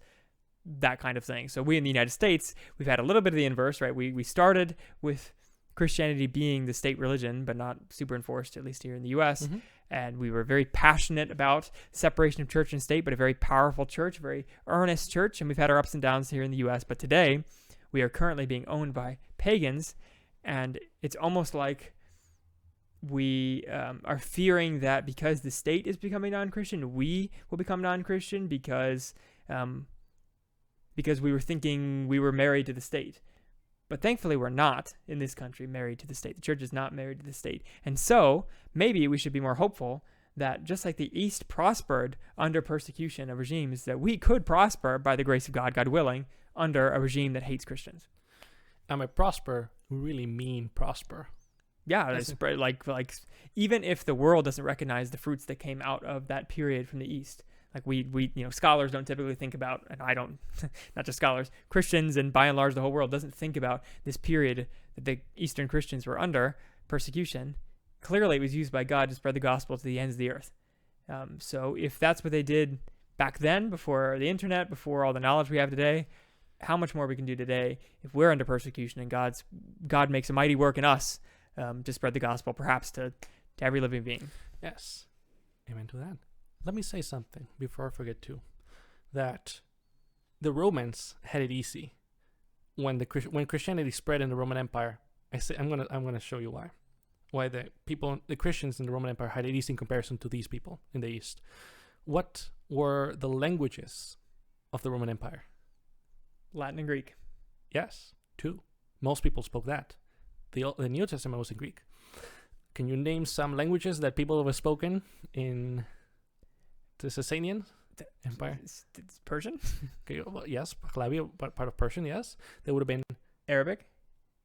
that kind of thing. So we in the United States, we've had a little bit of the inverse, right? We started with Christianity being the state religion, but not super enforced, at least here in the U.S. And we were very passionate about separation of church and state, but a very powerful church, a very earnest church. And we've had our ups and downs here in the U.S. But today, we are currently being owned by pagans, and it's almost like we are fearing that because the state is becoming non-Christian, we will become non-Christian because we were thinking we were married to the state. But thankfully, we're not in this country married to the state. The church is not married to the state. And so maybe we should be more hopeful that just like the East prospered under persecution of regimes, that we could prosper by the grace of God, God willing, under a regime that hates Christians. And by prosper, we really mean prosper. Yeah, it's like even if the world doesn't recognize the fruits that came out of that period from the East, like we scholars don't typically think about, and I don't, not just scholars, Christians and by and large the whole world doesn't think about this period that the Eastern Christians were under persecution. Clearly it was used by God to spread the gospel to the ends of the earth. So if that's what they did back then, before the internet, before all the knowledge we have today, how much more we can do today if we're under persecution and God makes a mighty work in us to spread the gospel, perhaps to every living being. Yes. Amen to that. Let me say something before I forget too, that the Romans had it easy when Christianity spread in the Roman Empire. I'm gonna show you why the Christians in the Roman Empire had it easy in comparison to these people in the East. What were the languages of the Roman Empire? Latin and Greek. Yes, 2. Most people spoke that. The New Testament was in Greek. Can you name some languages that people have spoken in the Sasanian Empire? It's Persian? Okay, well, yes, Pahlavi, part of Persian, yes. There would have been... Arabic?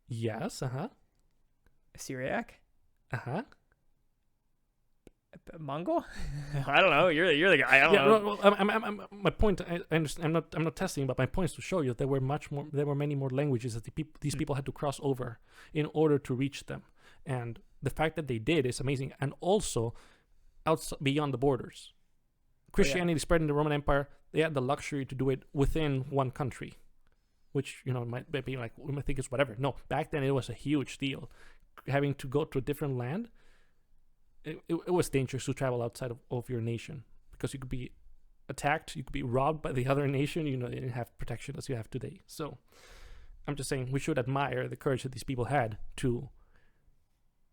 Yes, Syriac? Mongol? I don't know. You're the guy. I don't know. I'm my point. I understand. I'm not testing, but my point is to show you there were many more languages that these people had to cross over in order to reach them, and the fact that they did is amazing. And also, beyond the borders, Christianity spread in the Roman Empire. They had the luxury to do it within one country, which might be like we might think it's whatever. No, back then it was a huge deal, having to go to a different land. It was dangerous to travel outside of your nation because you could be attacked, you could be robbed by the other nation. They didn't have protection as you have today. So I'm just saying we should admire the courage that these people had to,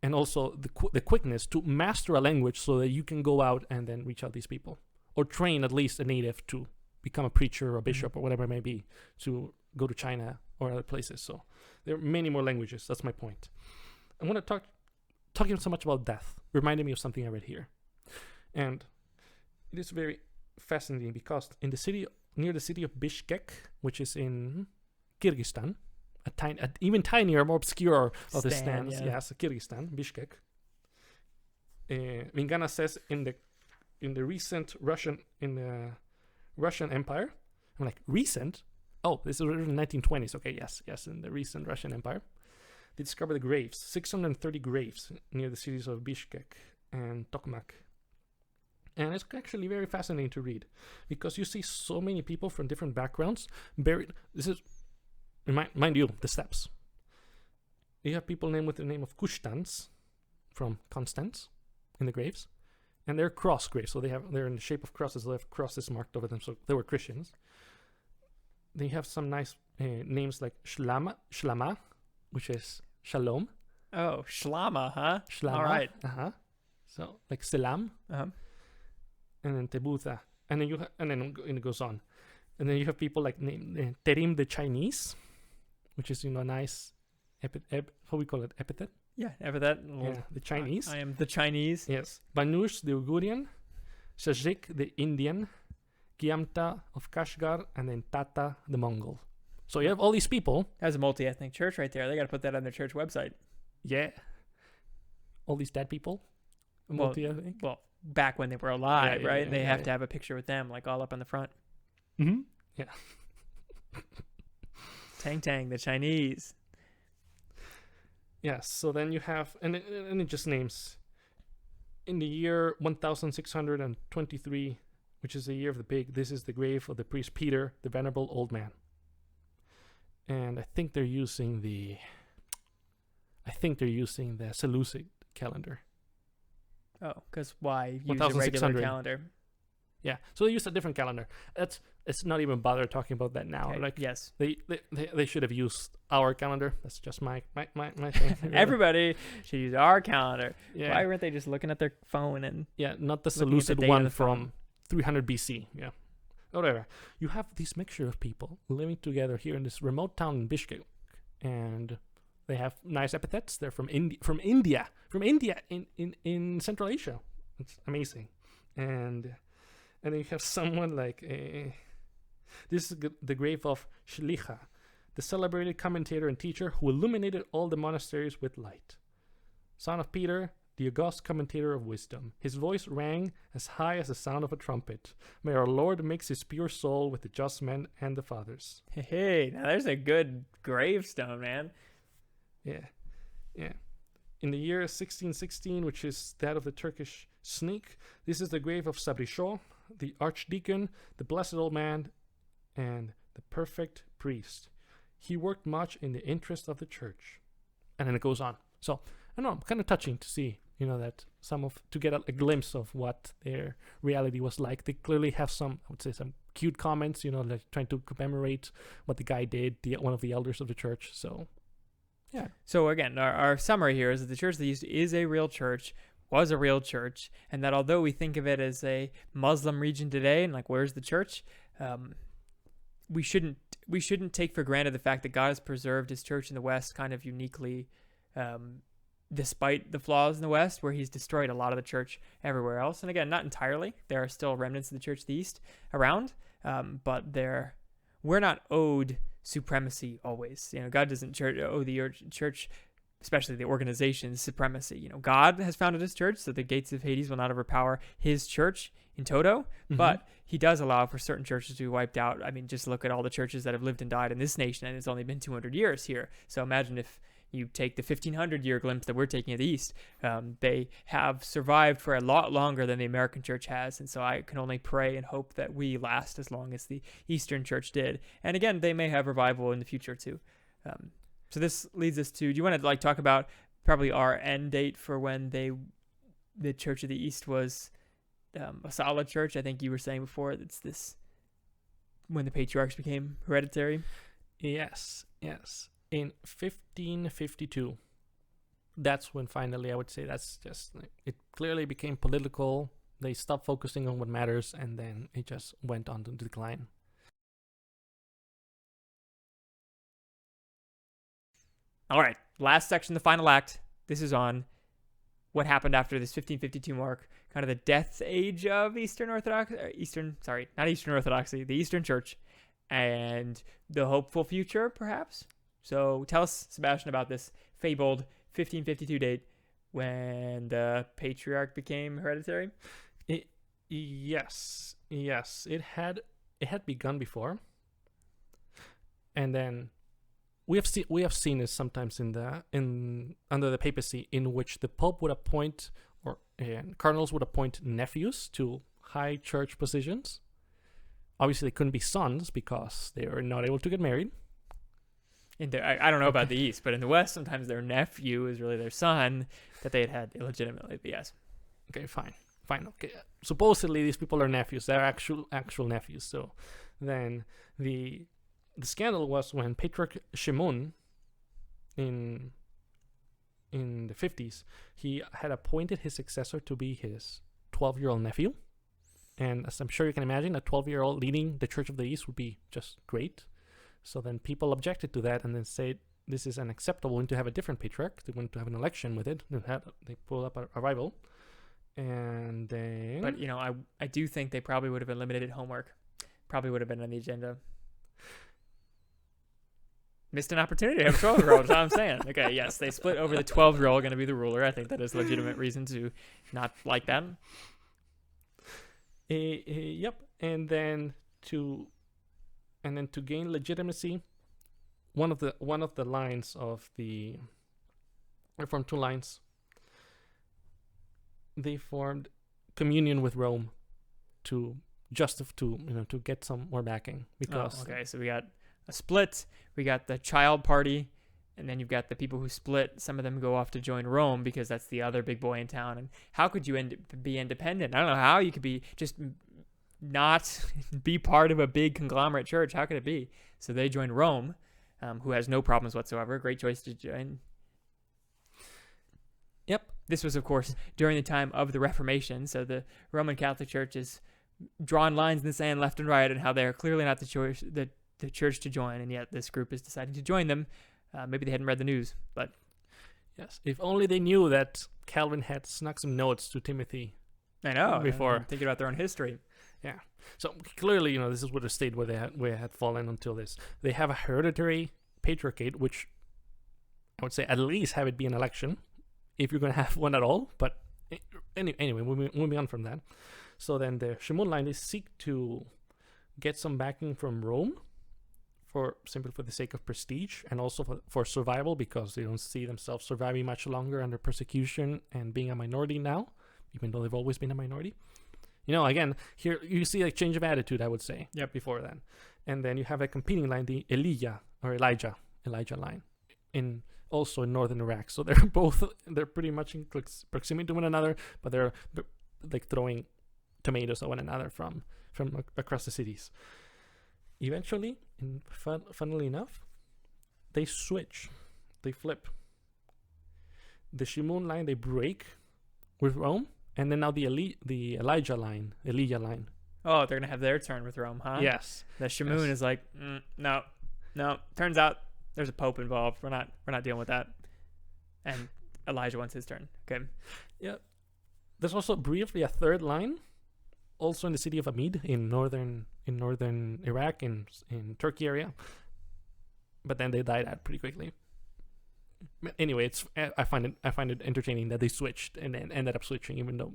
and also the quickness to master a language so that you can go out and then reach out these people, or train at least a native to become a preacher or a bishop or whatever it may be, to go to China or other places. So there are many more languages. That's my point. I want to talking so much about death reminded me of something I read here, and it is very fascinating because near the city of Bishkek, which is in Kyrgyzstan, even tinier, more obscure of the stands, yes, Kyrgyzstan, Bishkek. Mingana says in the recent Russian Empire. I'm like, recent? Oh, this is written in the 1920s. Okay, yes, in the recent Russian Empire. They discovered the graves, 630 graves near the cities of Bishkek and Tokmak. And it's actually very fascinating to read because you see so many people from different backgrounds buried. This is, mind you, the steppes. You have people named with the name of Kushtans from Constance in the graves. And they're cross graves, so they're in the shape of crosses. They have crosses marked over them, so they were Christians. They have some nice names like Shlama, which is shalom. Oh, Shlama, huh? Shlama. All right. So like Selam. Uh-huh. And then Tebutha. And then it goes on. And then you have people like named Terim the Chinese, which is a nice how we call it, epithet. Yeah, epithet. Yeah, the Chinese. I am the Chinese. Yes. Banush the Ugurian, Shajik the Indian, Giamta of Kashgar, and then Tata the Mongol. So you have all these people. That's a multi-ethnic church right there. They got to put that on their church website. Yeah. All these dead people. Multi-ethnic. Well, back when they were alive, right? They have to to have a picture with them, like all up on the front. Mm-hmm. Yeah. Tang, the Chinese. Yes. So then you have, and it just names. In the year 1623, which is the year of the pig, this is the grave of the priest Peter, the venerable old man. And I think they're using the Seleucid calendar. Oh, because why use a regular calendar? Yeah, so they used a different calendar. It's not even bother talking about that now. Okay. Like, yes, they should have used our calendar. That's just my thing. Everybody should use our calendar. Yeah. Why weren't they just looking at their phone and not the Seleucid one from 300 BC? Yeah. Whatever. You have this mixture of people living together here in this remote town in Bishkek, and they have nice epithets. They're from India in Central Asia. It's amazing. And then you have someone like this is the grave of Shlicha, the celebrated commentator and teacher who illuminated all the monasteries with light. Son of Peter, the august commentator of wisdom. His voice rang as high as the sound of a trumpet. May our Lord mix his pure soul with the just men and the fathers. Hey, now there's a good gravestone, man. Yeah. In the year 1616, which is that of the Turkish snake, this is the grave of Sabrisho, the archdeacon, the blessed old man, and the perfect priest. He worked much in the interest of the church. And then it goes on. So, I don't know, kind of touching to see, that to get a glimpse of what their reality was like. They clearly have some cute comments, like trying to commemorate what the guy did, one of the elders of the church. So, yeah. So again, our summary here is that the church they used is a real church, was a real church, and that although we think of it as a Muslim region today, and like, where's the church? we shouldn't take for granted the fact that God has preserved his church in the West kind of uniquely, despite the flaws in the West, where he's destroyed a lot of the church everywhere else. And again, not entirely. There are still remnants of the church of the East around, but we're not owed supremacy always. God doesn't owe the church, especially the organization's supremacy. God has founded his church, so the gates of Hades will not overpower his church in toto, but he does allow for certain churches to be wiped out. I mean, just look at all the churches that have lived and died in this nation, and it's only been 200 years here. So imagine if you take the 1500-year glimpse that we're taking at the East. They have survived for a lot longer than the American church has, and so I can only pray and hope that we last as long as the Eastern church did. And again, they may have revival in the future too. So this leads us to, do you want to talk about probably our end date for when the Church of the East was a solid church? I think you were saying before it's this when the patriarchs became hereditary. Yes. In 1552, that's when finally I would say it clearly became political. They stopped focusing on what matters, and then it just went on to decline. All right, last section, the final act. This is on what happened after this 1552 mark, kind of the death age of the Eastern Church, and the hopeful future, perhaps. So tell us, Sebastian, about this fabled 1552 date when the patriarch became hereditary. Yes, it had begun before, and then we have seen this sometimes under the papacy, in which the Pope would appoint and cardinals would appoint nephews to high church positions. Obviously, they couldn't be sons because they were not able to get married. I don't know about the East, but in the West, sometimes their nephew is really their son that they had illegitimately. But yes. Okay, fine. Okay. Supposedly, these people are nephews. They're actual nephews. So then the scandal was when Patriarch Shimon in the 50s, he had appointed his successor to be his 12-year-old nephew. And as I'm sure you can imagine, a 12-year-old leading the Church of the East would be just great. So then people objected to that and then said this is unacceptable. We need to have a different patriarch. They wanted to have an election with it. They pulled up a rival. And then... But, I do think they probably would have eliminated homework. Probably would have been on the agenda. Missed an opportunity to have a 12-year-old, is what I'm saying. Okay, yes, they split over the 12-year-old going to be the ruler. I think that is a legitimate reason to not like that. Yep. And then to gain legitimacy, one of the lines of the Reformed two lines, they formed communion with Rome to get some more backing. Because okay, so we got a split, we got the child party, and then you've got the people who split. Some of them go off to join Rome because that's the other big boy in town. And how could you be independent? I don't know how you could be just not be part of a big conglomerate church. How could it be? So they joined Rome, who has no problems whatsoever. Great choice to join. Yep. This was, of course, during the time of the Reformation. So the Roman Catholic Church is drawing lines in the sand left and right and how they're clearly not the church to join. And yet this group is deciding to join them. Maybe they hadn't read the news, but... Yes, if only they knew that Calvin had snuck some notes to Timothy. I know. Before thinking about their own history. Yeah. So clearly, this is what the state where they had fallen until this. They have a hereditary patriarchate, which I would say at least have it be an election, if you're going to have one at all. But anyway, moving on from that. So then the Shimon line, they seek to get some backing from Rome, simply for the sake of prestige and also for survival, because they don't see themselves surviving much longer under persecution and being a minority now, even though they've always been a minority. Again, here you see a change of attitude, I would say. Yep. Before then. And then you have a competing line, the Elijah line, also in northern Iraq. So they're pretty much in proximity to one another, but they're like throwing tomatoes at one another from across the cities. Eventually, funnily enough, they switch. They flip. The Shimon line, they break with Rome. And then now the Elijah line Oh, they're gonna have their turn with Rome, huh? Yes. The Shamoon is like, no. Turns out there's a pope involved. We're not dealing with that. And Elijah wants his turn. Okay. Yeah. There's also briefly a third line, also in the city of Amid in northern Iraq, in Turkey area. But then they died out pretty quickly. Anyway, I find it entertaining that they switched and then ended up switching, even though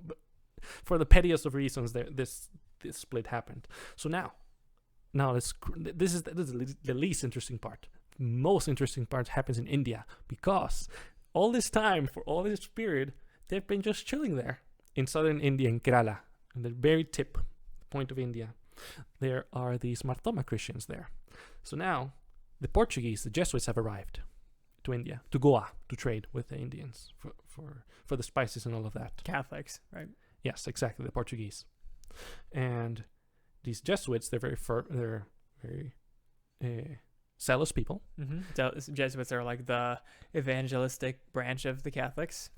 for the pettiest of reasons this split happened. So now this is the least interesting part. The most interesting part happens in India, because all this time, for all this period, they've been just chilling there in southern India, in Kerala, in the very point of India. There are these Marthoma Christians there. So now the Portuguese, the Jesuits, have arrived to India, to Goa, to trade with the Indians for the spices and all of that. Catholics, right? Yes, exactly, the Portuguese. And these Jesuits, they're very zealous people. Mm-hmm. Jesuits are like the evangelistic branch of the Catholics.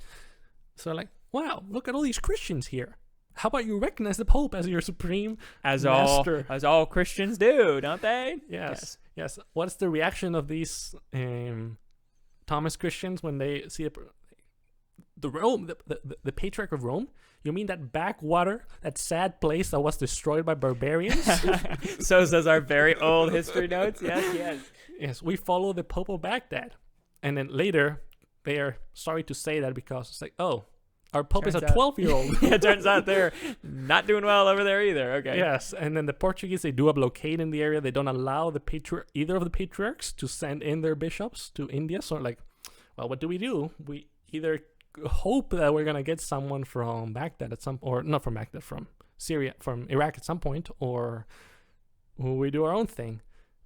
So like, wow, look at all these Christians here. How about you recognize the Pope as your supreme master? As all Christians do, don't they? Yes. What's the reaction of these Thomas Christians when they see the Rome, the Patriarch of Rome? You mean that backwater, that sad place that was destroyed by barbarians? So says our very old history notes. Yes. We follow the Pope of Baghdad, and then later they are sorry to say that, because it's like, oh, our Pope is a 12-year-old. Yeah, it turns out they're not doing well over there either. Okay. Yes, and then the Portuguese, they do a blockade in the area. They don't allow either of the patriarchs to send in their bishops to India. So like, well, what do? We either hope that we're gonna get someone from Baghdad or not from Baghdad, from Syria, from Iraq at some point, or we do our own thing,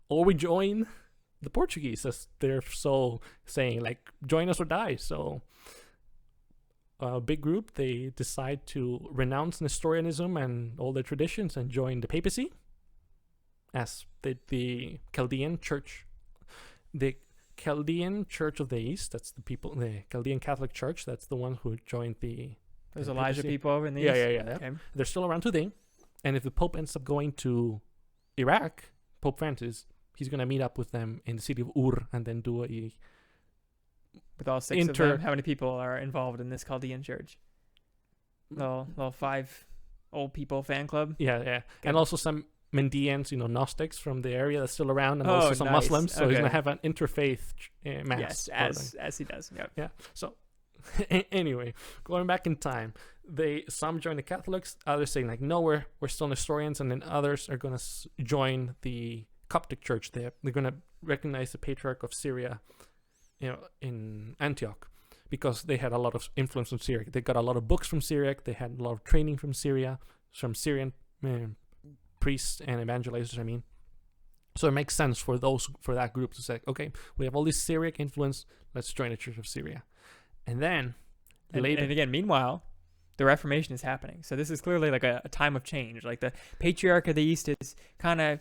or we join the Portuguese, as they're so saying, like, join us or die. So a big group, they decide to renounce Nestorianism and all their traditions and join the papacy, as did the Chaldean Church. The Chaldean Church of the East, that's the Chaldean Catholic Church, that's the one who joined those Elijah papacy people over in the East? Yeah. Okay. They're still around today. And if the Pope ends up going to Iraq, Pope Francis, he's going to meet up with them in the city of Ur and then do with all six of them. How many people are involved in this Chaldean church? Little 5 old people fan club? Yeah. Okay. And also some Mandeans, Gnostics from the area that's still around, and also some Muslims. So he's going to have an interfaith mass. Yes, as he does. Yep. Yeah. So anyway, going back in time, some join the Catholics, others saying like, no, we're still Nestorians, and then others are going to join the Coptic Church. They're going to recognize the Patriarch of Syria, in Antioch, because they had a lot of influence from Syria. They got a lot of books from Syriac. They had a lot of training from Syria, from Syrian priests and evangelizers. So it makes sense for that group to say, okay, we have all this Syriac influence. Let's join the Church of Syria. And then later, and again, meanwhile, the Reformation is happening. So this is clearly like a time of change. Like the Patriarch of the East is kind of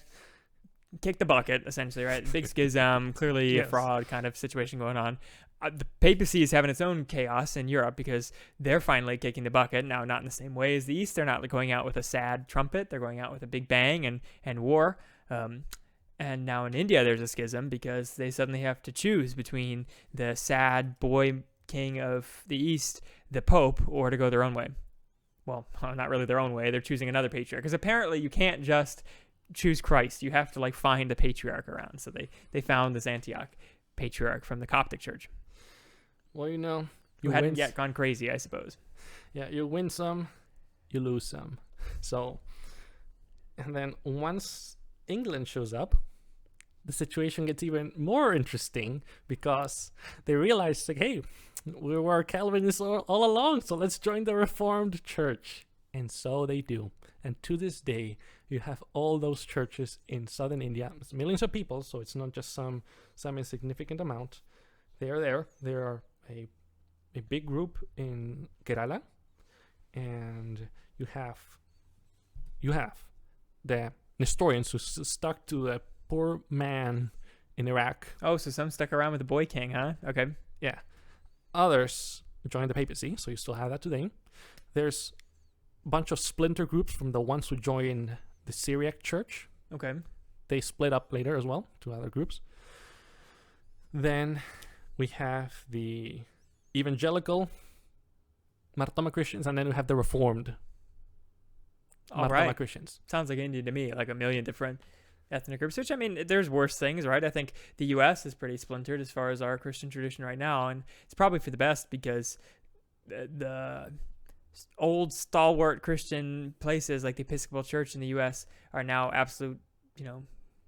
kick the bucket, essentially, right? Big schism, clearly a fraud kind of situation going on. The papacy is having its own chaos in Europe because they're finally kicking the bucket. Now, not in the same way as the East. They're not going out with a sad trumpet. They're going out with a big bang and war. And now in India, there's a schism because they suddenly have to choose between the sad boy king of the East, the Pope, or to go their own way. Well, not really their own way. They're choosing another patriarch, because apparently you can't just choose Christ. You have to find a patriarch around. So they found this Antioch patriarch from the Coptic Church. Well, you hadn't yet gone crazy, I suppose. Yeah, you win some, you lose some. So, and then once England shows up, the situation gets even more interesting, because they realize, like, hey, we were Calvinists all along, so let's join the Reformed Church. And so they do. And to this day, you have all those churches in southern India. It's millions of people, so it's not just some insignificant amount. They are there. There are a big group in Kerala, and you have the Nestorians who stuck to a poor man in Iraq. Oh, so some stuck around with the boy king, huh? Okay. Yeah. Others joined the papacy, so you still have that today. There's a bunch of splinter groups from the ones who joined the Syriac Church. Okay. They split up later as well to other groups. Then we have the evangelical Martoma Christians, and then we have the Reformed All Martoma right. Christians. Sounds like India to me, like a million different ethnic groups, which I mean, there's worse things, right? I think the U.S. is pretty splintered as far as our Christian tradition right now, and it's probably for the best because the old stalwart Christian places like the Episcopal Church in the U.S. are now absolute,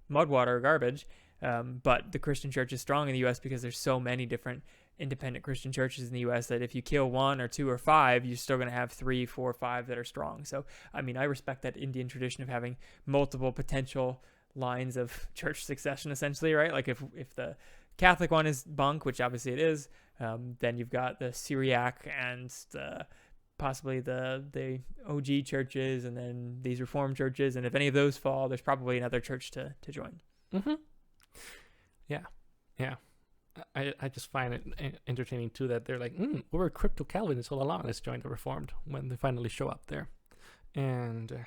mud water garbage. But the Christian church is strong in the U.S. because there's so many different independent Christian churches in the U.S. that if you kill one or two or five, you're still going to have 3, 4, 5 that are strong. So, I mean, I respect that Indian tradition of having multiple potential lines of church succession, essentially, right? Like if the Catholic one is bunk, which obviously it is, then you've got the Syriac and possibly the OG churches, and then these Reformed churches. And if any of those fall, there's probably another church to join. Mm-hmm. Yeah. I just find it entertaining too that they're like, we were crypto Calvinists all along. Let's join the Reformed when they finally show up there. And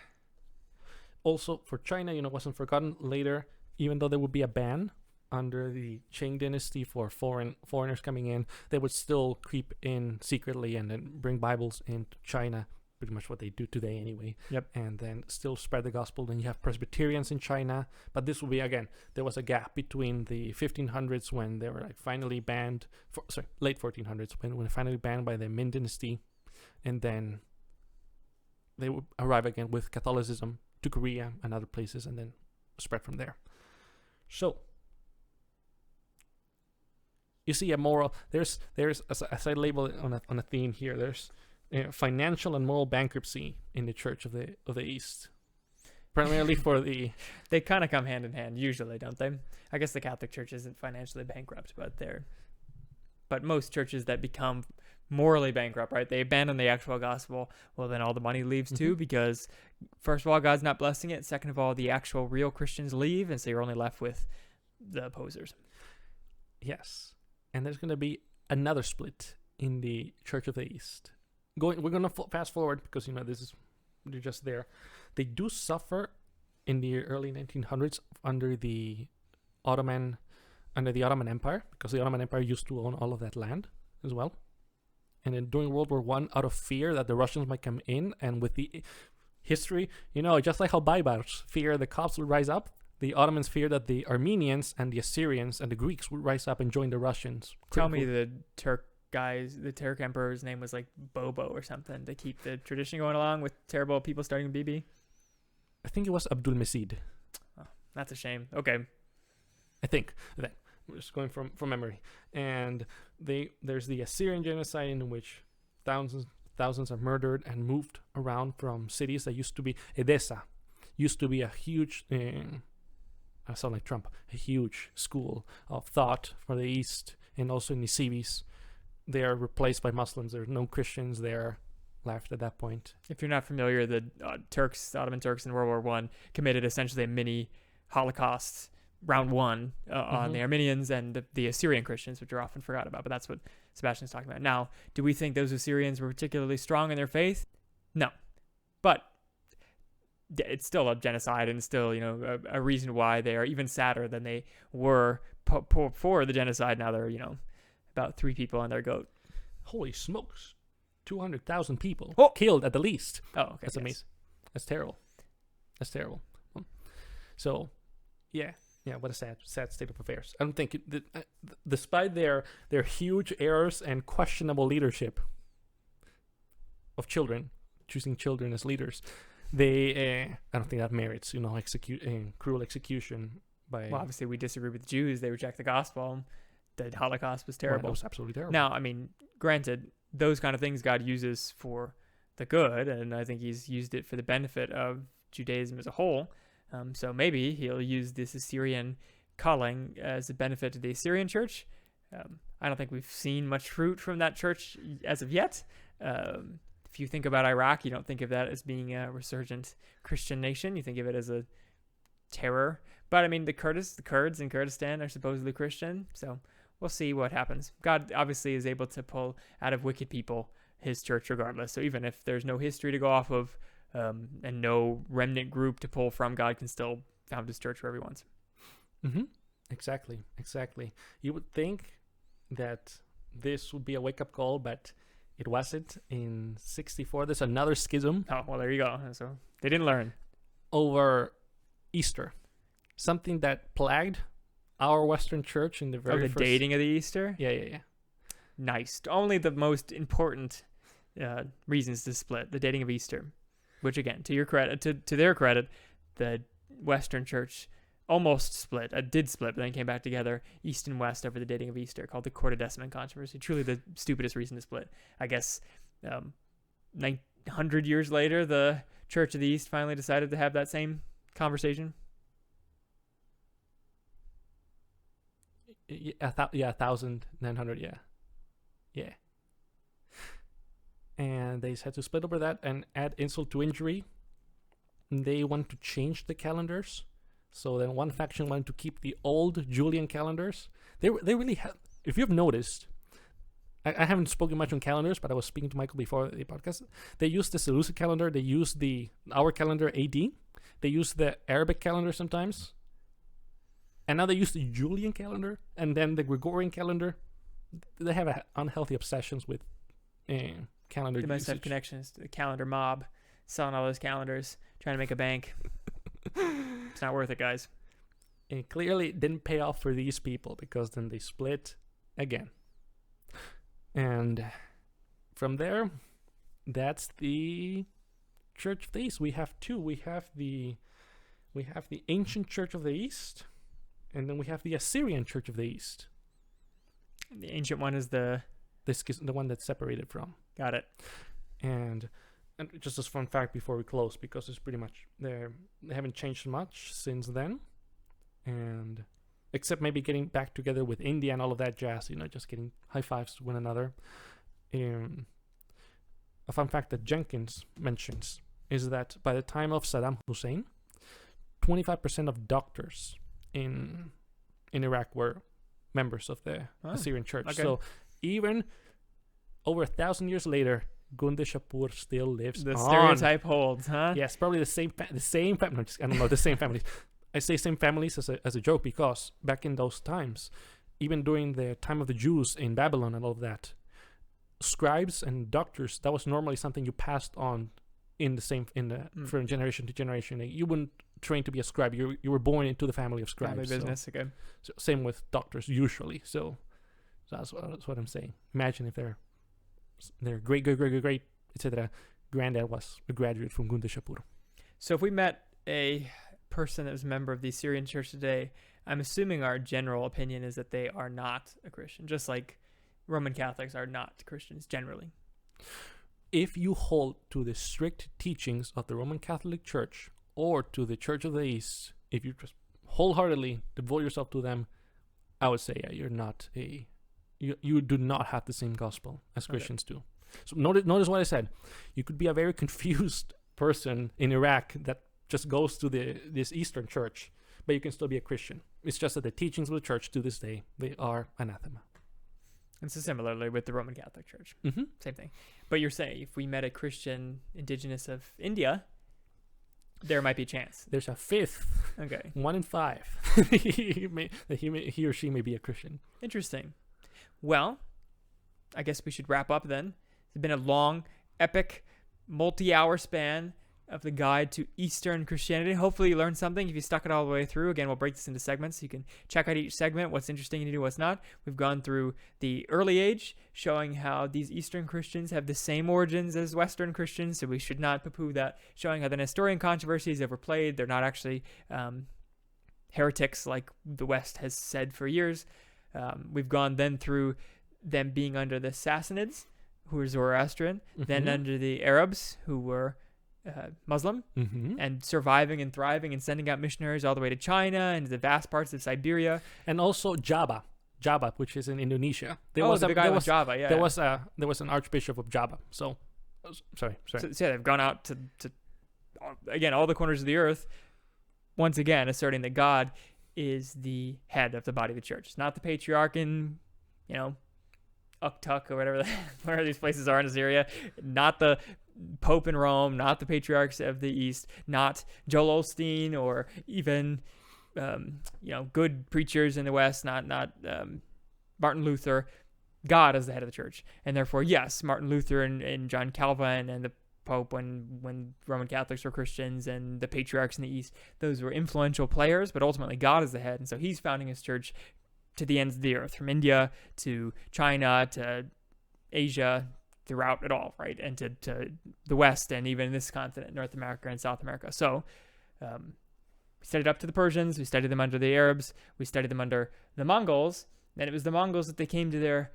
also for China, wasn't forgotten later, even though there would be a ban under the Qing dynasty for foreigners coming in, they would still creep in secretly and then bring Bibles into China. Pretty much what they do today anyway. Yep. And then still spread the gospel. Then you have Presbyterians in China. But this will be, again, there was a gap between the 1500s when they were like finally banned, late 1400s, when finally banned by the Ming dynasty. And then they would arrive again with Catholicism to Korea and other places and then spread from there. So, you see a moral, there's as I label it on a theme here, there's financial and moral bankruptcy in the Church of the East, primarily for the. They kind of come hand in hand, usually, don't they? I guess the Catholic Church isn't financially bankrupt, but most churches that become morally bankrupt, right? They abandon the actual gospel. Well, then all the money leaves too, because first of all, God's not blessing it. Second of all, the actual real Christians leave, and so you're only left with the opposers. Yes, and there's going to be another split in the Church of the East. We're going to fast forward because they're just there. They do suffer in the early 1900s under the Ottoman Empire, because the Ottoman Empire used to own all of that land as well. And then during World War I, out of fear that the Russians might come in, and with the history, just like how Baibars fear the Copts would rise up, the Ottomans fear that the Armenians and the Assyrians and the Greeks would rise up and join the Russians. Tell me the Turk emperor's name was like Bobo or something to keep the tradition going along with terrible people starting BB. I think it was Abdul Majid. Oh, that's a shame. Okay. I think. We're just going from memory. And there's the Assyrian genocide in which thousands are murdered and moved around from cities that used to be Edessa. Used to be a huge, I sound like Trump, a huge school of thought for the East, and also in Nisibis. They are replaced by Muslims. There's no Christians there left at that point. If you're not familiar, the Ottoman Turks in World War I committed essentially a mini Holocaust round one on the Armenians and the Assyrian Christians, which are often forgot about. But that's what Sebastian's talking about. Now, do we think those Assyrians were particularly strong in their faith? No. But it's still a genocide, and still, a reason why they are even sadder than they were before the genocide. Now they're, about 3 people on their goat. Holy smokes. 200,000 people Oh! killed at the least. Oh, okay. That's amazing. That's terrible. So, yeah, what a sad state of affairs. I don't think, despite their huge errors and questionable leadership of children, choosing children as leaders, I don't think that merits, cruel execution by. Well, obviously we disagree with the Jews. They reject the gospel. The Holocaust was terrible. Well, it was absolutely terrible. Now, I mean, granted, those kind of things God uses for the good, and I think He's used it for the benefit of Judaism as a whole. So maybe He'll use this Assyrian calling as a benefit to the Assyrian church. I don't think we've seen much fruit from that church as of yet. If you think about Iraq, you don't think of that as being a resurgent Christian nation. You think of it as a terror. But I mean, the Kurds in Kurdistan are supposedly Christian, so we'll see what happens. God obviously is able to pull out of wicked people His church regardless. So even if there's no history to go off of and no remnant group to pull from. God can still found his church wherever he wants. Mm-hmm. Exactly. You would think that this would be a wake-up call, but it wasn't. In 64, there's another schism. Oh, well, there you go. So they didn't learn. Over Easter. Something that plagued our Western church in the very the first... dating of the Easter? Yeah. Nice. Only the most important reasons to split, the dating of Easter. Which, again, to your credit, to their credit, the Western church almost split. Did split, but then came back together, East and West, over the dating of Easter, called the Quartodeciman controversy. Truly the stupidest reason to split. I guess 900 years later, the Church of the East finally decided to have that same conversation. Yeah, 1,900, yeah. And they had to split over that, and add insult to injury, they want to change the calendars. So then one faction wanted to keep the old Julian calendars. They really have. If you've noticed, I haven't spoken much on calendars, but I was speaking to Michael before the podcast. They use the Seleucid calendar. They use our calendar AD. They use the Arabic calendar sometimes. And now they use the Julian calendar and then the Gregorian calendar. They have unhealthy obsessions with calendar. They must have connections to the calendar mob, selling all those calendars, trying to make a bank. It's not worth it, guys. It clearly didn't pay off for these people, because then they split again. And from there, that's the Church of the East. We have two. We have the ancient Church of the East, and then we have the Assyrian Church of the East. The ancient one is the one that's separated from. Got it. And just as a fun fact before we close, because it's pretty much they haven't changed much since then, and except maybe getting back together with India and all of that jazz, just getting high fives to one another. A fun fact that Jenkins mentions is that by the time of Saddam Hussein, 25% of doctors in Iraq were members of the Assyrian Church. Okay. So even over 1,000 years later, Gunda Shapur still lives on. The stereotype holds, huh? Yes, probably the same family. I don't know, the same families. I say same families as a joke, because back in those times, even during the time of the Jews in Babylon and all of that, scribes and doctors, that was normally something you passed on from generation to generation. You wouldn't train to be a scribe. You were born into the family of scribes. Family business, okay. So same with doctors usually. So that's what I'm saying. Imagine if their great, etc. granddad was a graduate from Gunda Shapur. So if we met a person that was a member of the Assyrian Church today, I'm assuming our general opinion is that they are not a Christian, just like Roman Catholics are not Christians generally. If you hold to the strict teachings of the Roman Catholic Church or to the Church of the East, if you just wholeheartedly devote yourself to them, I would say you're not you do not have the same gospel as Christians do. So notice what I said. You could be a very confused person in Iraq that just goes to this Eastern Church, but you can still be a Christian. It's just that the teachings of the Church to this day, they are anathema. And so similarly with the Roman Catholic Church. Mm-hmm. Same thing. But you're saying if we met a Christian indigenous of India, there might be a chance. There's a fifth. Okay. 1 in 5. he or she may be a Christian. Interesting. Well, I guess we should wrap up then. It's been a long, epic, multi-hour span of the guide to Eastern Christianity. Hopefully you learned something if you stuck it all the way through. Again, we'll break this into segments so you can check out each segment, what's interesting to do, what's not. We've gone through the early age, showing how these Eastern Christians have the same origins as Western Christians, so we should not poo-poo that. Showing how the Nestorian controversy is overplayed. They're not actually heretics like the West has said for years. We've gone then through them being under the Sassanids, who were Zoroastrian, then under the Arabs, who were Muslim, and surviving and thriving and sending out missionaries all the way to China and to the vast parts of Siberia, and also Java, which is in Indonesia. There was Java. Yeah, there was an archbishop of Java. So, sorry. So yeah, they've gone out to again all the corners of the earth. Once again, asserting that God is the head of the body of the church. It's not the patriarch in, Uktuk or whatever these places are in Assyria. Not the Pope in Rome, not the patriarchs of the East, not Joel Osteen, or even good preachers in the West, not Martin Luther. God is the head of the church, and therefore, yes, Martin Luther and John Calvin and the Pope, when Roman Catholics were Christians, and the patriarchs in the East, those were influential players, but ultimately God is the head, and so he's founding his church to the ends of the earth, from India to China to Asia, throughout it all, right? And to the West, and even this continent, North America and South America. So we studied up to the Persians, we studied them under the Arabs, we studied them under the Mongols, and it was the Mongols that they came to their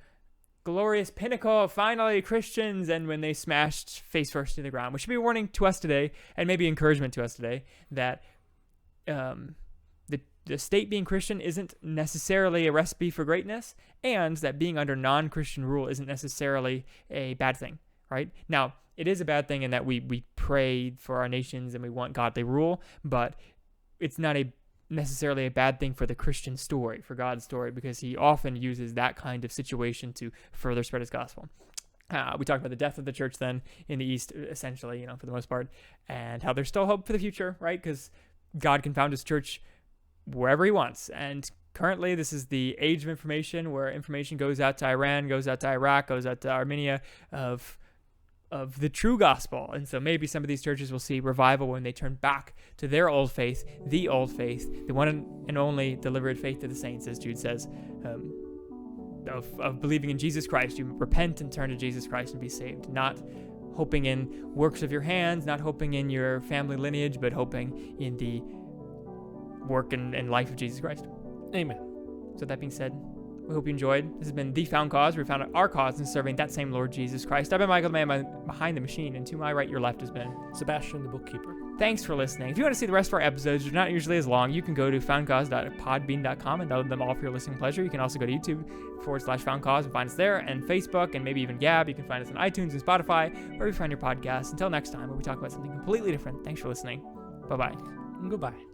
glorious pinnacle of finally Christians, and when they smashed face first to the ground, which should be a warning to us today, and maybe encouragement to us today, that the state being Christian isn't necessarily a recipe for greatness, and that being under non-Christian rule isn't necessarily a bad thing, right? Now, it is a bad thing in that we pray for our nations and we want godly rule, but it's not necessarily a bad thing for the Christian story, for God's story, because he often uses that kind of situation to further spread his gospel. We talked about the death of the church then in the East, essentially, for the most part, and how there's still hope for the future, right? Because God can found his church wherever he wants. And currently, this is the age of information, where information goes out to Iran, goes out to Iraq, goes out to Armenia of the true gospel. And so maybe some of these churches will see revival when they turn back to their old faith, the one and only delivered faith to the saints, as Jude says, of believing in Jesus Christ. You repent and turn to Jesus Christ and be saved, not hoping in works of your hands, not hoping in your family lineage, but hoping in the work and life of Jesus Christ. Amen. So that being said, we hope you enjoyed. This has been The Found Cause. We found our cause in serving that same Lord Jesus Christ. I've been Michael, the man behind the machine, and to my right, your left has been Sebastian, the bookkeeper. Thanks for listening. If you want to see the rest of our episodes, which are not usually as long, you can go to foundcause.podbean.com and download them all for your listening pleasure. You can also go to YouTube/foundcause and find us there, and Facebook, and maybe even Gab. You can find us on iTunes and Spotify, wherever you find your podcasts. Until next time, where we talk about something completely different. Thanks for listening. Bye-bye. Goodbye.